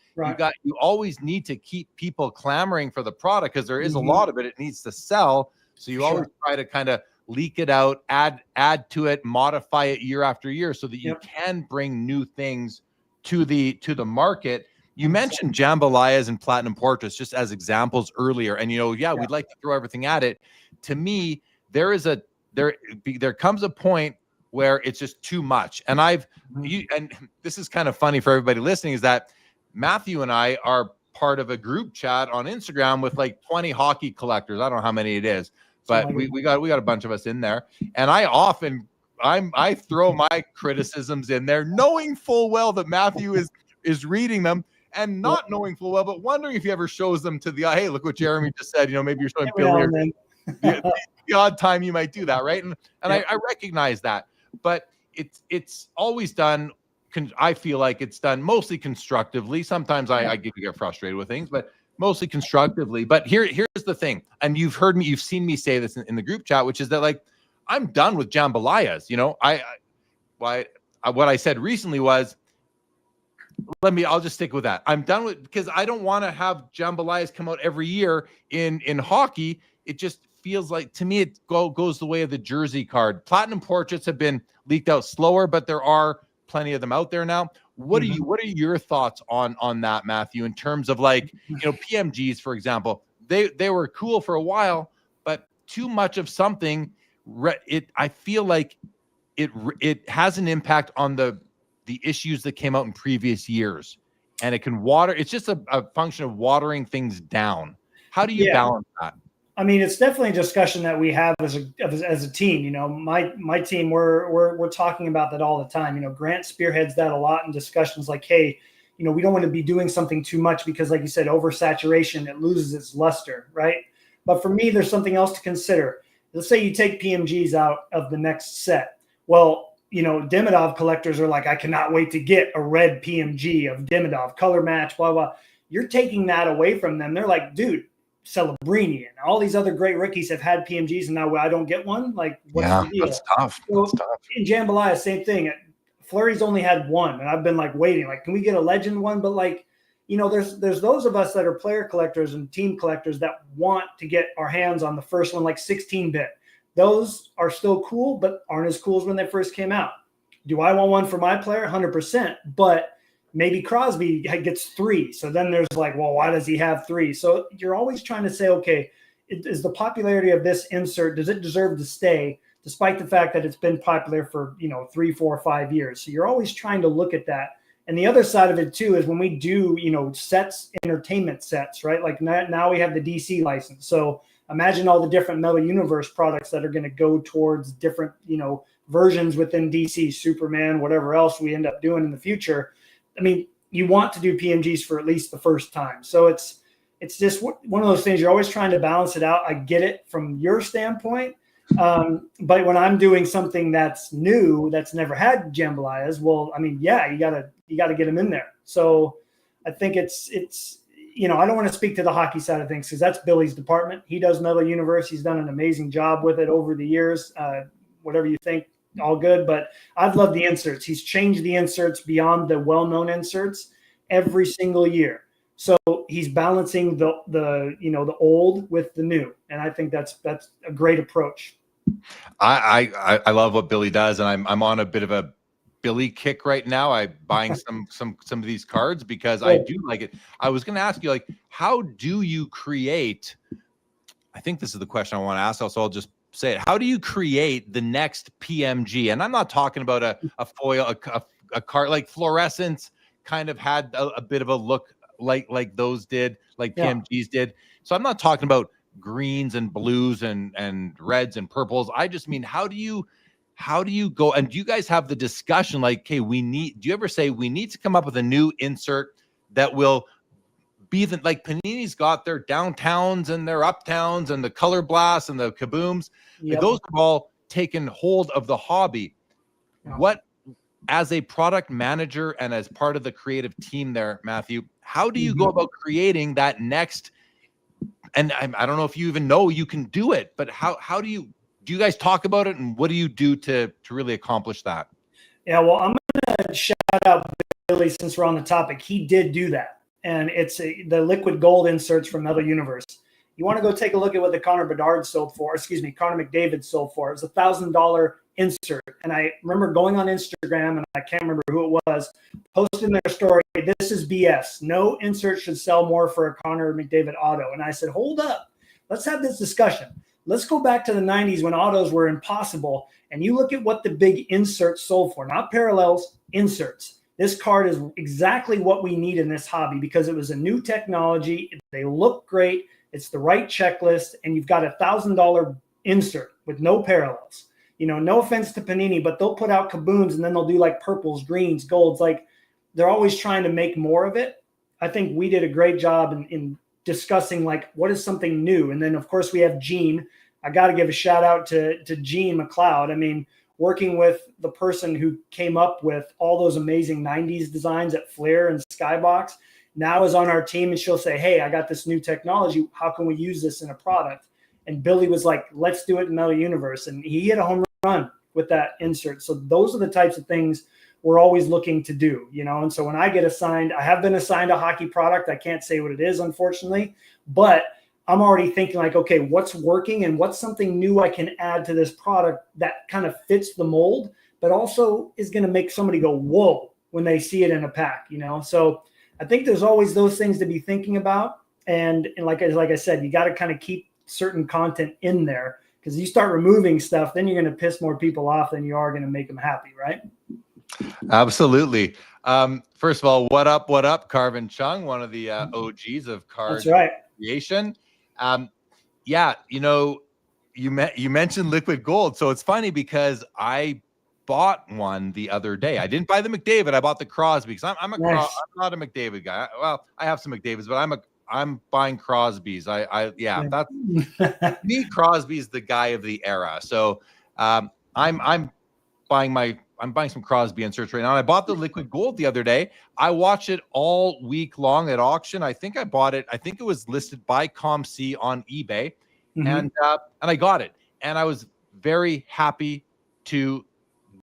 you always need to keep people clamoring for the product because there is a lot of it. It needs to sell. So you always try to kind of leak it out, add to it, modify it year after year so that you can bring new things to the market. You mentioned jambalayas and platinum portraits just as examples earlier. And, you know, we'd like to throw everything at it. To me, there comes a point where it's just too much. And and this is kind of funny for everybody listening, is that Matthew and I are part of a group chat on Instagram with like 20 hockey collectors. I don't know how many it is, but we got a bunch of us in there. And I throw my criticisms in there, knowing full well that Matthew is reading them and not knowing full well, but wondering if he ever shows them to hey, look what Jeremy just said. You know, maybe you're showing Billy. The odd time you might do that, right? And I recognize that, but it's always done. I feel like it's done mostly constructively. Sometimes I get frustrated with things, but mostly constructively. But here's the thing, and you've seen me say this in the group chat, which is that like I'm done with jambalayas. You know, what I said recently was, I'll just stick with that. I'm done with, because I don't want to have jambalayas come out every year in hockey. It just feels like, to me, it goes the way of the jersey card. Platinum portraits have been leaked out slower, but there are plenty of them out there now. What are your thoughts on that, Matthew, in terms of like, PMGs, for example, they were cool for a while, but too much of something, I feel like it has an impact on the issues that came out in previous years, and it can it's just a function of watering things down. How do you balance that? I mean, it's definitely a discussion that we have as a team. My team, we're talking about that all the time. Grant spearheads that a lot in discussions like, hey, we don't want to be doing something too much because, like you said, oversaturation, it loses its luster, right? But for me, there's something else to consider. Let's say you take PMGs out of the next set. Well, Demidov collectors are like, I cannot wait to get a red PMG of Demidov, color match, blah, blah. You're taking that away from them. They're like, dude, Celebrini and all these other great rookies have had PMGs, and now I don't get one. Like, what's the deal? That's tough. That's tough. In Jambalaya, same thing. Fleury's only had one, and I've been like waiting. Like, can we get a legend one? But like, there's those of us that are player collectors and team collectors that want to get our hands on the first one, like 16-bit. Those are still cool, but aren't as cool as when they first came out. Do I want one for my player? 100%. But maybe Crosby gets 3. So then there's like, well, why does he have 3? So you're always trying to say, okay, is the popularity of this insert, does it deserve to stay, despite the fact that it's been popular for, 3, 4, 5 years? So you're always trying to look at that. And the other side of it too is when we do, sets, entertainment sets, right? Like now we have the DC license. So imagine all the different Metal Universe products that are going to go towards different, versions within DC, Superman, whatever else we end up doing in the future. I mean, you want to do PMGs for at least the first time. So it's just one of those things. You're always trying to balance it out. I get it from your standpoint. But when I'm doing something that's new, that's never had jambalayas, well, I mean, yeah, you gotta get them in there. So I think it's I don't want to speak to the hockey side of things because that's Billy's department. He does Metal Universe. He's done an amazing job with it over the years. Whatever you think, all good. But I've loved the inserts. He's changed the inserts beyond the well-known inserts every single year. So he's balancing the old with the new, and I think that's a great approach. I love what Billy does, and I'm on a bit of a Billy kick right now. I'm buying some of these cards because I do like it. I was going to ask you, like, how do you create? I think this is the question I want to ask. Also, I'll just say it. How do you create the next PMG? And I'm not talking about a foil, a card like fluorescence. Kind of had a bit of a look like those did, like PMGs did. So I'm not talking about greens and blues and reds and purples. I just mean, how do you go, and do you guys have the discussion like, okay, do you ever say we need to come up with a new insert that will be like Panini's got their downtowns and their uptowns and the color blasts and the kabooms. Yep. Like, those have all taken hold of the hobby. Yeah. What, as a product manager and as part of the creative team there, Matthew, how do you go about creating that next? And I don't know if you even know you can do it, but how do you guys talk about it, and what do you do to really accomplish that? Yeah, well, I'm going to shout out Billy since we're on the topic. He did do that, and it's the liquid gold inserts from Metal Universe. You want to go take a look at what the Connor McDavid sold for. It was $1,000 insert. And I remember going on Instagram, and I can't remember who it was, posting their story, this is BS. No insert should sell more for a Connor McDavid auto. And I said, hold up. Let's have this discussion. Let's go back to the 90s when autos were impossible. And you look at what the big inserts sold for, not parallels, inserts. This card is exactly what we need in this hobby because it was a new technology. They look great. It's the right checklist. And you've got $1,000 insert with no parallels. No offense to Panini, but they'll put out kaboons and then they'll do like purples, greens, golds. Like, they're always trying to make more of it. I think we did a great job in discussing like what is something new. And then of course we have Gene. I got to give a shout out to Gene McLeod. I mean, working with the person who came up with all those amazing 90s designs at Flair and Skybox now is on our team, and she'll say, hey, I got this new technology. How can we use this in a product? And Billy was like, let's do it in Metal Universe. And he hit a home run with that insert. So those are the types of things we're always looking to do, And so when I get assigned, I have been assigned a hockey product. I can't say what it is, unfortunately, but I'm already thinking like, okay, what's working and what's something new I can add to this product that kind of fits the mold, but also is going to make somebody go, whoa, when they see it in a pack, you know? So I think there's always those things to be thinking about. And like I said, you got to kind of keep certain content in there, because you start removing stuff, then you're going to piss more people off than you are going to make them happy, right? Absolutely. First of all, what up, Carvin Chung, one of the OGs of card That's right. creation. Yeah, you know, you mentioned liquid gold, so it's funny because I bought one the other day. I didn't buy the McDavid, I bought the Crosby, because I'm Nice. I'm not a McDavid guy. Well, I have some McDavids, but I'm buying Crosbys. Yeah, that's me. Crosby's the guy of the era. So I'm buying some Crosby inserts right now. And I bought the liquid gold the other day. I watched it all week long at auction. I think I bought it. I think it was listed by ComC on eBay, and I got it. And I was very happy to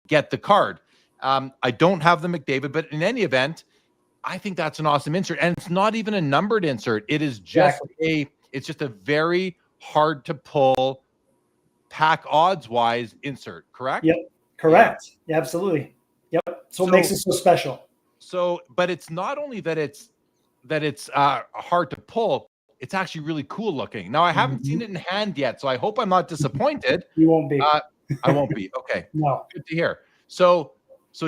get the card. I don't have the McDavid, but in any event, I think that's an awesome insert. And it's not even a numbered insert. It is just it's just a very hard to pull pack odds wise insert, correct? Yep. Correct. Yeah, absolutely. Yep. So it makes it so special. So, but it's not only that it's hard to pull, it's actually really cool looking. Now I haven't seen it in hand yet, so I hope I'm not disappointed. You won't be. I won't be. Okay. No. Good to hear. So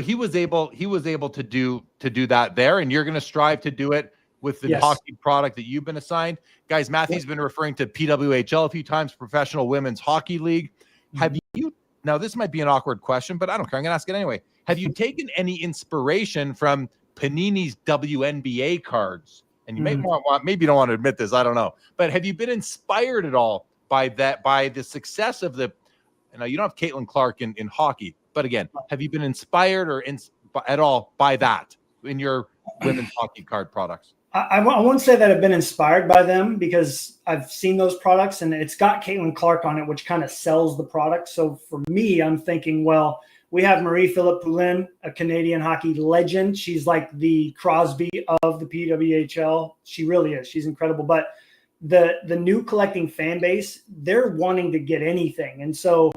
he was able to do that there, and you're going to strive to do it with the hockey product that you've been assigned. Guys, Matthew's been referring to PWHL a few times, Professional Women's Hockey League. Have you, now this might be an awkward question, but I don't care, I'm going to ask it anyway. Have you taken any inspiration from Panini's WNBA cards? And you may maybe you don't want to admit this, I don't know. But have you been inspired at all by the success of the, you know, you don't have Caitlin Clark in hockey, but again, have you been inspired or at all by that in your women's hockey card products? I won't say that I've been inspired by them, because I've seen those products and it's got Caitlin Clark on it, which kind of sells the product. So for me, I'm thinking, well, we have Marie-Philippe Poulin, a Canadian hockey legend. She's like the Crosby of the PWHL. She really is. She's incredible. But the new collecting fan base, they're wanting to get anything. And so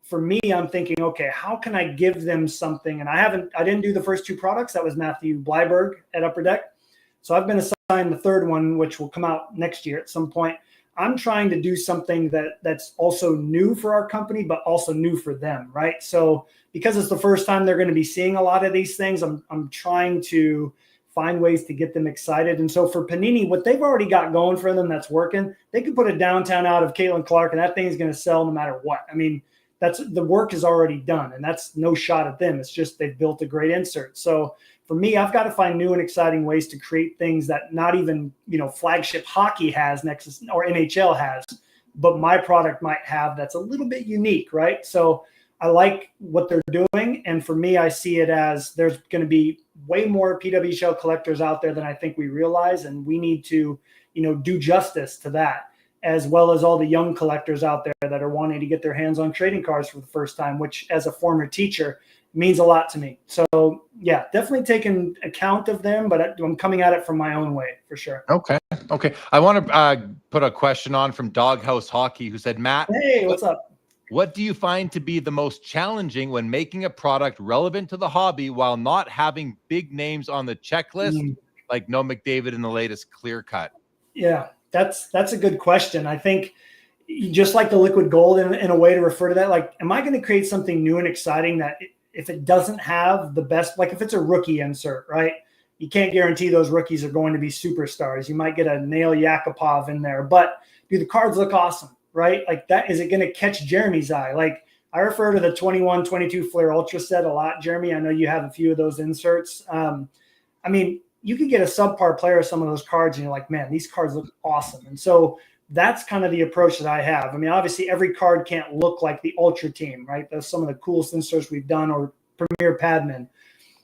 for me, I'm thinking, okay, how can I give them something? And I didn't do the first two products. That was Matthew Blyberg at Upper Deck. So I've been assigned the third one, which will come out next year at some point. I'm trying to do something that's also new for our company, but also new for them, right? So because it's the first time they're going to be seeing a lot of these things, I'm trying to find ways to get them excited. And so for Panini, what they've already got going for them that's working, they can put a downtown out of Caitlin Clark, and that thing is going to sell no matter what. I mean, that's the work is already done, and that's no shot at them. It's just they've built a great insert. So for me, I've got to find new and exciting ways to create things that not even, you know, flagship hockey has next, or NHL has, but my product might have, that's a little bit unique, right? So I like what they're doing. And for me, I see it as there's going to be way more PWHL collectors out there than I think we realize. And we need to, you know, do justice to that, as well as all the young collectors out there that are wanting to get their hands on trading cards for the first time, which as a former teacher means a lot to me. So yeah, definitely taking account of them, but I'm coming at it from my own way for sure. Okay. I want to put a question on from Doghouse Hockey, who said, Matt, hey, what's up? What do you find to be the most challenging when making a product relevant to the hobby while not having big names on the checklist, like no McDavid in the latest clear cut? Yeah, that's a good question. I think just like the liquid gold in a way to refer to that, like, am I going to create something new and exciting that if it doesn't have the best, like if it's a rookie insert, right? You can't guarantee those rookies are going to be superstars. You might get a Nail Yakupov in there, but do the cards look awesome, right? Like that, is it going to catch Jeremy's eye? Like I refer to the 21-22 Flair Ultra set a lot, Jeremy. I know you have a few of those inserts. I mean, you could get a subpar player of some of those cards and you're like, man, these cards look awesome. And so that's kind of the approach that I have. I mean, obviously every card can't look like the Ultra team, right? That's some of the coolest inserts we've done, or Premier Padman,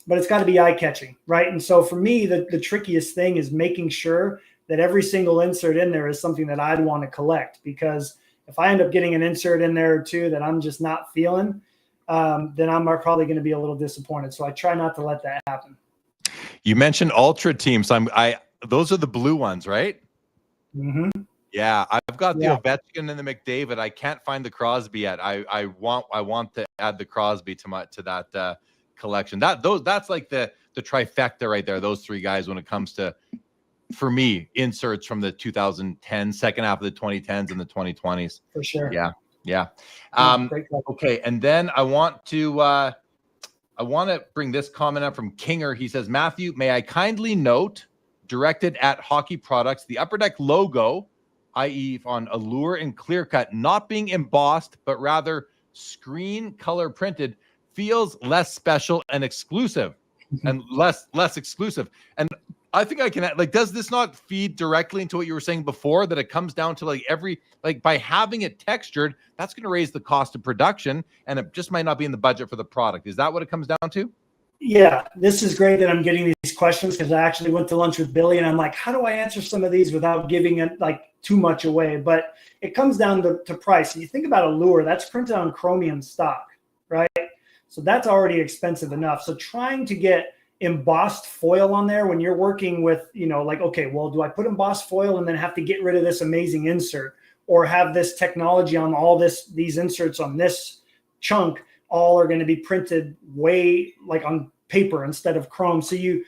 but it's got to be eye-catching, right? And so for me, the trickiest thing is making sure that every single insert in there is something that I'd want to collect, because if I end up getting an insert in there or two that I'm just not feeling, then I'm probably going to be a little disappointed. So I try not to let that happen. You mentioned Ultra teams. Those are the blue ones, right? Mm-hmm. Yeah, I've got the Yeah. Ovechkin and the McDavid. I can't find the Crosby yet. I want to add the Crosby to that collection. That's like the trifecta right there. Those three guys when it comes to, for me, inserts from the 2010s, second half of the 2010s and the 2020s. For sure. Yeah. Great question. Okay, and then I want to bring this comment up from Kinger. He says, Matthew, may I kindly note, directed at Hockey Products, the Upper Deck logo, i.e. on Allure and Clear Cut, not being embossed, but rather screen color printed, feels less special and exclusive and less exclusive. And I think I can, like, does this not feed directly into what you were saying before, that it comes down to like by having it textured, that's going to raise the cost of production and it just might not be in the budget for the product. Is that what it comes down to? Yeah, this is great that I'm getting these questions, because I actually went to lunch with Billy and I'm like, how do I answer some of these without giving it like too much away? But it comes down to price. And you think about Allure, that's printed on chromium stock, right? So that's already expensive enough. So trying to get embossed foil on there when you're working with, like, okay, well, do I put embossed foil and then have to get rid of this amazing insert, or have this technology on all these inserts on this chunk? All are going to be printed way like on paper instead of chrome. So you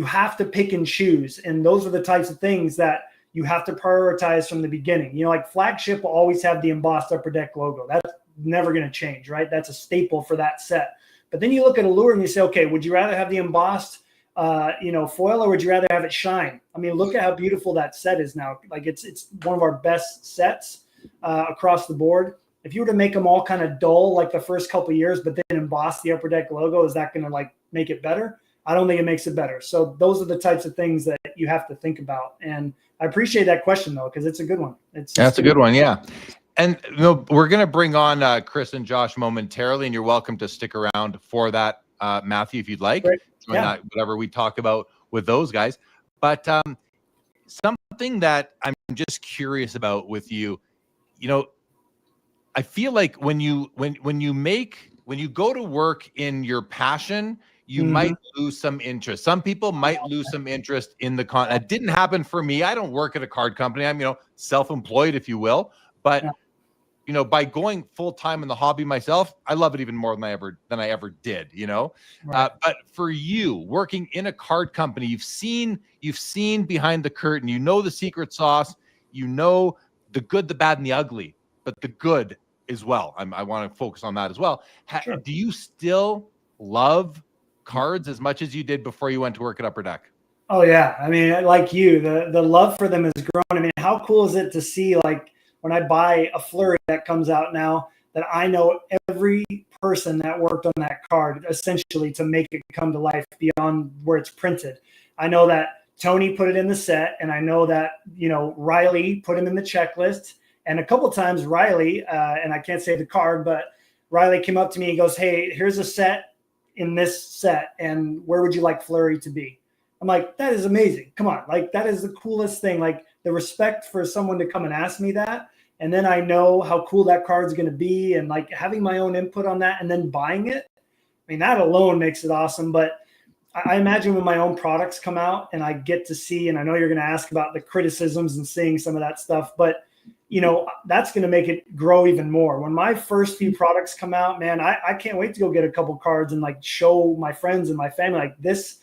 have to pick and choose. And those are the types of things that you have to prioritize from the beginning. Like Flagship will always have the embossed Upper Deck logo. That's never going to change, right? That's a staple for that set. But then you look at Allure and you say, okay, would you rather have the embossed, foil, or would you rather have it shine? I mean, look at how beautiful that set is now. Like it's one of our best sets across the board. If you were to make them all kind of dull like the first couple of years, but then emboss the Upper Deck logo, is that going to like make it better? I don't think it makes it better. So those are the types of things that you have to think about. And I appreciate that question though, because it's a good one. That's a good one. Yeah. And we're going to bring on Chris and Josh momentarily, and you're welcome to stick around for that, Matthew, if you'd like. That, whatever we talk about with those guys. But something that I'm just curious about with you, I feel like when you go to work in your passion, you might lose some interest. Some people might lose some interest in the con. It didn't happen for me. I don't work at a card company. I'm, self-employed, if you will. But by going full time in the hobby myself, I love it even more than I ever did. Right. But for you, working in a card company, you've seen behind the curtain. The secret sauce. The good, the bad, and the ugly. But the good as well. I want to focus on that as well. Sure. Do you still love cards as much as you did before you went to work at Upper Deck? Oh yeah. I mean, like you, the love for them has grown. I mean, how cool is it to see, like, when I buy a Flurry that comes out now, that I know every person that worked on that card essentially to make it come to life beyond where it's printed. I know that Tony put it in the set, and I know that, Riley put him in the checklist. And a couple of times Riley, and I can't say the card, but Riley came up to me and goes, hey, here's a set in this set, and where would you like Flurry to be? I'm like, that is amazing. Come on. Like, that is the coolest thing. Like, the respect for someone to come and ask me that. And then I know how cool that card's going to be, and like having my own input on that and then buying it. I mean, that alone makes it awesome. But I imagine when my own products come out and I get to see, and I know you're going to ask about the criticisms and seeing some of that stuff, but that's going to make it grow even more. When my first few products come out, man, I can't wait to go get a couple cards and like show my friends and my family, like, this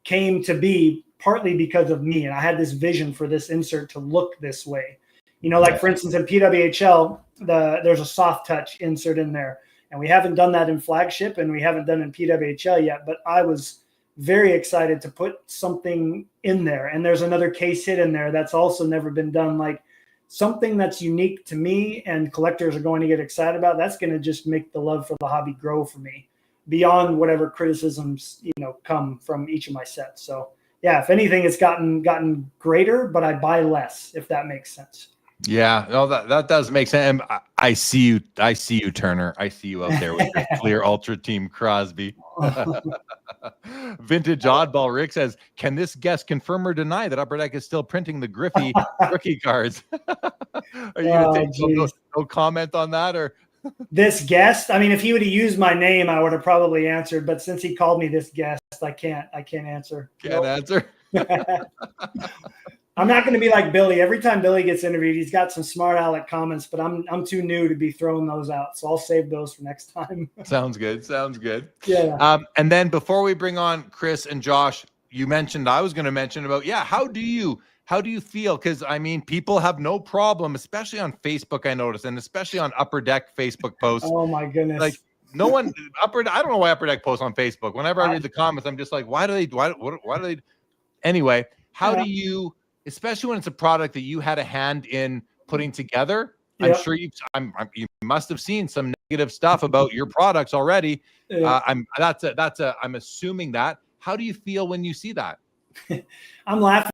came to be partly because of me. And I had this vision for this insert to look this way. Like for instance, in PWHL, there's a soft touch insert in there, and we haven't done that in Flagship, and we haven't done in PWHL yet, but I was very excited to put something in there. And there's another case hit in there that's also never been done. Like, something that's unique to me and collectors are going to get excited about. That's going to just make the love for the hobby grow for me beyond whatever criticisms, come from each of my sets. So yeah, if anything, it's gotten greater, but I buy less, if that makes sense. Yeah, no, that does make sense. And I see you, Turner. I see you out there with your clear Ultra Team Crosby. Vintage Oddball Rick says, can this guest confirm or deny that Upper Deck is still printing the Griffey rookie cards? Are you going to take no comment on that? Or this guest? I mean, if he would have used my name, I would have probably answered. But since he called me this guest, I can't answer. Can't answer. I'm not going to be like Billy. Every time Billy gets interviewed, he's got some smart aleck comments, but I'm too new to be throwing those out. So I'll save those for next time. Sounds good. Sounds good. Yeah. And then before we bring on Chris and Josh, you mentioned, I was going to mention about, how do you feel? Because I mean, people have no problem, especially on Facebook, I noticed, and especially on Upper Deck Facebook posts. Oh my goodness. Like no one I don't know why Upper Deck posts on Facebook. Whenever I read the comments, I'm just like, why do they anyway, how do you, especially when it's a product that you had a hand in putting together? I'm sure you must have seen some negative stuff about your products already. I'm assuming that. How do you feel when you see that? I'm laughing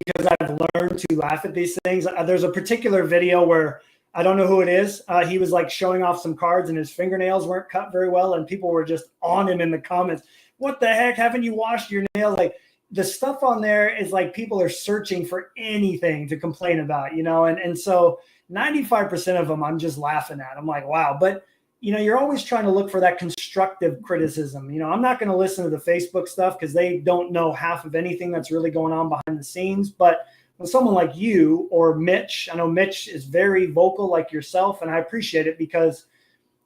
because I've learned to laugh at these things. There's a particular video where I don't know who it is. He was like showing off some cards and his fingernails weren't cut very well. And people were just on him in the comments. What the heck? Haven't you washed your nails? Like the stuff on there is like people are searching for anything to complain about, and so 95% of them I'm just laughing at. I'm like, wow. But, you're always trying to look for that constructive criticism. I'm not going to listen to the Facebook stuff because they don't know half of anything that's really going on behind the scenes. But when someone like you or Mitch, I know Mitch is very vocal like yourself, and I appreciate it because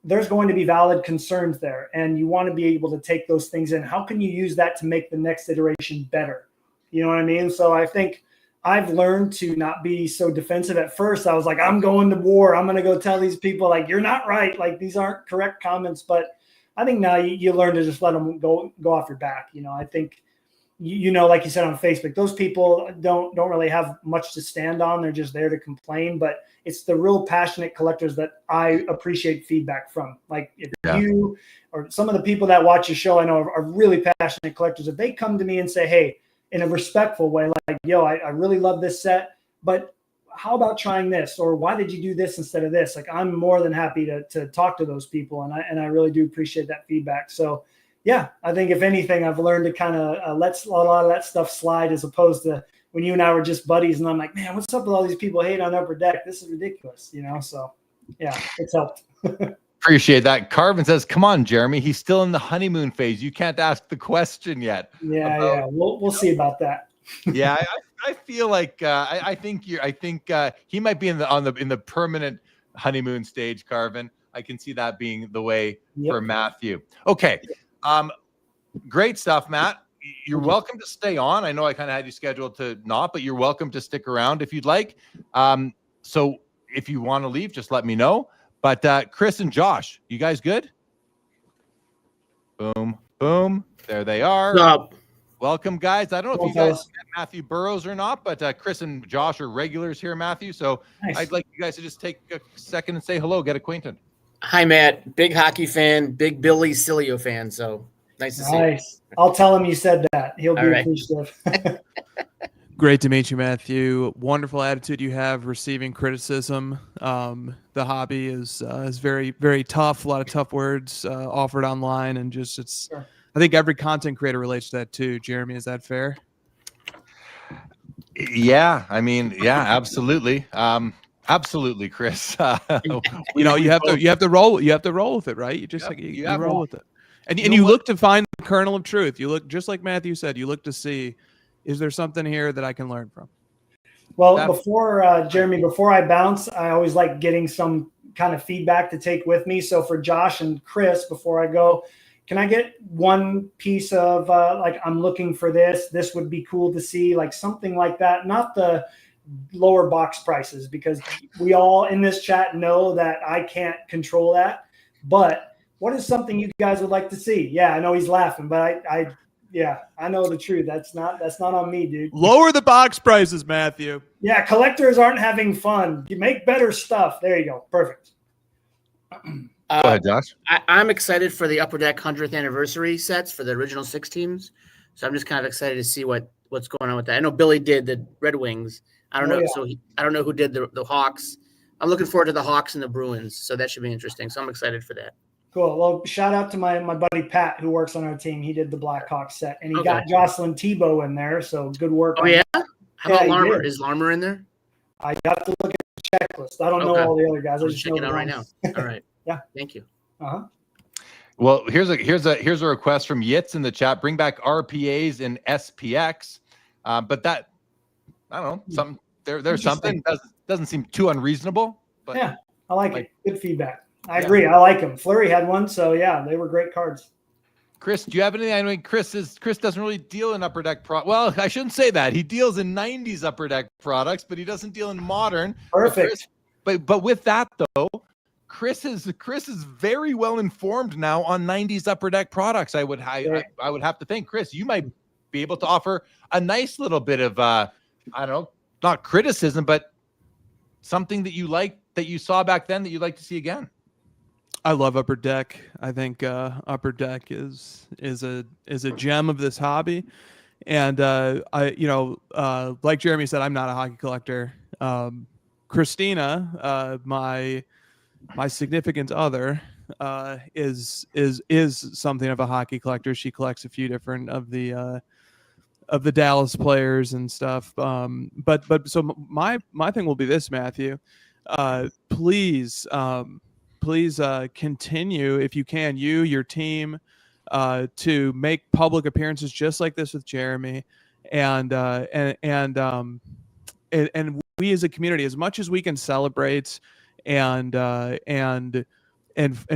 there's going to be valid concerns there, and you want to be able to take those things in. How can you use that to make the next iteration better? You know what I mean? So I think I've learned to not be so defensive. At first, I was like, I'm going to war. I'm going to go tell these people, like, you're not right. Like, these aren't correct comments. But I think now you learn to just let them go off your back. I think, like you said on Facebook, those people don't really have much to stand on. They're just there to complain. But it's the real passionate collectors that I appreciate feedback from. Like if you or some of the people that watch your show, I know are really passionate collectors. If they come to me and say, hey, in a respectful way, like, yo, I really love this set, but how about trying this? Or why did you do this instead of this? Like, I'm more than happy to talk to those people. And I really do appreciate that feedback. So yeah, I think if anything, I've learned to kind of let a lot of that stuff slide, as opposed to when you and I were just buddies and I'm like, man, what's up with all these people hating on Upper Deck? This is ridiculous, So yeah, it's helped. Appreciate that. Carvin says, come on, Jeremy. He's still in the honeymoon phase. You can't ask the question yet. Yeah. We'll see about that. Yeah. I feel like, I think he might be in the permanent honeymoon stage, Carvin. I can see that being the way for Matthew. Okay. Great stuff, Matt. You're welcome to stay on. I know I kind of had you scheduled to not, but you're welcome to stick around if you'd like. So if you want to leave, just let me know. But Chris and Josh, you guys good? Boom, boom. There they are. What's up? Welcome, guys. I don't know if you guys met Matthew Burrows or not, but Chris and Josh are regulars here, Matthew. So nice. I'd like you guys to just take a second and say hello, get acquainted. Hi, Matt. Big hockey fan, big Billy Cilio fan. So nice to see you. I'll tell him you said that. He'll be appreciative. Great to meet you, Matthew. Wonderful attitude you have receiving criticism. The hobby is very, very tough. A lot of tough words offered online, and just Sure. I think every content creator relates to that too. Jeremy, is that fair? Yeah, I mean, yeah, absolutely. Absolutely, Chris. You have to roll with it, right? You just you roll with it. And you look to find the kernel of truth. You look, just like Matthew said, you look to see, is there something here that I can learn from? Well, Jeremy, before I bounce, I always like getting some kind of feedback to take with me. So for Josh and Chris, before I go, can I get one piece of like, I'm looking for this would be cool to see, like something like that, not the lower box prices, because we all in this chat know that I can't control that. But what is something you guys would like to see? Yeah, I know he's laughing, but I know the truth. That's not on me, dude. Lower the box prices, Matthew. Yeah, collectors aren't having fun. You make better stuff. There you go. Perfect. Go ahead, Josh. I'm excited for the Upper Deck 100th anniversary sets for the original 6 teams. So I'm just kind of excited to see what's going on with that. I know Billy did the Red Wings. I don't know. Yeah. So I don't know who did the Hawks. I'm looking forward to the Hawks and the Bruins. So that should be interesting. So I'm excited for that. Cool. Well, shout out to my buddy Pat, who works on our team. He did the Blackhawks set, and he got Jocelyn Thibault in there. So good work. Oh, yeah? How about Larmer? Is Larmer in there? I got to look at the checklist. I don't know all the other guys. I'll just check it out right now. All right. Yeah. Thank you. Uh-huh. Well, here's a request from Yitz in the chat. Bring back RPAs and SPX. But I don't know, something there's something doesn't seem too unreasonable, but yeah, I like it. Good feedback. I agree. I like them. Fleury had one, so yeah, they were great cards. Chris, do you have anything? I mean, Chris doesn't really deal in Upper Deck well, I shouldn't say that. He deals in 90s Upper Deck products, but he doesn't deal in modern. Perfect. But with that though, Chris is very well informed now on 90s Upper Deck products. I would have to think, Chris, you might be able to offer a nice little bit of I don't know, not criticism, but something that you like, that you saw back then, that you'd like to see again. I love Upper Deck. I think Upper Deck is a gem of this hobby, and like Jeremy said, I'm not a hockey collector. Christina, my significant other, is something of a hockey collector. She collects a few different of the Dallas players and stuff. But so my thing will be this, Matthew. Please continue, if you can, your team, to make public appearances just like this with Jeremy, and we as a community, as much as we can celebrate and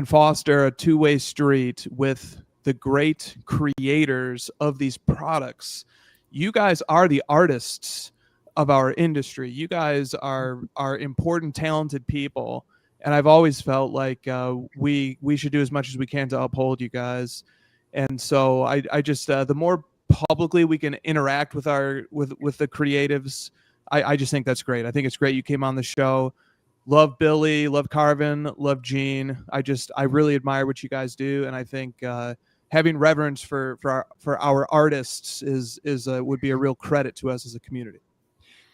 foster a two-way street with the great creators of these products. You guys are the artists of our industry. You guys are important, talented people. And I've always felt like we should do as much as we can to uphold you guys. And so I just the more publicly we can interact with with the creatives, I just think that's great. I think it's great you came on the show. Love Billy, love Carvin, love Gene. I really admire what you guys do, and I think having reverence for our artists would be a real credit to us as a community.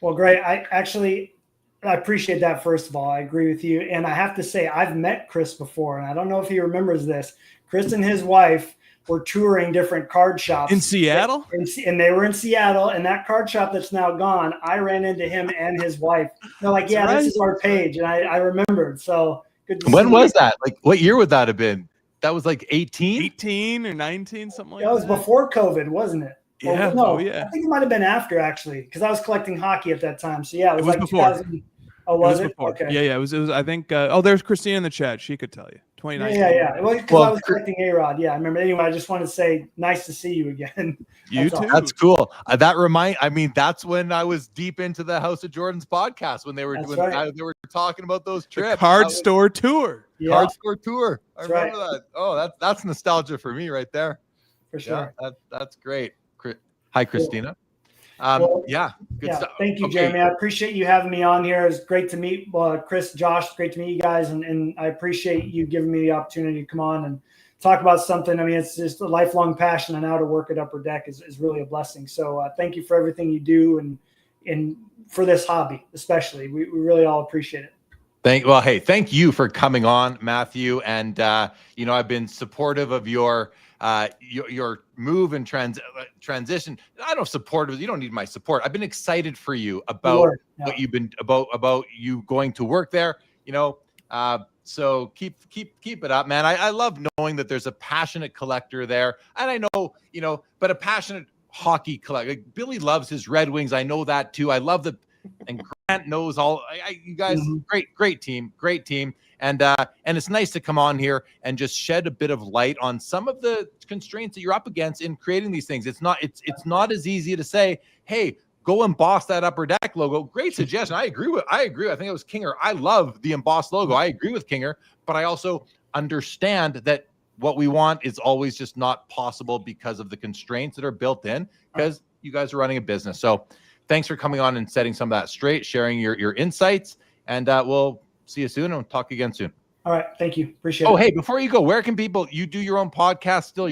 Well, great. I appreciate that. First of all, I agree with you. And I have to say, I've met Chris before, and I don't know if he remembers this. Chris and his wife were touring different card shops in Seattle. And they were in Seattle, and that card shop that's now gone, I ran into him and his wife. They're like, yeah, this is our page. And I remembered. So good to see When was that? Like, what year would that have been? That was like 18 or 19, something like that. That was before COVID, wasn't it? Yeah. No, yeah. I think it might have been after, actually, because I was collecting hockey at that time. So yeah, it was like before. 2000. Oh, was it? Before. Okay. Yeah. It was. I think. There's Christine in the chat. She could tell you. 2019. Yeah. Well, because I was collecting A-Rod. Yeah, I remember. Anyway, I just wanted to say, nice to see you again. You too. That's cool. That's when I was deep into the House of Jordan's podcast when they were they were talking about those trips. The card store tour. Yeah. Card store tour. I That's remember that. Oh, that's nostalgia for me right there. For sure. Yeah, that's great. Hi, Christina. Good stuff. Thank you, Jeremy. I appreciate you having me on here. It's great to meet Chris, Josh. Great to meet you guys, and I appreciate you giving me the opportunity to come on and talk about something. I mean, it's just a lifelong passion, and now to work at Upper Deck is really a blessing. So thank you for everything you do and for this hobby, especially. We really all appreciate it. Thank you for coming on, Matthew. And I've been supportive of your move and transition. I don't support it. You don't need my support. I've been excited for you about what you've been about you going to work there. So keep it up, man. I love knowing that there's a passionate collector there, and I know but a passionate hockey collector. Like Billy loves his Red Wings. I know that too. I love and Grant knows all. You guys, great team. And it's nice to come on here and just shed a bit of light on some of the constraints that you're up against in creating these things. It's not as easy to say, hey, go emboss that Upper Deck logo. Great suggestion. I agree. I think it was Kinger. I love the embossed logo. I agree with Kinger, but I also understand that what we want is always just not possible because of the constraints that are built in, because you guys are running a business. So thanks for coming on and setting some of that straight, sharing your insights, and we'll see you soon and we'll talk again soon. All right. Thank you. Appreciate it. Oh, hey, before you go, where can you do your own podcast still?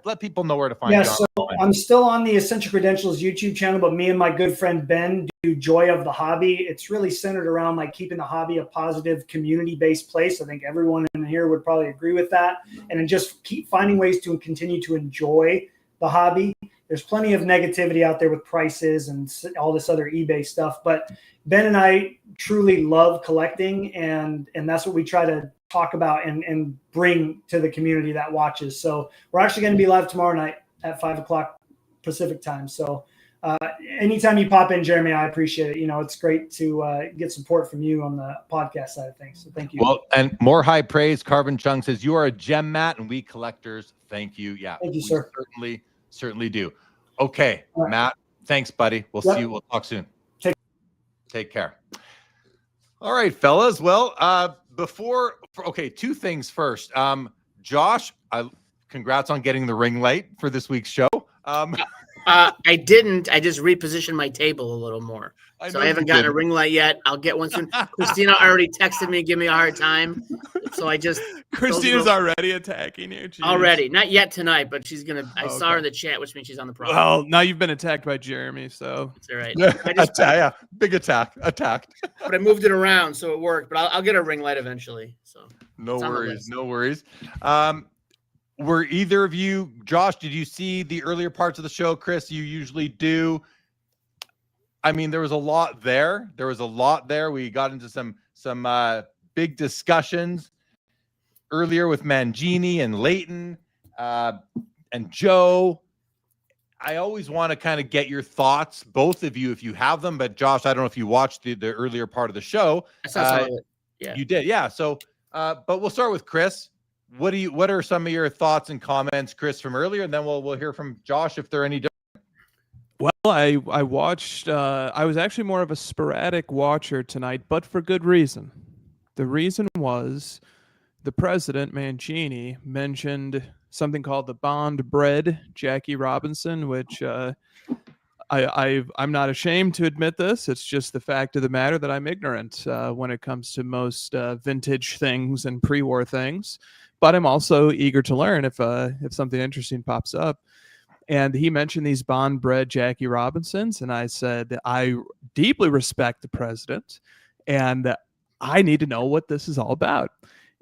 Let people know where to find you. So I'm still on the Essential Credentials YouTube channel, but me and my good friend Ben do Joy of the Hobby. It's really centered around like keeping the hobby a positive community-based place. I think everyone in here would probably agree with that. And then just keep finding ways to continue to enjoy the hobby. There's plenty of negativity out there with prices and all this other eBay stuff, but Ben and I truly love collecting, and that's what we try to talk about and bring to the community that watches. So we're actually going to be live tomorrow night at 5:00 Pacific time. So anytime you pop in, Jeremy, I appreciate it. It's great to get support from you on the podcast side of things. So thank you. Well, and more high praise. Carbon Chung says, you are a gem, Matt, and we collectors, thank you. Yeah, thank you, sir. Certainly do. Okay, right. Matt, thanks, buddy. We'll see you. We'll talk soon. Take care. All right, fellas. Well, two things first. Josh, congrats on getting the ring light for this week's show. I didn't. I just repositioned my table a little more. So I haven't gotten a ring light yet. I'll get one soon. Christina already texted me, give me a hard time. So I just Christina's already attacking you. Jeez. Already. Not yet tonight, but she's gonna saw her in the chat, which means she's on the program. Well, now you've been attacked by Jeremy, so that's all right. Big attacked. But I moved it around so it worked. But I'll get a ring light eventually. So no worries. Were either of you, Josh, did you see the earlier parts of the show? Chris, you usually do. I mean, there was a lot there. We got into some big discussions earlier with Mangini and Leighton and Joe. I always want to kind of get your thoughts, both of you, if you have them. But Josh, I don't know if you watched the earlier part of the show. I saw some of it. Yeah, you did. Yeah. So, but we'll start with Chris. What are some of your thoughts and comments, Chris, from earlier, and then we'll hear from Josh if they're any different. Well, I watched. I was actually more of a sporadic watcher tonight, but for good reason. The reason was the president, Mangini, mentioned something called the bond bred Jackie Robinson, which I'm not ashamed to admit this. It's just the fact of the matter that I'm ignorant when it comes to most vintage things and pre-war things. But I'm also eager to learn if something interesting pops up. And he mentioned these bond-bred Jackie Robinsons, and I said, I deeply respect the president, and I need to know what this is all about.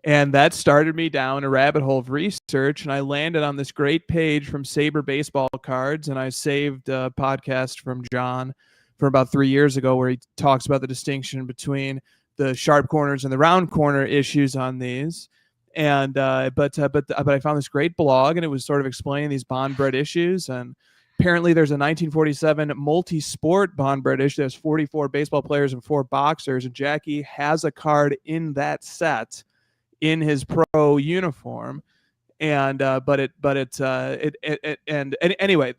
And that started me down a rabbit hole of research, and I landed on this great page from Saber Baseball Cards, and I saved a podcast from John from about 3 years ago where he talks about the distinction between the sharp corners and the round corner issues on these. And but I found this great blog, and it was sort of explaining these bond-bred issues. And apparently there's a 1947 multi-sport bond-bred issue. There's 44 baseball players and 4 boxers, and Jackie has a card in that set in his pro uniform. And anyway,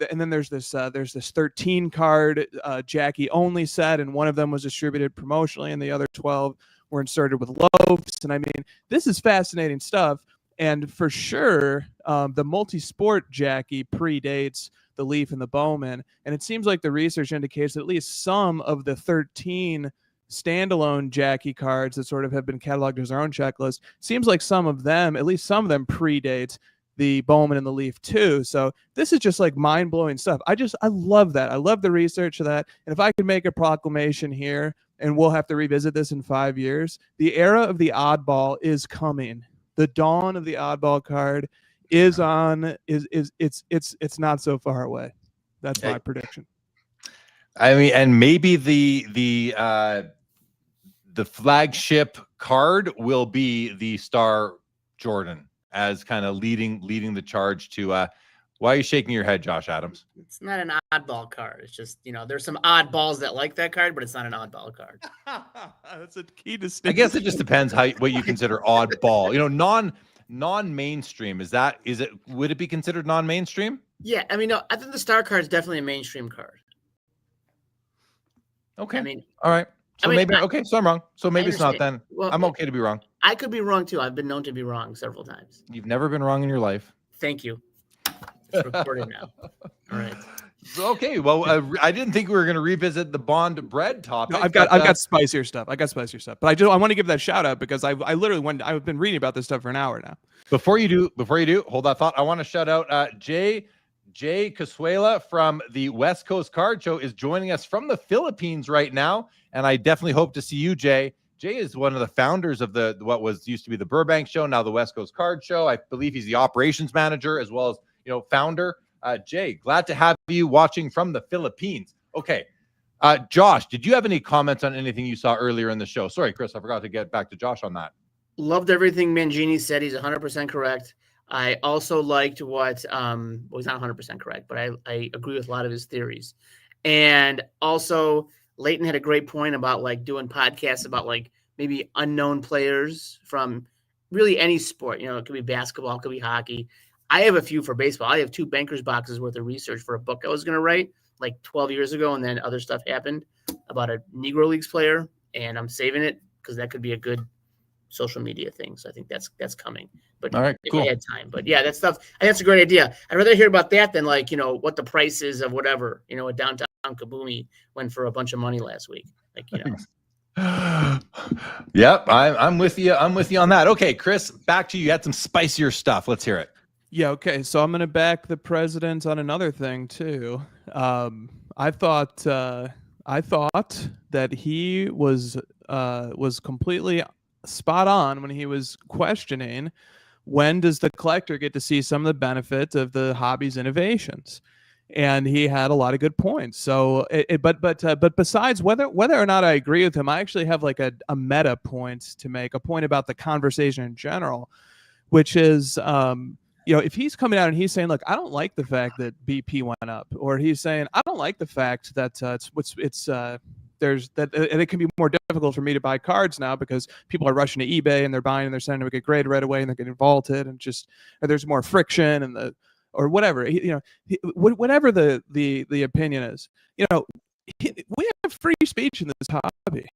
and then there's this 13 card Jackie only set, and one of them was distributed promotionally, and the other 12 were inserted with loaves. And I mean, this is fascinating stuff. And for sure, the multi-sport Jackie predates the Leaf and the Bowman. And it seems like the research indicates that at least some of the 13 standalone Jackie cards that sort of have been cataloged as their own checklist, seems like some of them, at least some of them, predate the Bowman and the Leaf too. So this is just like mind-blowing stuff. I love that. I love the research of that. And if I could make a proclamation here, and we'll have to revisit this in 5 years, the era of the oddball is coming. The dawn of the oddball card is on. It's not so far away. That's my prediction. I mean, and maybe the flagship card will be the Star Jordan as kind of leading the charge to. Why are you shaking your head, Josh Adams? It's not an oddball card. It's just, there's some oddballs that like that card, but it's not an oddball card. That's a key distinction. I guess it just depends what you consider oddball. Non-mainstream. Would it be considered non-mainstream? Yeah, I mean, no, I think the Star card is definitely a mainstream card. Okay. I mean, all right. So so I'm wrong. So maybe it's not then. Well, I'm okay to be wrong. I could be wrong too. I've been known to be wrong several times. You've never been wrong in your life. Thank you. It's recorded now. All right. Okay. Well, I didn't think we were going to revisit the bond bread topic. No, I've got spicier stuff. But I want to give that shout out because I literally I've been reading about this stuff for an hour now. Before you do, hold that thought. I want to shout out Jay Casuela from the West Coast Card Show is joining us from the Philippines right now, and I definitely hope to see you, Jay. Jay is one of the founders of what used to be the Burbank Show, now the West Coast Card Show. I believe he's the operations manager as well as founder. Jay, glad to have you watching from the Philippines. Okay. Josh, did you have any comments on anything you saw earlier in the show? Sorry, Chris, I forgot to get back to Josh on that. Loved everything Mangini said. He's 100% correct. I also liked what, he's not 100% correct, but I agree with a lot of his theories. And also, Leighton had a great point about like doing podcasts about like maybe unknown players from really any sport. You know, it could be basketball, it could be hockey. I have a few for baseball. I have 2 bankers boxes worth of research for a book I was going to write like 12 years ago, and then other stuff happened about a Negro Leagues player, and I'm saving it because that could be a good social media thing. So I think that's coming. But All right, if cool. I had time. But yeah, that stuff, I think that's a great idea. I'd rather hear about that than like, you know, what the price is of whatever, you know, a downtown Kaboomy went for a bunch of money last week. Like, you know. Yep, I'm with you. I'm with you on that. Okay, Chris, back to you. You had some spicier stuff. Let's hear it. Yeah, okay. So I'm going to back the president on another thing too. I thought that he was completely spot on when he was questioning when does the collector get to see some of the benefits of the hobby's innovations. And he had a lot of good points. So, but besides whether or not I agree with him, I actually have like a meta point to make, a point about the conversation in general, which is, you know, if he's coming out and he's saying, look, I don't like the fact that BP went up, or he's saying, I don't like the fact that there's that it can be more difficult for me to buy cards now because people are rushing to eBay and they're buying and they're sending them a good grade right away and they're getting vaulted and just there's more friction and or whatever, you know, whatever the opinion is, you know, we have free speech in this hobby.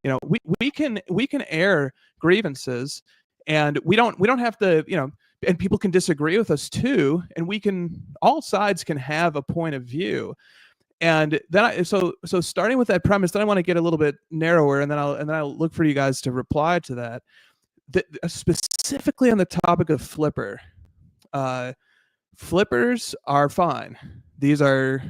You know, we can air grievances, and we don't have to, you know, and people can disagree with us too, and all sides can have a point of view. And then so starting with that premise, then I want to get a little bit narrower, and then I'll look for you guys to reply to that. Specifically on the topic of flipper, flippers are fine. These are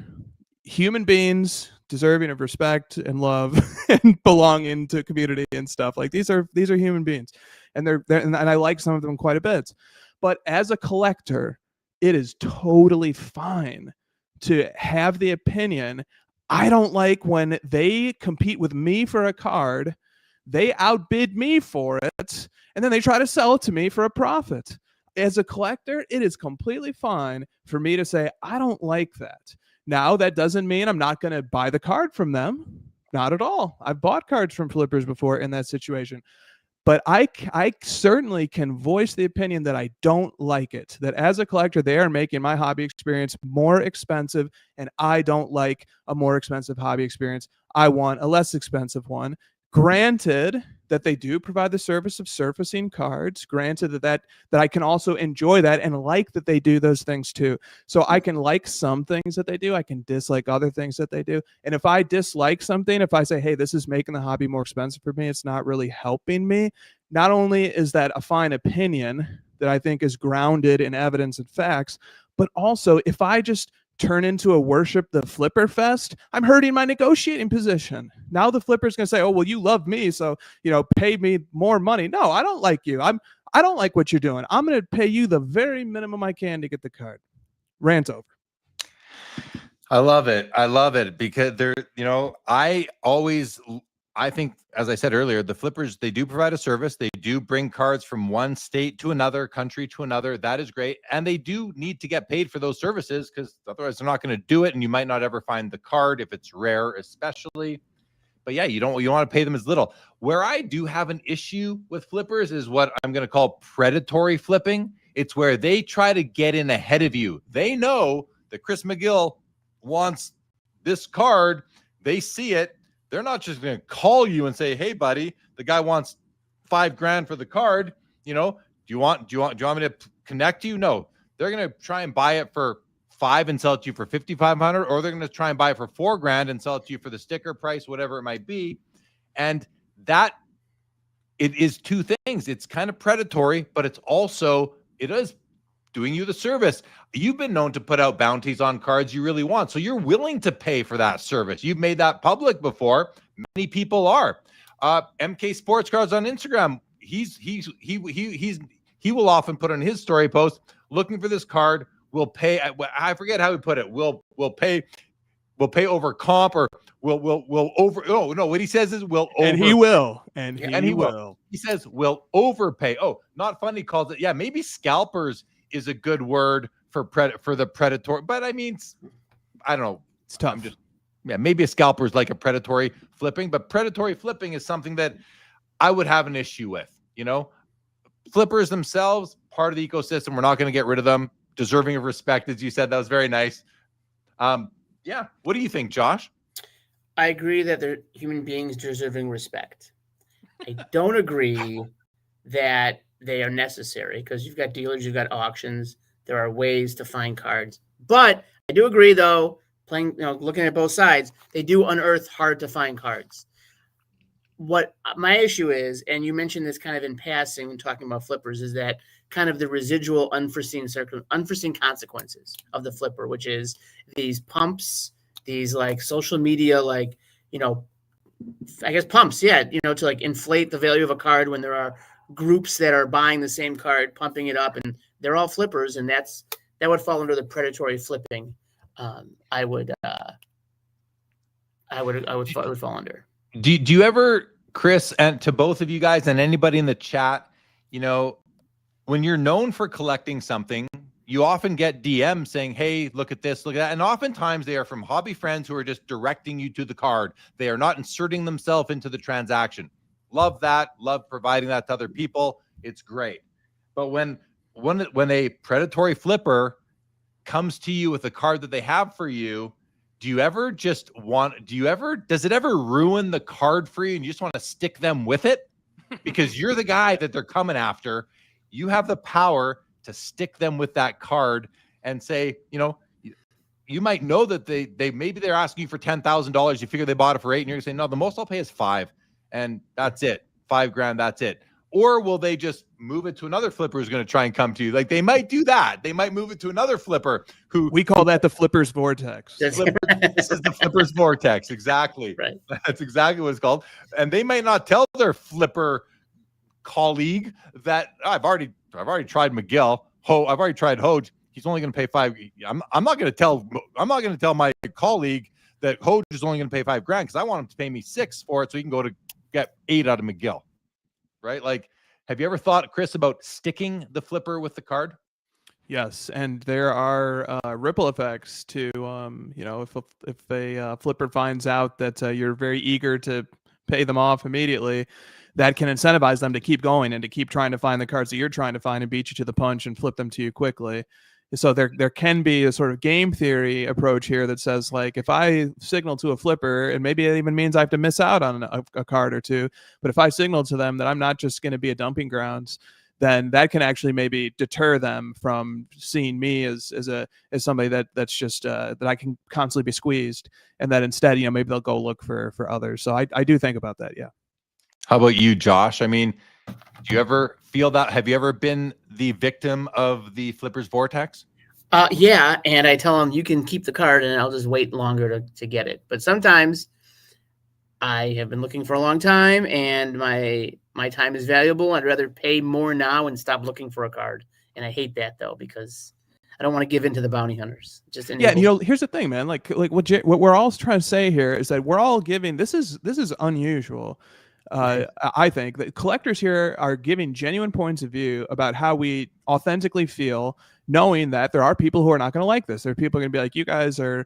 human beings deserving of respect and love and belonging to community and stuff. Like these are human beings, and and I like some of them quite a bit. But as a collector, it is totally fine to have the opinion, I don't like when they compete with me for a card, they outbid me for it, and then they try to sell it to me for a profit. As a collector, it is completely fine for me to say, I don't like that. Now, that doesn't mean I'm not going to buy the card from them. Not at all. I've bought cards from flippers before in that situation. But I certainly can voice the opinion that I don't like it, that as a collector, they are making my hobby experience more expensive, and I don't like a more expensive hobby experience. I want a less expensive one. Granted that they do provide the service of surfacing cards, granted that I can also enjoy that and like that they do those things too. So I can like some things that they do, I can dislike other things that they do. And if I dislike something, if I say, hey, this is making the hobby more expensive for me, it's not really helping me, not only is that a fine opinion that I think is grounded in evidence and facts, but also if I just turn into a worship the flipper fest, I'm hurting my negotiating position. Now the flipper's going to say, oh, well, you love me, so, you know, pay me more money. No, I don't like you. I don't like what you're doing. I'm going to pay you the very minimum I can to get the card. Rant over. I love it because you know, I think, as I said earlier, the flippers, they do provide a service. They do bring cards from one state to another, country to another. That is great. And they do need to get paid for those services because otherwise they're not going to do it. And you might not ever find the card if it's rare, especially. But yeah, you want to pay them as little. Where I do have an issue with flippers is what I'm going to call predatory flipping. It's where they try to get in ahead of you. They know that Chris McGill wants this card. They see it. They're not just going to call you and say, hey, buddy, the guy wants $5,000 for the card. You know, do you want me to connect you? No, they're going to try and buy it for $5,000 and sell it to you for $5,500, or they're going to try and buy it for $4,000 and sell it to you for the sticker price, whatever it might be. And that it is two things. It's kind of predatory, but it is doing you the service. You've been known to put out bounties on cards you really want, so you're willing to pay for that service. You've made that public before. Many people are. MK Sports Cards on Instagram. He will often put on his story post, looking for this card. We'll pay. I forget how he put it. We'll pay over comp, or we'll over. Oh no, what he says is we'll over. And he will. And he will. He says we'll overpay. Oh, not fun. He calls it. Yeah, maybe scalpers is a good word for the predator, but I mean, I don't know. It's tough. maybe a scalper is like a predatory flipping, but predatory flipping is something that I would have an issue with. Flippers themselves, part of the ecosystem. We're not going to get rid of them. Deserving of respect, as you said. That was very nice. Yeah. What do you think, Josh? I agree that they're human beings deserving respect. I don't agree that they are necessary because you've got dealers, you've got auctions. There are ways to find cards. But I do agree, though, looking at both sides, they do unearth hard to find cards. What my issue is, and you mentioned this kind of in passing when talking about flippers, is that kind of the residual unforeseen consequences of the flipper, which is these pumps, these like social media, like, I guess pumps, yeah, to like inflate the value of a card when there are groups that are buying the same card, pumping it up, and they're all flippers, and that would fall under the predatory flipping. I would fall under. Do you ever, Chris, and to both of you guys and anybody in the chat, when you're known for collecting something, you often get DMs saying, hey, look at this, look at that. And oftentimes they are from hobby friends who are just directing you to the card. They are not inserting themselves into the transaction. Love that. Love providing that to other people. It's great. But when a predatory flipper comes to you with a card that they have for you, does it ever ruin the card for you and you just want to stick them with it? Because you're the guy that they're coming after. You have the power to stick them with that card and say, you might know that maybe they're asking you for $10,000. You figure they bought it for $8,000 and you're gonna say, no, the most I'll pay is $5,000 and that's it. $5,000, that's it. Or will they just move it to another flipper who's going to try and come to you? Like they might do that. They might move it to another flipper who we call that the flipper's vortex. This is the flipper's vortex. Exactly. Right. That's exactly what it's called. And they may not tell their flipper colleague that I've already tried McGill. I've already tried Hoge. He's only going to pay $5,000. I'm not going to tell my colleague that Hoge is only going to pay $5,000 because I want him to pay me $6,000 for it so he can go to get $8,000 out of McGill. Right? Like, have you ever thought, Chris, about sticking the flipper with the card? Yes, and there are ripple effects to, if a flipper finds out that you're very eager to pay them off immediately, that can incentivize them to keep going and to keep trying to find the cards that you're trying to find and beat you to the punch and flip them to you quickly. So there can be a sort of game theory approach here that says, like, if I signal to a flipper, and maybe it even means I have to miss out on a card or two, but if I signal to them that I'm not just going to be a dumping grounds, then that can actually maybe deter them from seeing me as somebody that's just that I can constantly be squeezed, and that instead, maybe they'll go look for others. So I do think about that. Yeah. How about you, Josh? I mean, do you ever feel that? Have you ever been the victim of the flipper's vortex? Yeah, and I tell them you can keep the card and I'll just wait longer to get it. But sometimes I have been looking for a long time and my time is valuable. I'd rather pay more now and stop looking for a card. And I hate that, though, because I don't want to give in to the bounty hunters. Yeah, here's the thing, man. Like what we're all trying to say here is that we're all giving. This is unusual. I think that collectors here are giving genuine points of view about how we authentically feel, knowing that there are people who are not going to like this. There are people going to be like, you guys are,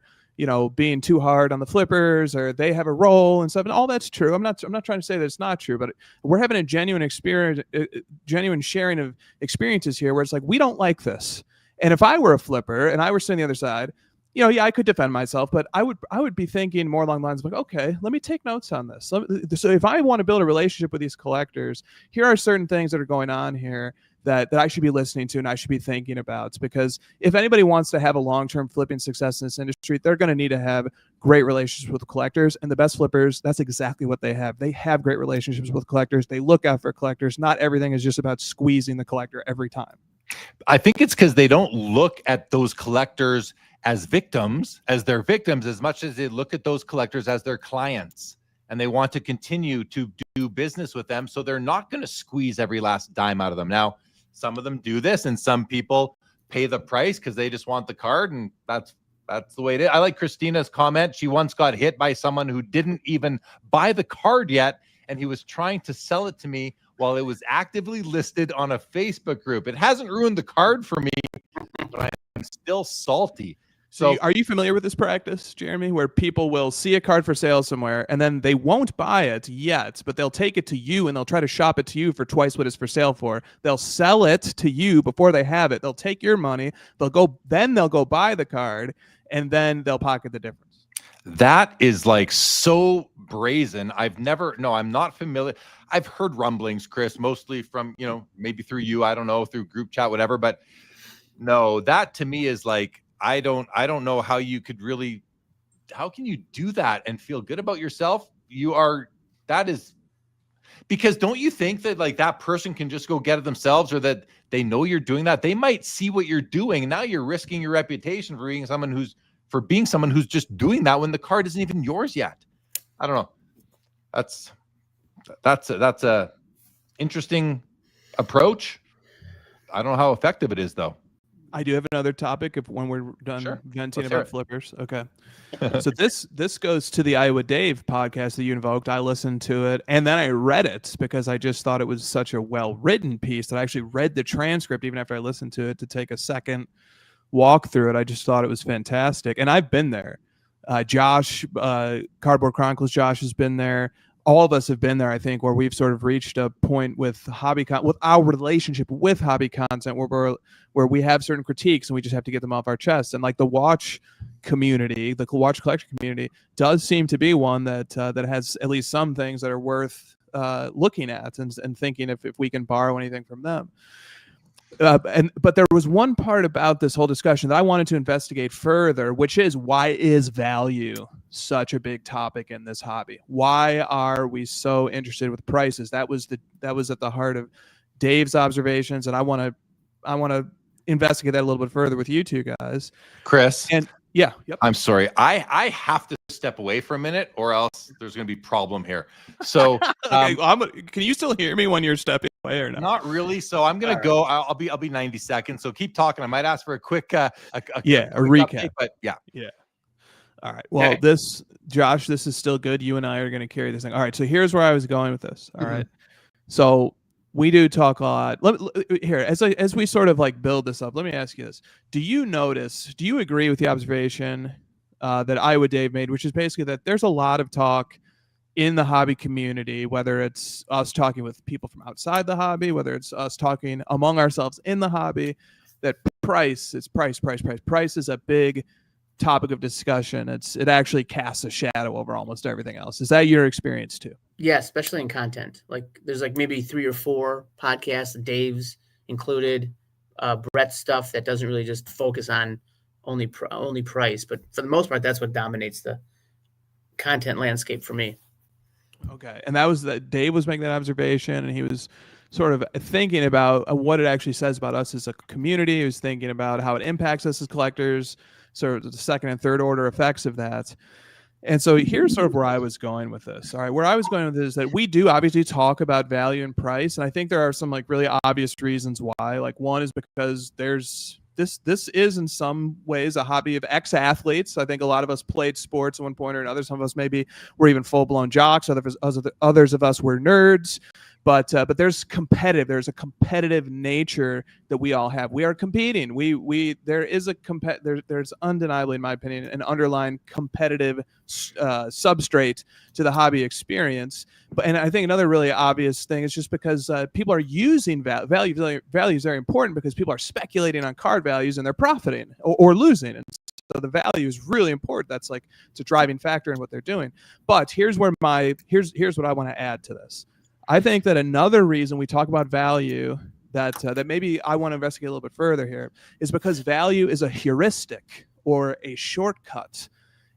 being too hard on the flippers, or they have a role and stuff. And all that's true. I'm not trying to say that it's not true, but we're having a genuine experience, genuine sharing of experiences here where it's like, we don't like this. And if I were a flipper and I were sitting on the other side, yeah, I could defend myself, but I would be thinking more along the lines of like, okay, let me take notes on this. So if I want to build a relationship with these collectors, here are certain things that are going on here that I should be listening to and I should be thinking about. Because if anybody wants to have a long-term flipping success in this industry, they're going to need to have great relationships with collectors. And the best flippers, that's exactly what they have. They have great relationships with collectors. They look out for collectors. Not everything is just about squeezing the collector every time. I think it's because they don't look at those collectors as their victims, as much as they look at those collectors as their clients, and they want to continue to do business with them. So they're not going to squeeze every last dime out of them. Now, some of them do this, and some people pay the price because they just want the card, and that's the way it is. I like Christina's comment. She once got hit by someone who didn't even buy the card yet, and he was trying to sell it to me while it was actively listed on a Facebook group. It hasn't ruined the card for me, but I am still salty. So are you familiar with this practice, Jeremy, where people will see a card for sale somewhere and then they won't buy it yet, but they'll take it to you and they'll try to shop it to you for twice what it's for sale for. They'll sell it to you before they have it. They'll take your money. They'll go buy the card, and then they'll pocket the difference. that is like so brazen. I'm not familiar. I've heard rumblings, Chris, mostly from, maybe through you, I don't know, through group chat, whatever, but no, that to me is like, I don't know how you could really, how can you do that and feel good about yourself? That is, because don't you think that like that person can just go get it themselves, or that they know you're doing that? They might see what you're doing. And now you're risking your reputation for being someone who's just doing that when the card isn't even yours yet. I don't know. That's a interesting approach. I don't know how effective it is though. I do have another topic when we're done Sure. venting Let's about flippers. Okay. So this goes to the Iowa Dave podcast that you invoked. I listened to it and then I read it because I just thought it was such a well-written piece that I actually read the transcript even after I listened to it to take a second walk through it. I just thought it was fantastic. And I've been there. Josh, Cardboard Chronicles, Josh has been there. All of us have been there, I think, where we've sort of reached a point with with our relationship with hobby content where we have certain critiques and we just have to get them off our chest. And like the watch community, the watch collection community does seem to be one that has at least some things that are worth looking at and thinking if we can borrow anything from them. But there was one part about this whole discussion that I wanted to investigate further, which is, why is value such a big topic in this hobby? Why are we so interested with prices? That was at the heart of Dave's observations, and I want to investigate that a little bit further with you two guys. Chris. And yeah, yep. I'm sorry. I have to step away for a minute, or else there's going to be problem here. So, okay, can you still hear me when you're stepping away or not? Not really. So I'm going to go. I'll be 90 seconds. So keep talking. I might ask for a quick a recap. Update, but yeah. All right. Well, okay. Josh, this is still good. You and I are going to carry this thing. All right. So here's where I was going with this. All right. So we do talk a lot. Here, as we sort of like build this up, let me ask you this. Do you agree with the observation that Iowa Dave made, which is basically that there's a lot of talk in the hobby community, whether it's us talking with people from outside the hobby, whether it's us talking among ourselves in the hobby, that price is a big topic of discussion. It actually casts a shadow over almost everything else. Is that your experience too? Yeah, especially in content. Like there's like maybe 3 or 4 podcasts, Dave's included, Brett's stuff that doesn't really just focus on only price, but for the most part, that's what dominates the content landscape for me. Okay, and that was that Dave was making that observation, and he was sort of thinking about what it actually says about us as a community. He was thinking about how it impacts us as collectors, sort of the second and third order effects of that. And so here's sort of where I was going with this. All right, where I was going with this is that we do obviously talk about value and price, and I think there are some like really obvious reasons why. Like one is because there's this is in some ways a hobby of ex-athletes. I think a lot of us played sports at one point or another. Some of us maybe were even full-blown jocks. Others of us were nerds. But there's a competitive nature that we all have. We are competing. There's undeniably, in my opinion, an underlying competitive substrate to the hobby experience. And I think another really obvious thing is just because people are using value. Value is very important because people are speculating on card values and they're profiting or losing. And so the value is really important. That's like it's a driving factor in what they're doing. But here's what I want to add to this. I think that another reason we talk about value that maybe I want to investigate a little bit further here is because value is a heuristic or a shortcut.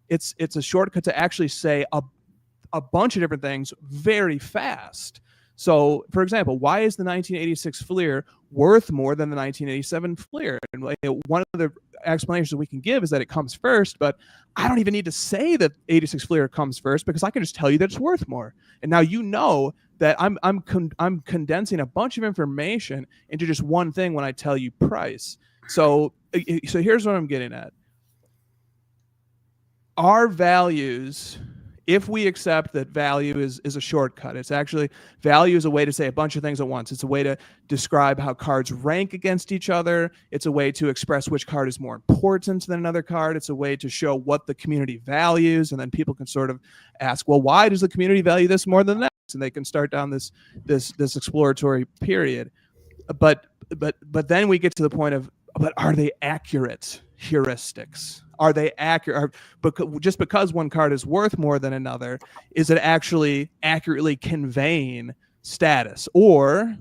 It's a shortcut to actually say a bunch of different things very fast. So, for example, why is the 1986 Fleer worth more than the 1987 Fleer? And one of the explanations we can give is that it comes first, but I don't even need to say that 86 Fleer comes first because I can just tell you that it's worth more. And now you know that I'm condensing a bunch of information into just one thing when I tell you price. So here's what I'm getting at. Our values if we accept that value is a shortcut, it's actually, value is a way to say a bunch of things at once. It's a way to describe how cards rank against each other. It's a way to express which card is more important than another card. It's a way to show what the community values. And then people can sort of ask, well, why does the community value this more than that? And they can start down this exploratory period. But then we get to the point of, but are they accurate heuristics? Are they accurate? Just because one card is worth more than another, is it actually accurately conveying status? Or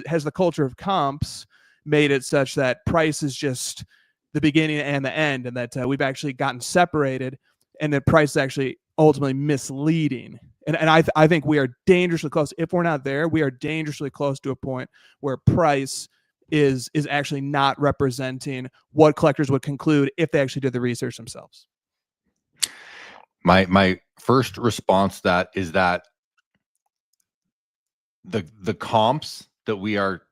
has the culture of comps made it such that price is just the beginning and the end, and that we've actually gotten separated, and that price is actually ultimately misleading? And I think we are dangerously close. If we're not there, we are dangerously close to a point where price is actually not representing what collectors would conclude if they actually did the research themselves. My first response to that is that the comps that we are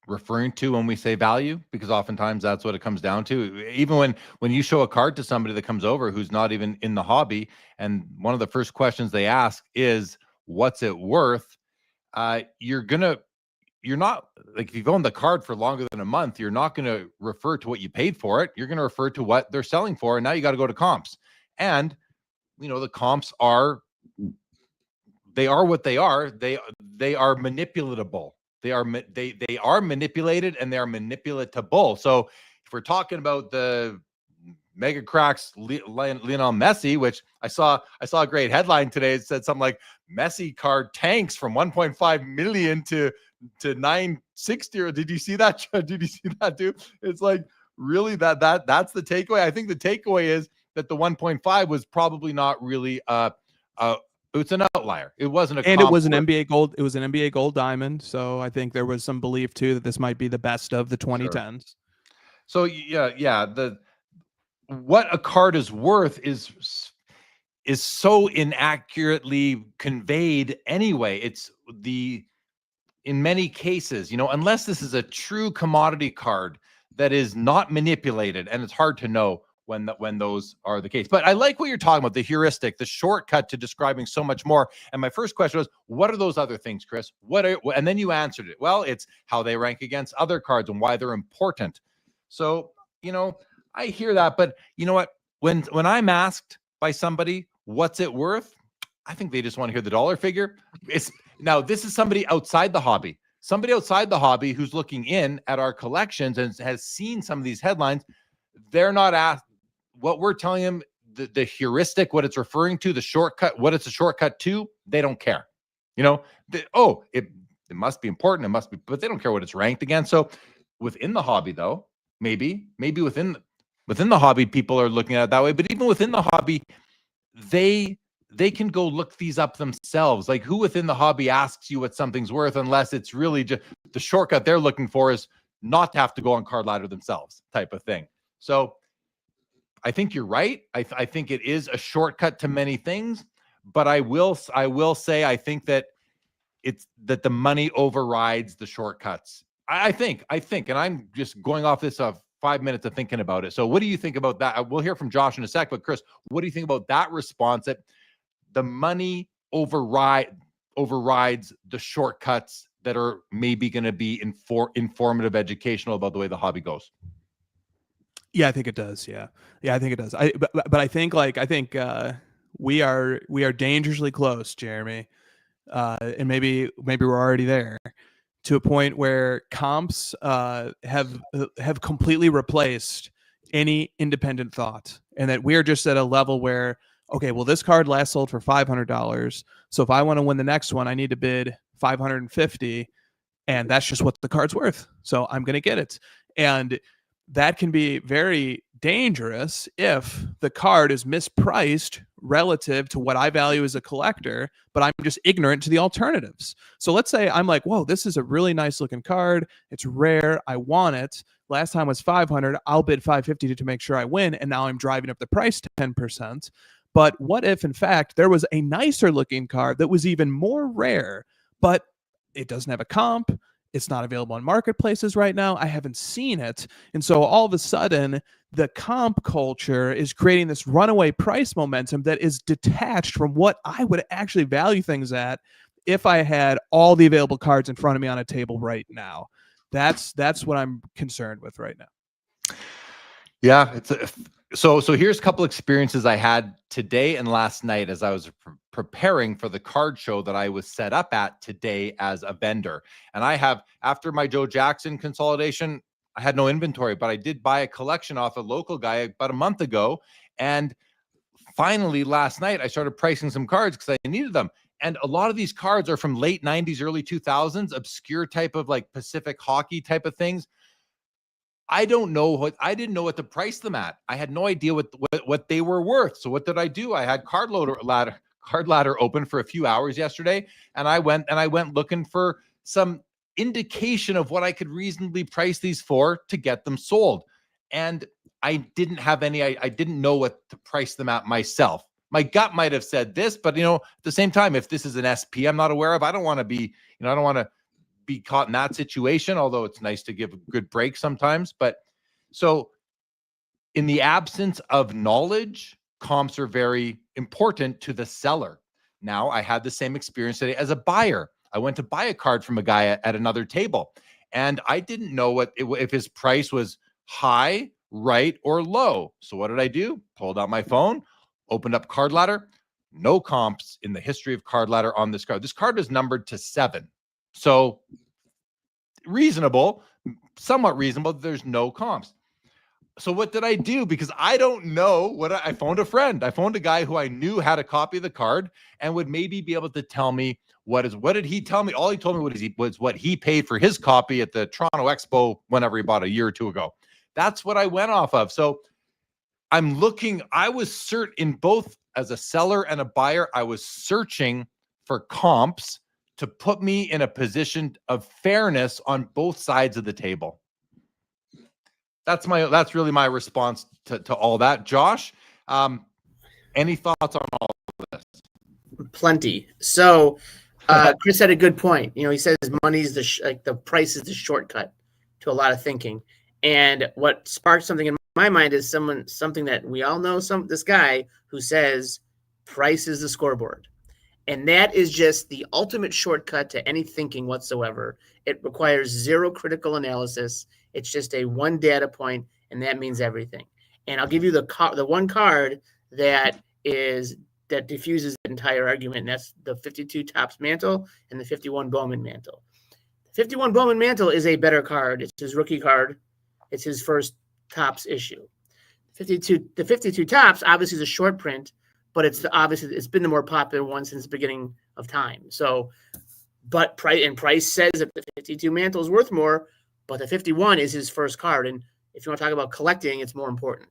referring to when we say value, because oftentimes that's what it comes down to. Even when you show a card to somebody that comes over who's not even in the hobby, and one of the first questions they ask is, what's it worth? You're not, like, if you've owned the card for longer than a month, you're not going to refer to what you paid for it. You're going to refer to what they're selling for. And now you got to go to comps. And, the comps are what they are. They are manipulatable. They are manipulated, and they are manipulatable. So if we're talking about the mega cracks Lionel Messi, which I saw a great headline today. It said something like Messi card tanks from 1.5 million to 960. Or did you see that? Did you see that too? It's like, really, that's the takeaway. I think the takeaway is that the 1.5 was probably not really it's an outlier. It wasn't and it was an NBA gold. It was an NBA gold diamond. So I think there was some belief too that this might be the best of the 2010s. Sure. So yeah, what a card is worth is so inaccurately conveyed anyway. It's in many cases, unless this is a true commodity card that is not manipulated, and it's hard to know when those are the case. But I like what you're talking about, the heuristic, the shortcut to describing so much more. And my first question was, what are those other things, Chris? And then you answered it. Well, it's how they rank against other cards and why they're important. So, I hear that, but you know what? When I'm asked by somebody, what's it worth? I think they just want to hear the dollar figure. Now, this is somebody outside the hobby. Somebody outside the hobby who's looking in at our collections and has seen some of these headlines. They're not asked what we're telling them, the heuristic, what it's referring to, the shortcut, what it's a shortcut to. They don't care. It must be important. It must be, but they don't care what it's ranked against. So within the hobby, though, maybe within the hobby, people are looking at it that way. But even within the hobby, they can go look these up themselves. Like, who within the hobby asks you what something's worth, unless it's really just the shortcut they're looking for is not to have to go on Card Ladder themselves, type of thing. So I think you're right. I think it is a shortcut to many things, but I will say I think that that the money overrides the shortcuts. I think, and I'm just going off this 5 minutes of thinking about it. So what do you think about that? We'll hear from Josh in a sec, but Chris, what do you think about that response, that the money overrides the shortcuts that are maybe going to be informative, educational about the way the hobby goes? Yeah, I think it does. Yeah, I think it does. But I think we are dangerously close, Jeremy, and maybe we're already there, to a point where comps have completely replaced any independent thought, and that we are just at a level where, okay, well, this card last sold for $500, so if I want to win the next one, I need to bid $550, and that's just what the card's worth, so I'm going to get it. And that can be very dangerous if the card is mispriced relative to what I value as a collector, but I'm just ignorant to the alternatives. So let's say I'm like, whoa, this is a really nice looking card. It's rare. I want it. Last time was 500. I'll bid 550 to make sure I win. And now I'm driving up the price 10%. But what if, in fact, there was a nicer looking card that was even more rare, but it doesn't have a comp? It's not available on marketplaces right now. I haven't seen it. And so all of a sudden, the comp culture is creating this runaway price momentum that is detached from what I would actually value things at if I had all the available cards in front of me on a table right now. That's what I'm concerned with right now. Yeah, so here's a couple experiences I had today and last night as I was preparing for the card show that I was set up at today as a vendor. And I have, after my Joe Jackson consolidation, I had no inventory, but I did buy a collection off a local guy about a month ago. And finally, last night, I started pricing some cards because I needed them. And a lot of these cards are from late 90s, early 2000s, obscure type of like Pacific hockey type of things. I didn't know what to price them at. I had no idea what they were worth. So what did I do? I had card ladder open for a few hours yesterday, and I went looking for some indication of what I could reasonably price these for to get them sold. And I didn't know what to price them at myself. My gut might have said this, but at the same time, if this is an SP I'm not aware of, I don't want to be caught in that situation, although it's nice to give a good break sometimes. But so in the absence of knowledge, comps are very important to the seller. Now, I had the same experience today as a buyer. I went to buy a card from a guy at another table, and I didn't know if his price was high, right, or low. So what did I do? Pulled out my phone, opened up Card Ladder. No comps in the history of Card Ladder on this card. This card is numbered to 7. So reasonable, somewhat reasonable. There's no comps. So what did I do? Because I don't know I phoned a friend. I phoned a guy who I knew had a copy of the card and would maybe be able to tell me what did he tell me? All he told me was what he paid for his copy at the Toronto Expo whenever he bought a year or two ago. That's what I went off of. So I was certain both as a seller and a buyer, I was searching for comps to put me in a position of fairness on both sides of the table. That's really my response to all that. Josh, any thoughts on all of this? Plenty. So Chris had a good point. He says money's the price is the shortcut to a lot of thinking. And what sparked something in my mind is something that we all know, this guy who says price is the scoreboard. And that is just the ultimate shortcut to any thinking whatsoever. It requires zero critical analysis. It's just a one data point, and that means everything. And I'll give you the one card that diffuses the entire argument, and that's the 52 Topps Mantle and the 51 Bowman Mantle. The 51 Bowman Mantle is a better card. It's his rookie card. It's his first Topps issue. The 52 Topps obviously is a short print, but it's been the more popular one since the beginning of time. So, but Price says that the 52 Mantle is worth more, but the 51 is his first card. And if you want to talk about collecting, it's more important.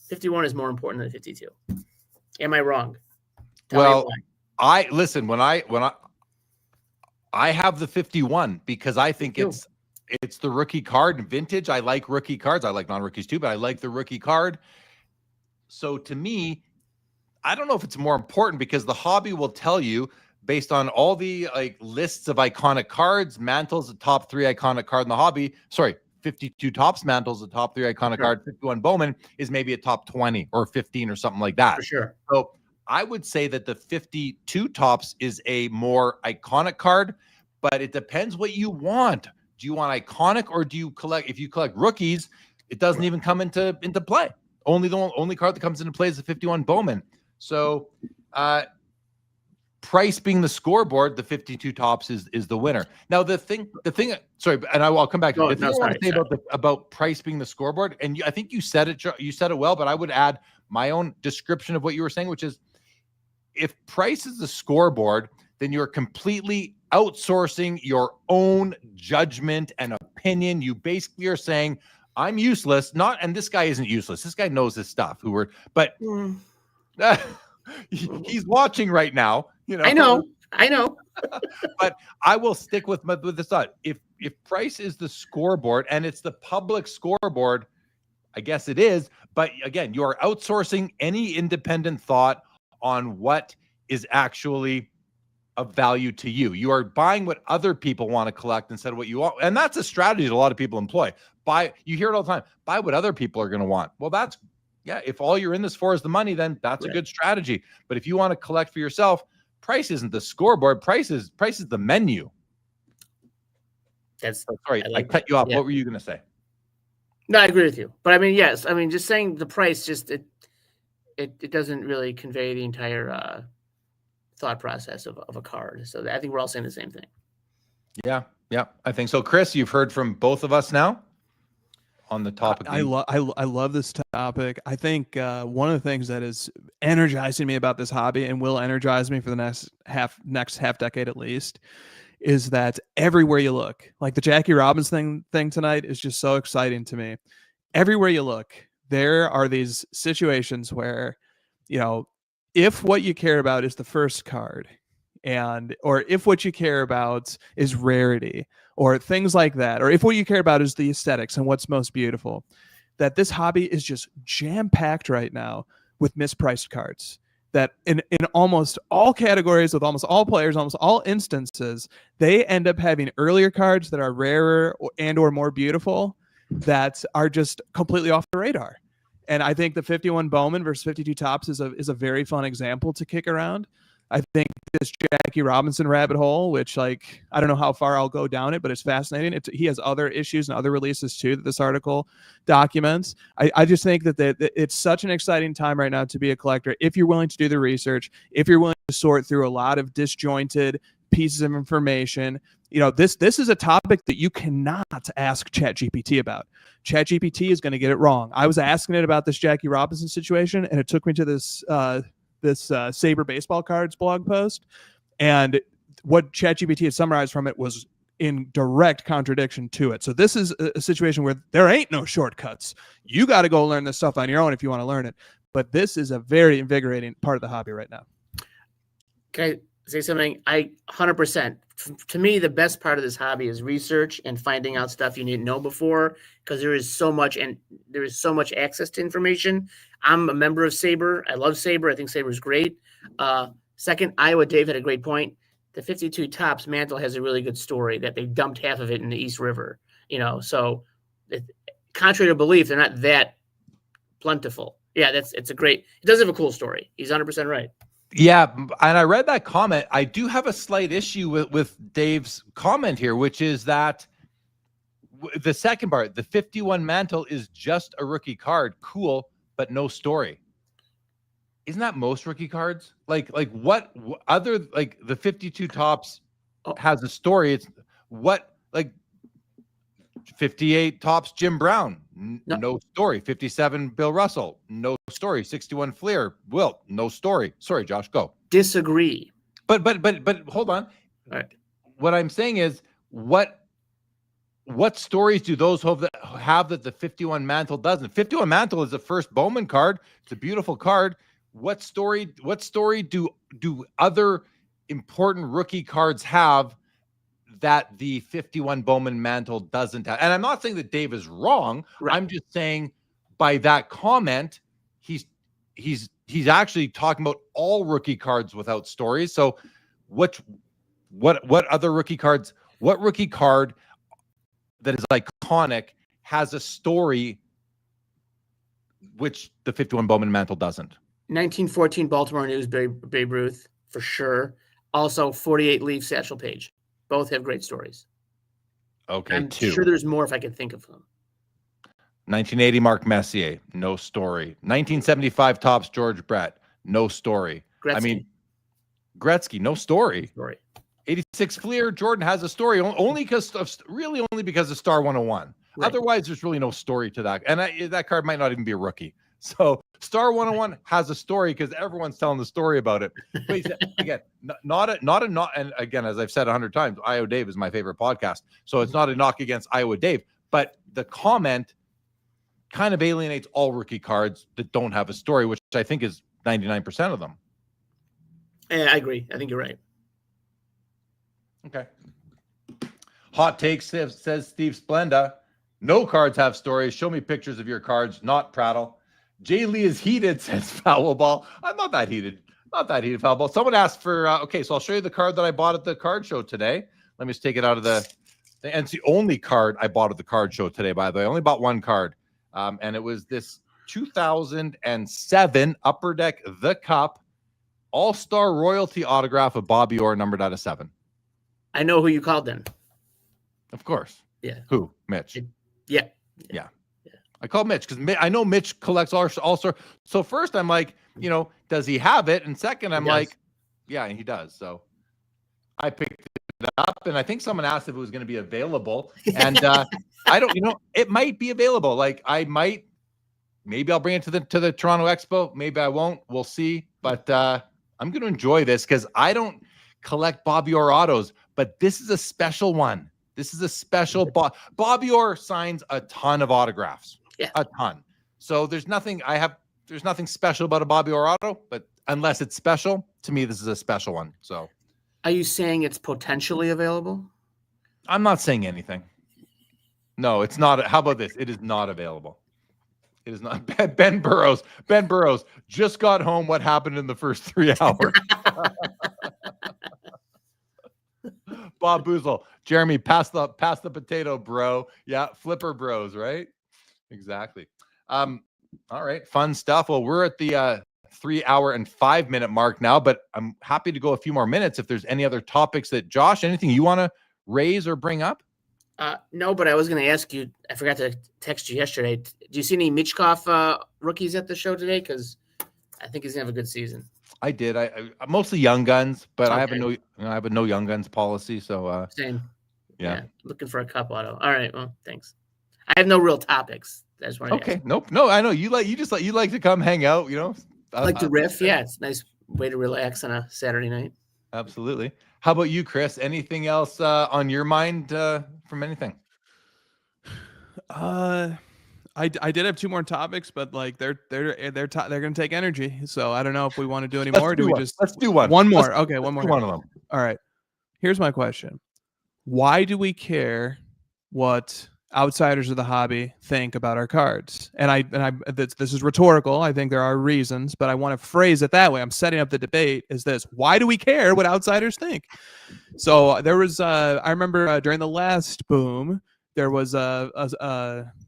51 is more important than 52. Am I wrong? Well, listen, when I have the 51 because I think it's the rookie card vintage. I like rookie cards. I like non-rookies too, but I like the rookie card. So to me, I don't know if it's more important because the hobby will tell you based on all the lists of iconic cards. Mantle's the top 3 iconic card in the hobby. Sorry, 52 Topps Mantle's the top 3 iconic card. 51 Bowman is maybe a top 20 or 15 or something like that. For sure. So I would say that the 52 Topps is a more iconic card, but it depends what you want. Do you want iconic or do you collect? If you collect rookies, it doesn't even come into play. The only card that comes into play is the 51 Bowman. So, price being the scoreboard, the 52 Topps is the winner. Now, the thing. Sorry, and I'll come back to it. The thing I want to say about price being the scoreboard, and I think you said it. You said it well, but I would add my own description of what you were saying, which is, if price is the scoreboard, then you're completely outsourcing your own judgment and opinion. You basically are saying, I'm useless. And this guy isn't useless. This guy knows his stuff. He's watching right now. I know. But I will stick with this thought. If price is the scoreboard and it's the public scoreboard, I guess it is. But again, you are outsourcing any independent thought on what is actually of value to you. You are buying what other people want to collect instead of what you want. And that's a strategy that a lot of people employ. buy. You hear it all the time. Buy what other people are going to want. Well, if all you're in this for is the money, then that's a good strategy. But if you want to collect for yourself, price isn't the scoreboard. Price is the menu. Sorry, I cut you off. Yeah. What were you going to say? No, I agree with you. But I mean, yes, I mean, just saying the price, just it doesn't really convey the entire thought process of a card. So I think we're all saying the same thing. Yeah, I think so. Chris, you've heard from both of us now on the topic. I love this topic. I think one of the things that is energizing me about this hobby and will energize me for the next half decade at least is that everywhere you look, like the Jackie Robinson thing tonight is just so exciting to me. Everywhere you look, there are these situations where, if what you care about is the first card, or if what you care about is rarity or things like that, or if what you care about is the aesthetics and what's most beautiful, that this hobby is just jam-packed right now with mispriced cards. That in almost all categories, with almost all players, almost all instances, they end up having earlier cards that are rarer or more beautiful that are just completely off the radar. And I think the 51 Bowman versus 52 Topps is a very fun example to kick around. I think this Jackie Robinson rabbit hole, which I don't know how far I'll go down it, but it's fascinating. He has other issues and other releases too that this article documents. I just think that it's such an exciting time right now to be a collector. If you're willing to do the research, if you're willing to sort through a lot of disjointed pieces of information, this is a topic that you cannot ask ChatGPT about. ChatGPT is going to get it wrong. I was asking it about this Jackie Robinson situation, and it took me to this Saber baseball cards blog post, and what ChatGPT had summarized from it was in direct contradiction to it. So this is a situation where there ain't no shortcuts. You got to go learn this stuff on your own if you want to learn it. But this is a very invigorating part of the hobby right now. Can I say something? 100%. To me, the best part of this hobby is research and finding out stuff you didn't know before, because there is so much access to information. I'm a member of Saber. I love Saber. I think Saber is great. Second, Iowa Dave had a great point. The 52 Topps mantle has a really good story that they dumped half of it in the East River. So contrary to belief, they're not that plentiful. Yeah, it does have a cool story. He's 100% right. Yeah, and I read that comment. I do have a slight issue with Dave's comment here, which is that the second part, the 51 mantle is just a rookie card. Cool, but no story. Isn't that most rookie cards? Like what other, like the 52 Topps has a story. It's what, like 58 Topps Jim Brown, no story. 57 Bill Russell, no story. 61 Fleer, Wilt, no story. Sorry, Josh, go. Disagree. But hold on. All right. What I'm saying is, what stories do those have that the 51 mantle doesn't? 51 mantle is the first Bowman card. It's a beautiful card. What story do other important rookie cards have that the 51 Bowman mantle doesn't have? And I'm not saying that Dave is wrong. Right. I'm just saying by that comment, he's actually talking about all rookie cards without stories. So what other rookie cards, what rookie card that is iconic has a story which the 51 Bowman mantle doesn't? 1914 Baltimore News, Babe Ruth, for sure. Also 48 Leaf, Satchel Paige. Both have great stories. Okay, I'm sure there's more if I could think of them. 1980 Mark Messier, no story. 1975 Topps George Brett, no story. Gretzky. I mean, Gretzky, no story. 86 Fleer, Jordan has a story only because of Star 101. Right. Otherwise, there's really no story to that. And that card might not even be a rookie. So Star 101 has a story because everyone's telling the story about it. But again, and again, as I've said 100 times, Iowa Dave is my favorite podcast. So it's not a knock against Iowa Dave, but the comment kind of alienates all rookie cards that don't have a story, which I think is 99% of them. Yeah, I agree. I think you're right. Okay. Hot takes, says Steve Splenda. No cards have stories. Show me pictures of your cards, not prattle. Jay Lee is heated, says Foul Ball. I'm not that heated. Not that heated, Foul Ball. Someone asked for, okay, so I'll show you the card that I bought at the card show today. Let me just take it out of the And it's the only card I bought at the card show today, by the way. I only bought one card. And it was this 2007 Upper Deck The Cup All-Star Royalty autograph of Bobby Orr, numbered out of 7. I know who you called then. Of course. Yeah. Who? Mitch. Yeah. I called Mitch because I know Mitch collects all-star. So first I'm like, does he have it? And second, I'm like, yeah, he does. So I picked it up, and I think someone asked if it was going to be available. And I don't, it might be available. Like maybe I'll bring it to the Toronto Expo. Maybe I won't. We'll see. But I'm going to enjoy this because I don't collect Bobby Orr autos, but this is a special one. This is a special Bobby Orr signs a ton of autographs. Yeah. A ton. So there's nothing special about a Bobby Orr auto, but unless it's special, to me, this is a special one. So are you saying it's potentially available? I'm not saying anything. No, it's not. How about this? It is not available. It is not. Ben Burrows just got home. What happened in the first 3 hours? Bob Boozle, Jeremy, pass the potato, bro. Yeah, flipper bros, right? Exactly. All right, fun stuff. Well, we're at the 3 hour and 5 minute mark now, but I'm happy to go a few more minutes if there's any other topics that Josh, anything you want to raise or bring up? No, but I was going to ask you. I forgot to text you yesterday. Do you see any Michkov rookies at the show today? Because I think he's gonna have a good season. I did. I mostly young guns, but Okay. I have a no young guns policy. So Same. yeah. Looking for a cup auto. All right. Well, thanks. I have no real topics. I just wanted to ask. Nope. No, I know you like to come hang out. I like to riff. Yeah, it's a nice way to relax on a Saturday night. Absolutely. How about you, Chris? Anything else on your mind from anything? I did have 2 more topics, but like they're going to take energy. So I don't know if we want to do any more. Let's do one. One more. Okay, one more. One of them. All right. Here's my question. Why do we care what outsiders of the hobby think about our cards? And this is rhetorical. I think there are reasons, but I want to phrase it that way. I'm setting up the debate is this: why do we care what outsiders think? So there was I remember during the last boom, there was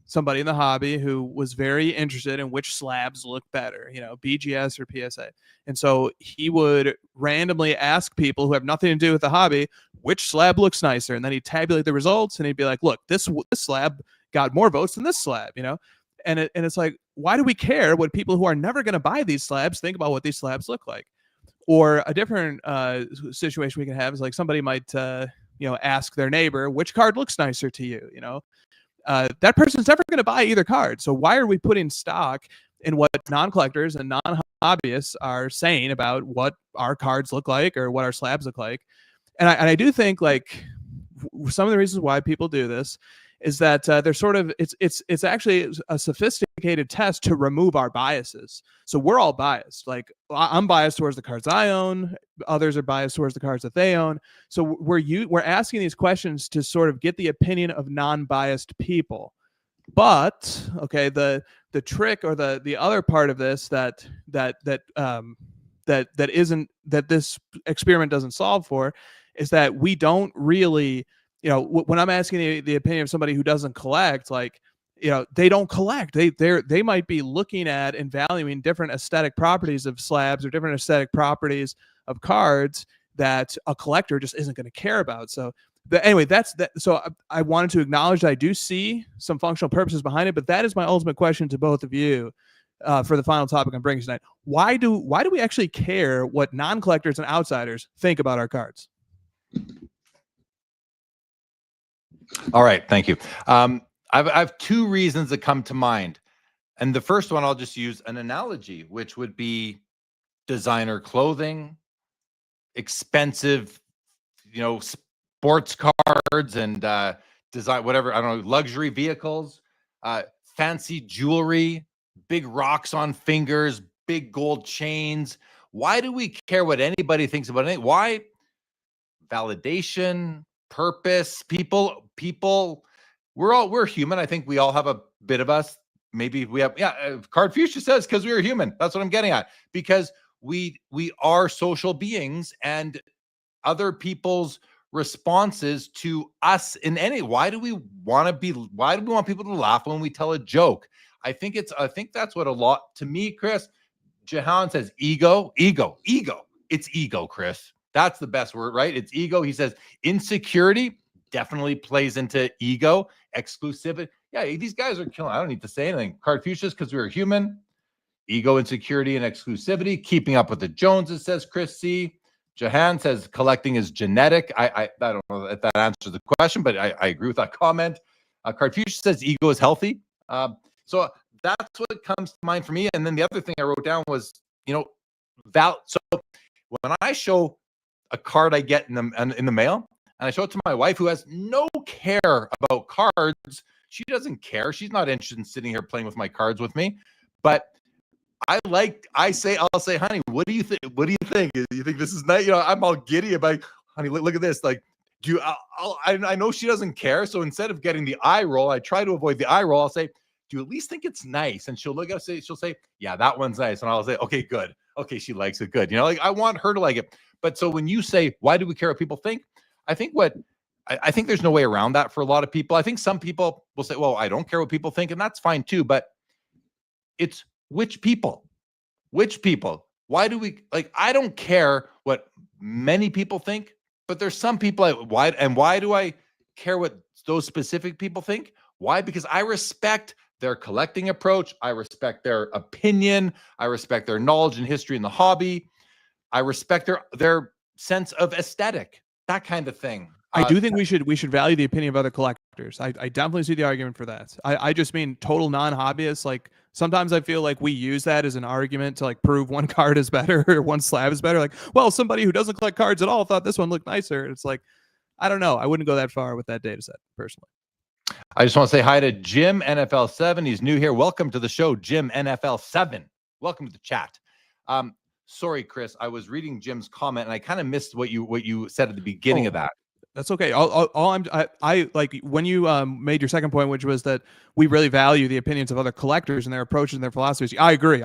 somebody in the hobby who was very interested in which slabs look better, BGS or PSA. And so he would randomly ask people who have nothing to do with the hobby, which slab looks nicer? And then he'd tabulate the results and he'd be like, look, this slab got more votes than this slab, And it's like, why do we care what people who are never going to buy these slabs think about what these slabs look like? Or a different situation we can have is like somebody might, ask their neighbor, which card looks nicer to you, that person's never going to buy either card. So why are we putting stock in what non-collectors and non-hobbyists are saying about what our cards look like or what our slabs look like? And I do think like some of the reasons why people do this is that they're sort of it's actually a sophisticated test to remove our biases. So we're all biased. Like I'm biased towards the cards I own. Others are biased towards the cards that they own. So we're asking these questions to sort of get the opinion of non-biased people. But okay, the trick or the other part of this that this experiment doesn't solve for is that we don't really, when I'm asking the opinion of somebody who doesn't collect, like, they don't collect. They might be looking at and valuing different aesthetic properties of slabs or different aesthetic properties of cards that a collector just isn't going to care about. So anyway, that's that. So I wanted to acknowledge that I do see some functional purposes behind it, but that is my ultimate question to both of you for the final topic I'm bringing tonight. Why do we actually care what non-collectors and outsiders think about our cards? All right, thank you. I have 2 reasons that come to mind. And the first one, I'll just use an analogy, which would be designer clothing, expensive, sports cards and design, whatever, I don't know, luxury vehicles, fancy jewelry, big rocks on fingers, big gold chains. Why do we care what anybody thinks about anything? Why? Validation, purpose, people, we're human. I think we all have a bit of us. Maybe we have, Card Fuchsia says, because we are human. That's what I'm getting at. Because we are social beings, and other people's responses to us in any. Why do we want people to laugh when we tell a joke? I think that's what a lot, to me, Chris. Jahan says ego. It's ego, Chris. That's the best word, right? It's ego. He says insecurity definitely plays into ego. Exclusivity. Yeah, these guys are killing. I don't need to say anything. Cardfucius, because we're human. Ego, insecurity, and exclusivity. Keeping up with the Joneses, says Chris C. Jahan says collecting is genetic. I don't know if that answers the question, but I agree with that comment. Cardfucius says ego is healthy. So that's what comes to mind for me. And then the other thing I wrote down was, so when I show a card I get in the mail, and I show it to my wife, who has no care about cards, she doesn't care. She's not interested in sitting here playing with my cards with me. But I'll say, honey, what do you think? What do you think? You think this is nice? I'm all giddy about, honey, look at this. Like, I know she doesn't care. So instead of getting the eye roll, I try to avoid the eye roll. I'll say, do you at least think it's nice? And she'll look at it, she'll say, yeah, that one's nice. And I'll say, okay, good. Okay, she likes it. Good. Like, I want her to like it. But so when you say, why do we care what people think? I think there's no way around that for a lot of people. I think some people will say, well, I don't care what people think, and that's fine too. But it's which people? Why do we I don't care what many people think, but there's some people why do I care what those specific people think? Why? Because I respect their collecting approach. I respect their opinion. I respect their knowledge and history in the hobby. I respect their sense of aesthetic, that kind of thing. I do think we should value the opinion of other collectors. I definitely see the argument for that. I just mean total non-hobbyists. Like, sometimes I feel like we use that as an argument to prove one card is better or one slab is better. Like, well, somebody who doesn't collect cards at all thought this one looked nicer. It's like, I don't know. I wouldn't go that far with that data set personally. I just want to say hi to Jim NFL7. He's new here. Welcome to the show, Jim NFL7. Welcome to the chat. Sorry, Chris. I was reading Jim's comment and I kind of missed what you said at the beginning of that. That's okay. I like when you made your second point, which was that we really value the opinions of other collectors and their approaches and their philosophies. I agree.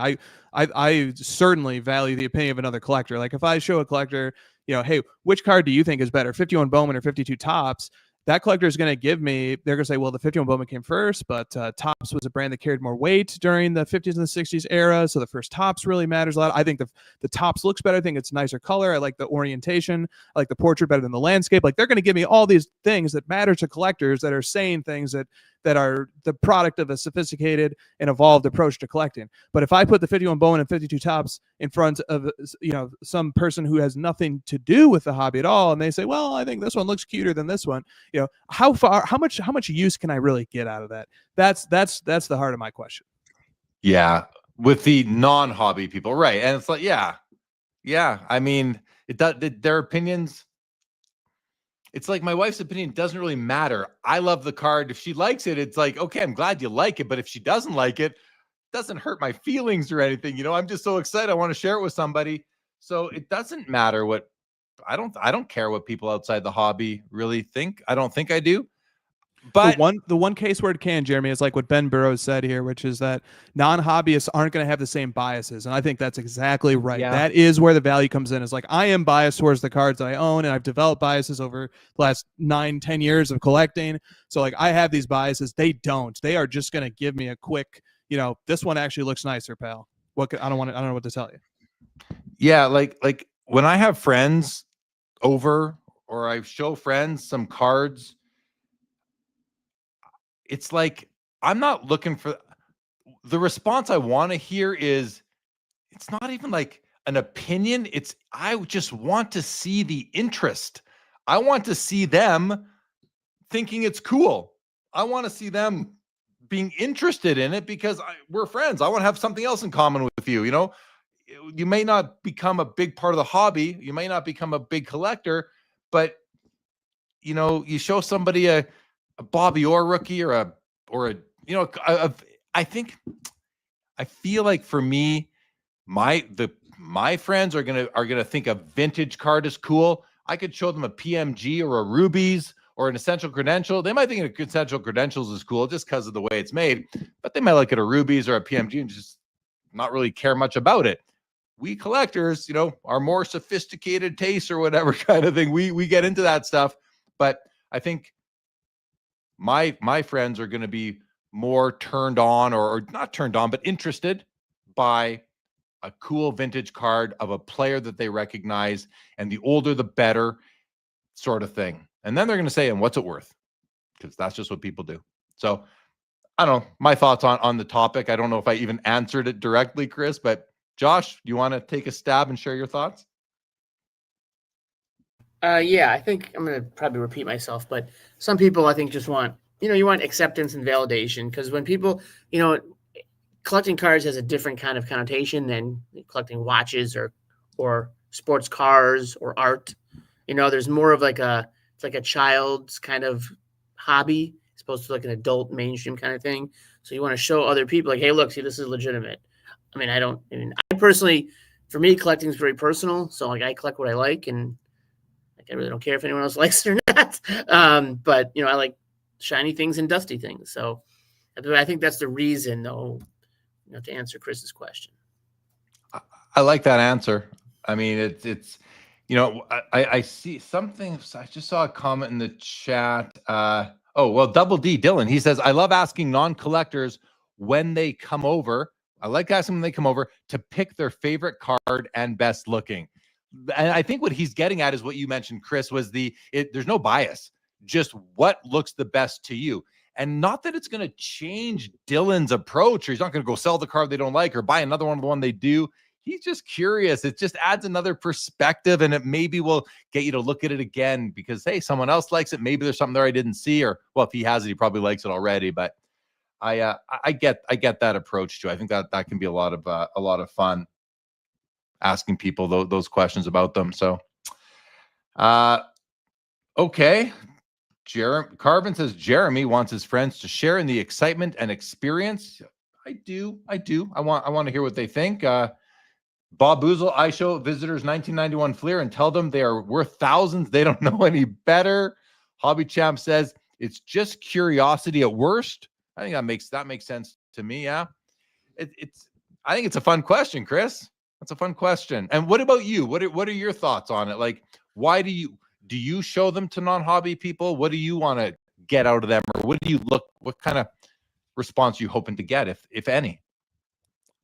I certainly value the opinion of another collector. Like, if I show a collector, hey, which card do you think is better, 51 Bowman or 52 Topps? That collector is going to they're going to say, well, the 51 Bowman came first, but Topps was a brand that carried more weight during the 50s and the 60s era. So the first Topps really matters a lot. I think the Topps looks better. I think it's a nicer color. I like the orientation. I like the portrait better than the landscape. Like, they're going to give me all these things that matter to collectors that are saying things that are the product of a sophisticated and evolved approach to collecting. But if I put the 51 Bowman and 52 Topps in front of some person who has nothing to do with the hobby at all, and they say, well, I think this one looks cuter than this one, how much use can I really get out of that? That's the heart of my question. Yeah, with the non-hobby people, right? And it's like, yeah. I mean, their opinions. It's like my wife's opinion doesn't really matter. I love the card. If she likes it, it's like, okay, I'm glad you like it. But if she doesn't like it, doesn't hurt my feelings or anything. I'm just so excited. I want to share it with somebody. So it doesn't matter what. I don't care what people outside the hobby really think. I don't think I do. But the one case where it can, Jeremy, is like what Ben Burrows said here, which is that non-hobbyists aren't going to have the same biases. And I think that's exactly right. Yeah. That is where the value comes in. Is like, I am biased towards the cards that I own, and I've developed biases over the last 9-10 years of collecting. So like, I have these biases. They don't. They are just going to give me a quick, this one actually looks nicer, pal. I don't know what to tell you. Yeah, like when I have friends over or I show friends some cards, it's like, I'm not looking for the response I want to hear. It's not even like an opinion. I just want to see the interest. I want to see them thinking it's cool. I want to see them being interested in it because we're friends. I want to have something else in common with you. You may not become a big part of the hobby. You may not become a big collector, but you show somebody a Bobby Orr rookie or I feel like for me, my friends are gonna think a vintage card is cool. I could show them a PMG or a Rubies or an Essential Credential. They might think an Essential Credentials is cool just because of the way it's made, but they might look at a Rubies or a PMG and just not really care much about it. we collectors, are more sophisticated tastes or whatever kind of thing. We get into that stuff. But I think my friends are going to be more turned on or not turned on, but interested by a cool vintage card of a player that they recognize, and the older the better sort of thing. And then they're going to say, and what's it worth? Because that's just what people do. So I don't know, my thoughts on the topic. I don't know if I even answered it directly, Chris, but Josh, do you want to take a stab and share your thoughts? Yeah, I think I'm going to probably repeat myself, but some people I think just want, you want acceptance and validation, because when people, collecting cards has a different kind of connotation than collecting watches or sports cars or art. There's more of it's like a child's kind of hobby as opposed to like an adult mainstream kind of thing. So you want to show other people like, hey, look, see, this is legitimate. I personally, for me, collecting is very personal. So like I collect what I like, and I really don't care if anyone else likes it or not. But I like shiny things and dusty things. So I think that's the reason, though, to answer Chris's question. I like that answer. I mean, it's I see something. I just saw a comment in the chat. Double D Dylan, he says, I love asking non-collectors when they come over. I like asking when they come over to pick their favorite card and best looking. And I think what he's getting at is what you mentioned, Chris, was there's no bias, just what looks the best to you. And not that it's going to change Dylan's approach, or he's not going to go sell the card they don't like or buy another one of the one they do. He's just curious. It just adds another perspective, and it maybe will get you to look at it again because, hey, someone else likes it. Maybe there's something there I didn't see, or, well, if he has it, he probably likes it already. But I get that approach too. I think that can be a lot of fun, asking people those questions about them. So, okay. Carvin says Jeremy wants his friends to share in the excitement and experience. I do. I want to hear what they think. Bob Boozle, I show visitors 1991 Fleer and tell them they are worth thousands. They don't know any better. Hobby Champ says it's just curiosity at worst. I think that makes sense to me. Yeah, I think it's a fun question, Chris. That's a fun question. And what about you? What are your thoughts on it? Like, why do you show them to non-hobby people? What do you want to get out of them, or what kind of response are you hoping to get, if any?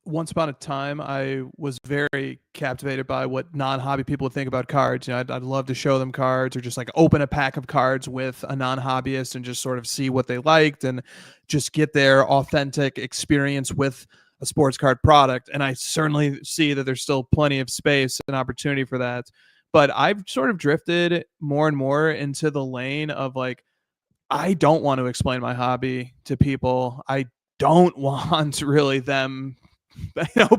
Once upon a time, I was very captivated by what non-hobby people would think about cards. I'd love to show them cards, or just like open a pack of cards with a non-hobbyist and just sort of see what they liked and just get their authentic experience with a sports card product. And I certainly see that there's still plenty of space and opportunity for that. But I've sort of drifted more and more into the lane of like, I don't want to explain my hobby to people. I don't want really them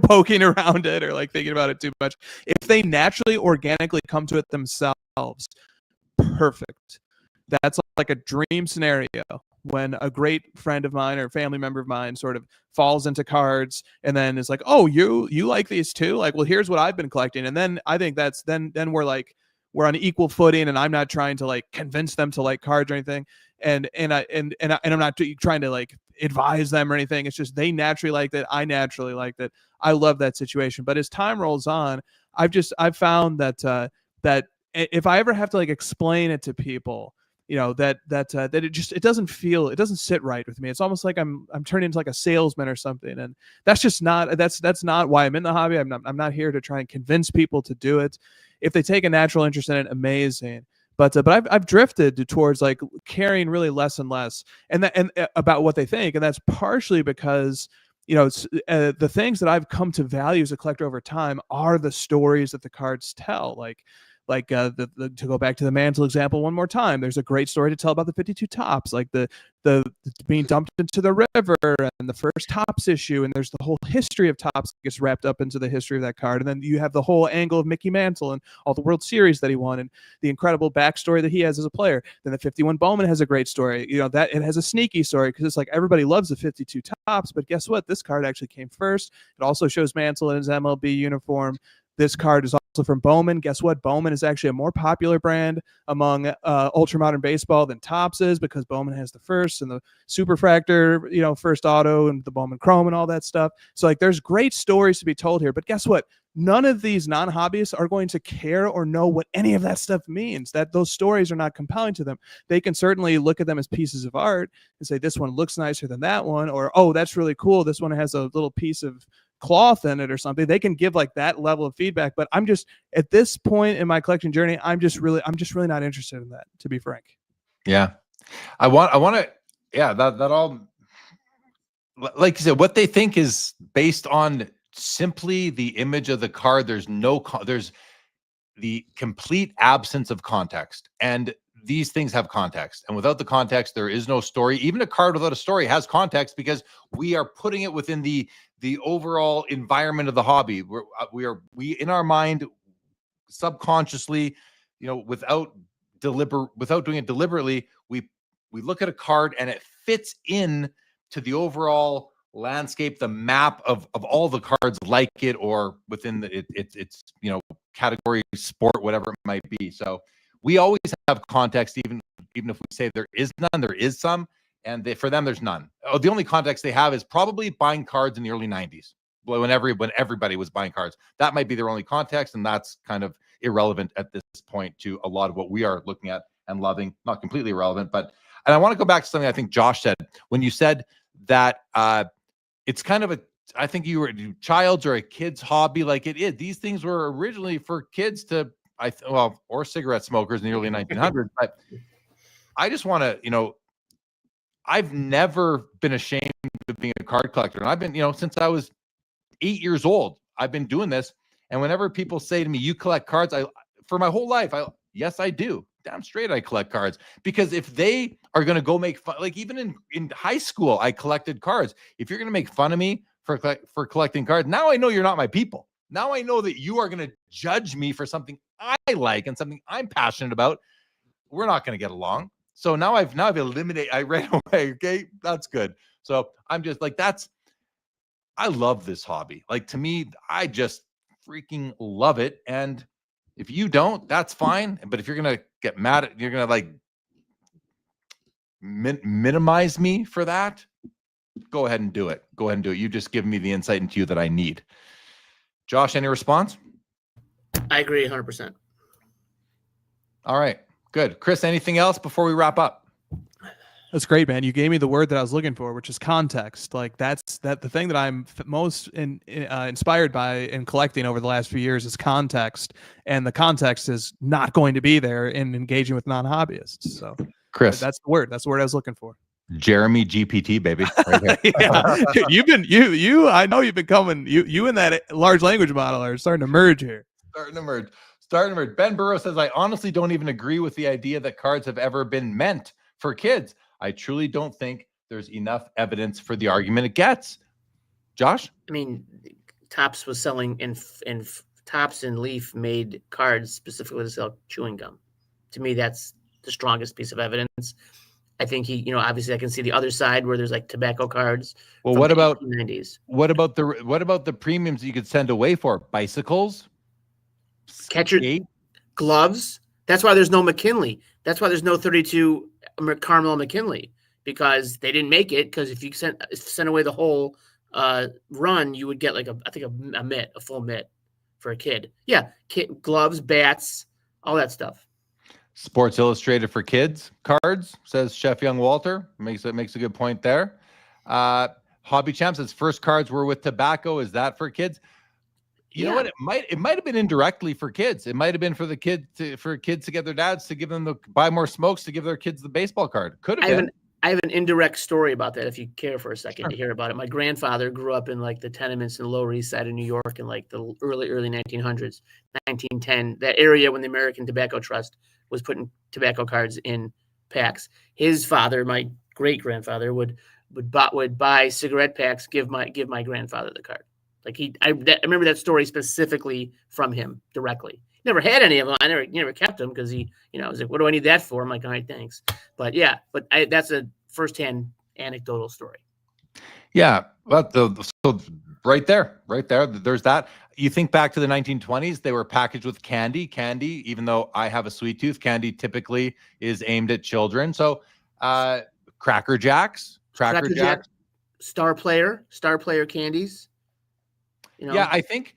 poking around it or like thinking about it too much. If they naturally, organically come to it themselves, perfect. That's like a dream scenario when a great friend of mine or family member of mine sort of falls into cards and then is like, oh, you like these too? Like, well, here's what I've been collecting. And then I think that's then we're on equal footing, and I'm not trying to like convince them to like cards or anything. And I'm not trying to like advise them or anything. It's just they naturally liked it. I naturally liked it. I love that situation. But as time rolls on, I've found that if I ever have to like explain it to people, that it doesn't sit right with me. It's almost like I'm turning into like a salesman or something, and that's just not that's not why I'm in the hobby. I'm not here to try and convince people to do it. If they take a natural interest in it, amazing. But I've drifted towards like caring really less and less, and about what they think, and that's partially because the things that I've come to value as a collector over time are the stories that the cards tell. To go back to the mantle example one more time, there's a great story to tell about the 52 tops, like the being dumped into the river and the first tops issue, and there's the whole history of tops that gets wrapped up into the history of that card, and then you have the whole angle of Mickey Mantle and all the World Series that he won and the incredible backstory that he has as a player. Then the 51 Bowman has a great story, that it has a sneaky story because it's like everybody loves the 52 tops, but guess what? This card actually came first. It also shows Mantle in his MLB uniform. This card is also from Bowman. Guess what? Bowman is actually a more popular brand among ultramodern baseball than Topps is, because Bowman has the first and the Superfractor, first auto, and the Bowman Chrome and all that stuff. So like there's great stories to be told here. But guess what? none of these non-hobbyists are going to care or know what any of that stuff means, that those stories are not compelling to them. They can certainly look at them as pieces of art and say, this one looks nicer than that one, or, oh, that's really cool, this one has a little piece of cloth in it or something. They can give like that level of feedback. But I'm just, at this point in my collection journey, I'm just really not interested in that, to be frank. Yeah. I want to, yeah, that all, like you said, what they think is based on simply the image of the card. There's there's the complete absence of context, and these things have context, and without the context, there is no story. Even a card without a story has context, because we are putting it within the overall environment of the hobby. We in our mind, subconsciously, without doing it deliberately, we look at a card and it fits in to the overall landscape, the map of all the cards like it, or within it's category, sport, whatever it might be. So we always have context, even if we say there is none, there is some, and for them there's none. Oh, the only context they have is probably buying cards in the early 90s, when everybody was buying cards. That might be their only context, and that's kind of irrelevant at this point to a lot of what we are looking at and loving. Not completely irrelevant, but, and I want to go back to something I think Josh said when you said that it's kind of I think you were a child's or a kid's hobby. Like it is. These things were originally for kids to, or cigarette smokers in the early 1900s. But I just want to, I've never been ashamed of being a card collector. And I've been, since I was 8 years old, I've been doing this. And whenever people say to me, you collect cards, for my whole life, yes, I do. Damn straight I collect cards, because if they are going to go make fun, like even in high school, I collected cards. If you're going to make fun of me for collecting cards, now I know you're not my people. Now I know that you are going to judge me for something I like and something I'm passionate about. We're not going to get along. So now I've eliminated, I ran away. Okay. That's good. So I'm just like, I love this hobby. Like, to me, I just freaking love it. And if you don't, that's fine. But if you're going to get mad at, you're going to like minimize me for that, go ahead and do it. Go ahead and do it. You just give me the insight into you that I need. Josh, any response? I agree 100%. All right, good. Chris, anything else before we wrap up? That's great, man. You gave me the word that I was looking for, which is context. Like the thing that I'm most inspired by in collecting over the last few years is context, and the context is not going to be there in engaging with non-hobbyists. So, Chris, that's the word. That's the word I was looking for. Jeremy GPT, baby. Right here. Yeah. Dude, I know you've been coming. You and that large language model are starting to merge here. Starting to merge. Ben Burrow says, I honestly don't even agree with the idea that cards have ever been meant for kids. I truly don't think there's enough evidence for the argument it gets. Josh? I mean, Topps was selling, and Topps and Leaf made cards specifically to sell chewing gum. To me, that's the strongest piece of evidence. I think obviously I can see the other side where there's like tobacco cards. Well, what about 1890s? What about the premiums that you could send away for? Bicycles? Catcher gloves. That's why there's no McKinley. That's why there's no 32 Carmel McKinley, because they didn't make it. Because if you sent away the whole run, you would get like a full mitt for a kid. Yeah, gloves, bats, all that stuff. Sports Illustrated for kids cards, says Chef Young Walter. Makes a good point there. Hobby Champ says first cards were with tobacco. Is that for kids? You know what? It might have been indirectly for kids. It might have been for kids to get their dads to give them buy more smokes to give their kids the baseball card. Could have been. I have an indirect story about that if you care for a second to hear about it. My grandfather grew up in like the tenements in the Lower East Side of New York in like the early 1900s, 1910, that area when the American Tobacco Trust was putting tobacco cards in packs. His father, my great grandfather, would buy cigarette packs, give my grandfather the card. Like I remember that story specifically from him directly. Never had any of them. I never kept them because he, I was like, what do I need that for? I'm like, all right, thanks. But yeah, that's a firsthand anecdotal story. Yeah, but so right there, there's that. You think back to the 1920s, they were packaged with candy. Even though I have a sweet tooth, candy typically is aimed at children. So, Cracker Jacks, Star Player candies. Yeah, I think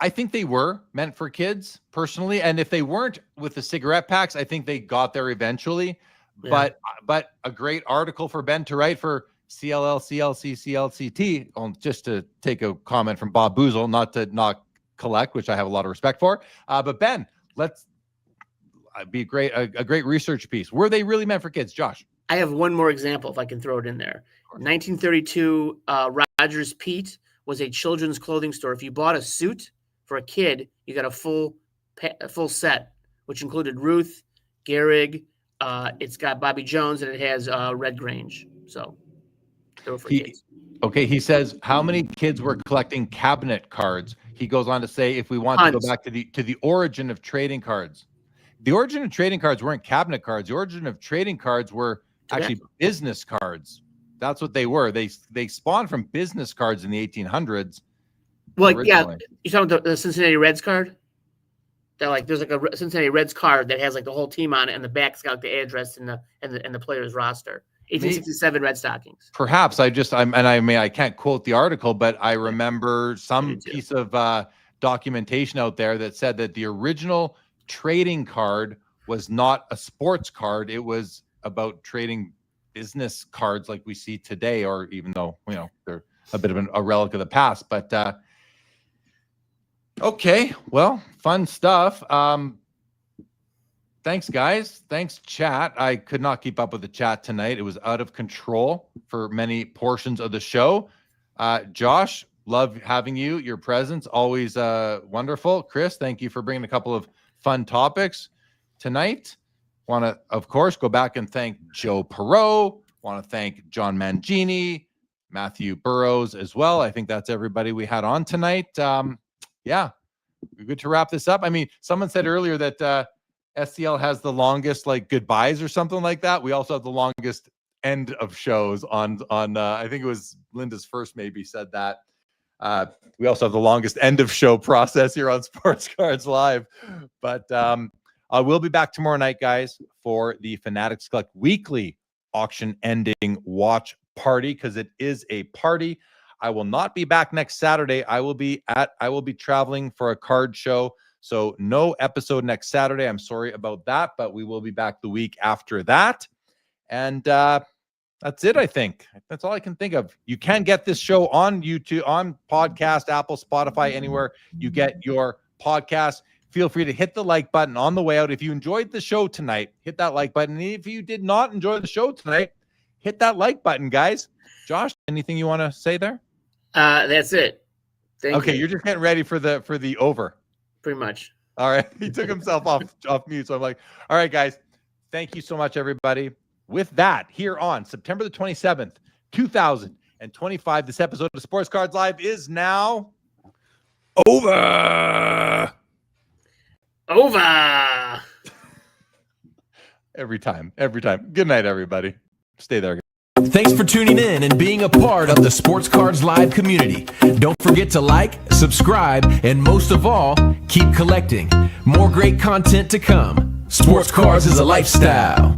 I think they were meant for kids personally. And if they weren't with the cigarette packs, I think they got there eventually. Yeah. But a great article for Ben to write for CLL, CLC, CLCT, just to take a comment from Bob Boozle, not to not collect, which I have a lot of respect for. But Ben, let's be a great research piece. Were they really meant for kids, Josh? I have one more example, if I can throw it in there. 1932, Rogers Pete was a children's clothing store. If you bought a suit for a kid, you got a full set, which included Ruth, Gehrig. It's got Bobby Jones, and it has Red Grange. So they were for kids. Okay, he says, how many kids were collecting cabinet cards? He goes on to say, if we want to go back to the origin of trading cards. The origin of trading cards weren't cabinet cards. The origin of trading cards were actually business cards. That's what they were. They spawned from business cards in the 1800s. Well, originally. Yeah, you talking about the Cincinnati Reds card? That like there's like a Cincinnati Reds card that has like the whole team on it, and the back's got like the address and the player's roster. 1867 Red Stockings. Perhaps I can't quote the article, but I remember some piece of documentation out there that said that the original trading card was not a sports card. It was about trading business cards like we see today, or even though, they're a bit of a relic of the past. But okay, well, fun stuff. Thanks, guys. Thanks, chat. I could not keep up with the chat tonight. It was out of control for many portions of the show. Josh, love having you. Your presence, always wonderful. Chris, thank you for bringing a couple of fun topics tonight. Want to, of course, go back and thank Joe Poirot. Want to thank John Mangini, Matthew Burrows as well. I think that's everybody we had on tonight. Yeah, we're good to wrap this up. I mean, someone said earlier that SCL has the longest like goodbyes or something like that. We also have the longest end of shows on I think it was Linda's first maybe said that. We also have the longest end of show process here on Sports Cards Live. But I will be back tomorrow night, guys, for the Fanatics Collect weekly auction ending watch party, because it is a party. I will not be back next Saturday. I will be traveling for a card show. So no episode next Saturday. I'm sorry about that, but we will be back the week after that. And that's it, I think. That's all I can think of. You can get this show on YouTube, on podcast, Apple, Spotify, anywhere you get your podcast. Feel free to hit the like button on the way out. If you enjoyed the show tonight, hit that like button. And if you did not enjoy the show tonight, hit that like button, guys. Josh, anything you want to say there? That's it. Thank you. You're just getting ready for the over. Pretty much. All right. He took himself off mute. So I'm like, all right, guys. Thank you so much, everybody. With that, here on September the 27th, 2025, this episode of Sports Cards Live is now over. Over. Every time. Good night, everybody. Stay there. Thanks for tuning in and being a part of the Sports Cards Live community. Don't forget to like, subscribe, and most of all, keep collecting. More great content to come. Sports Cards is a lifestyle.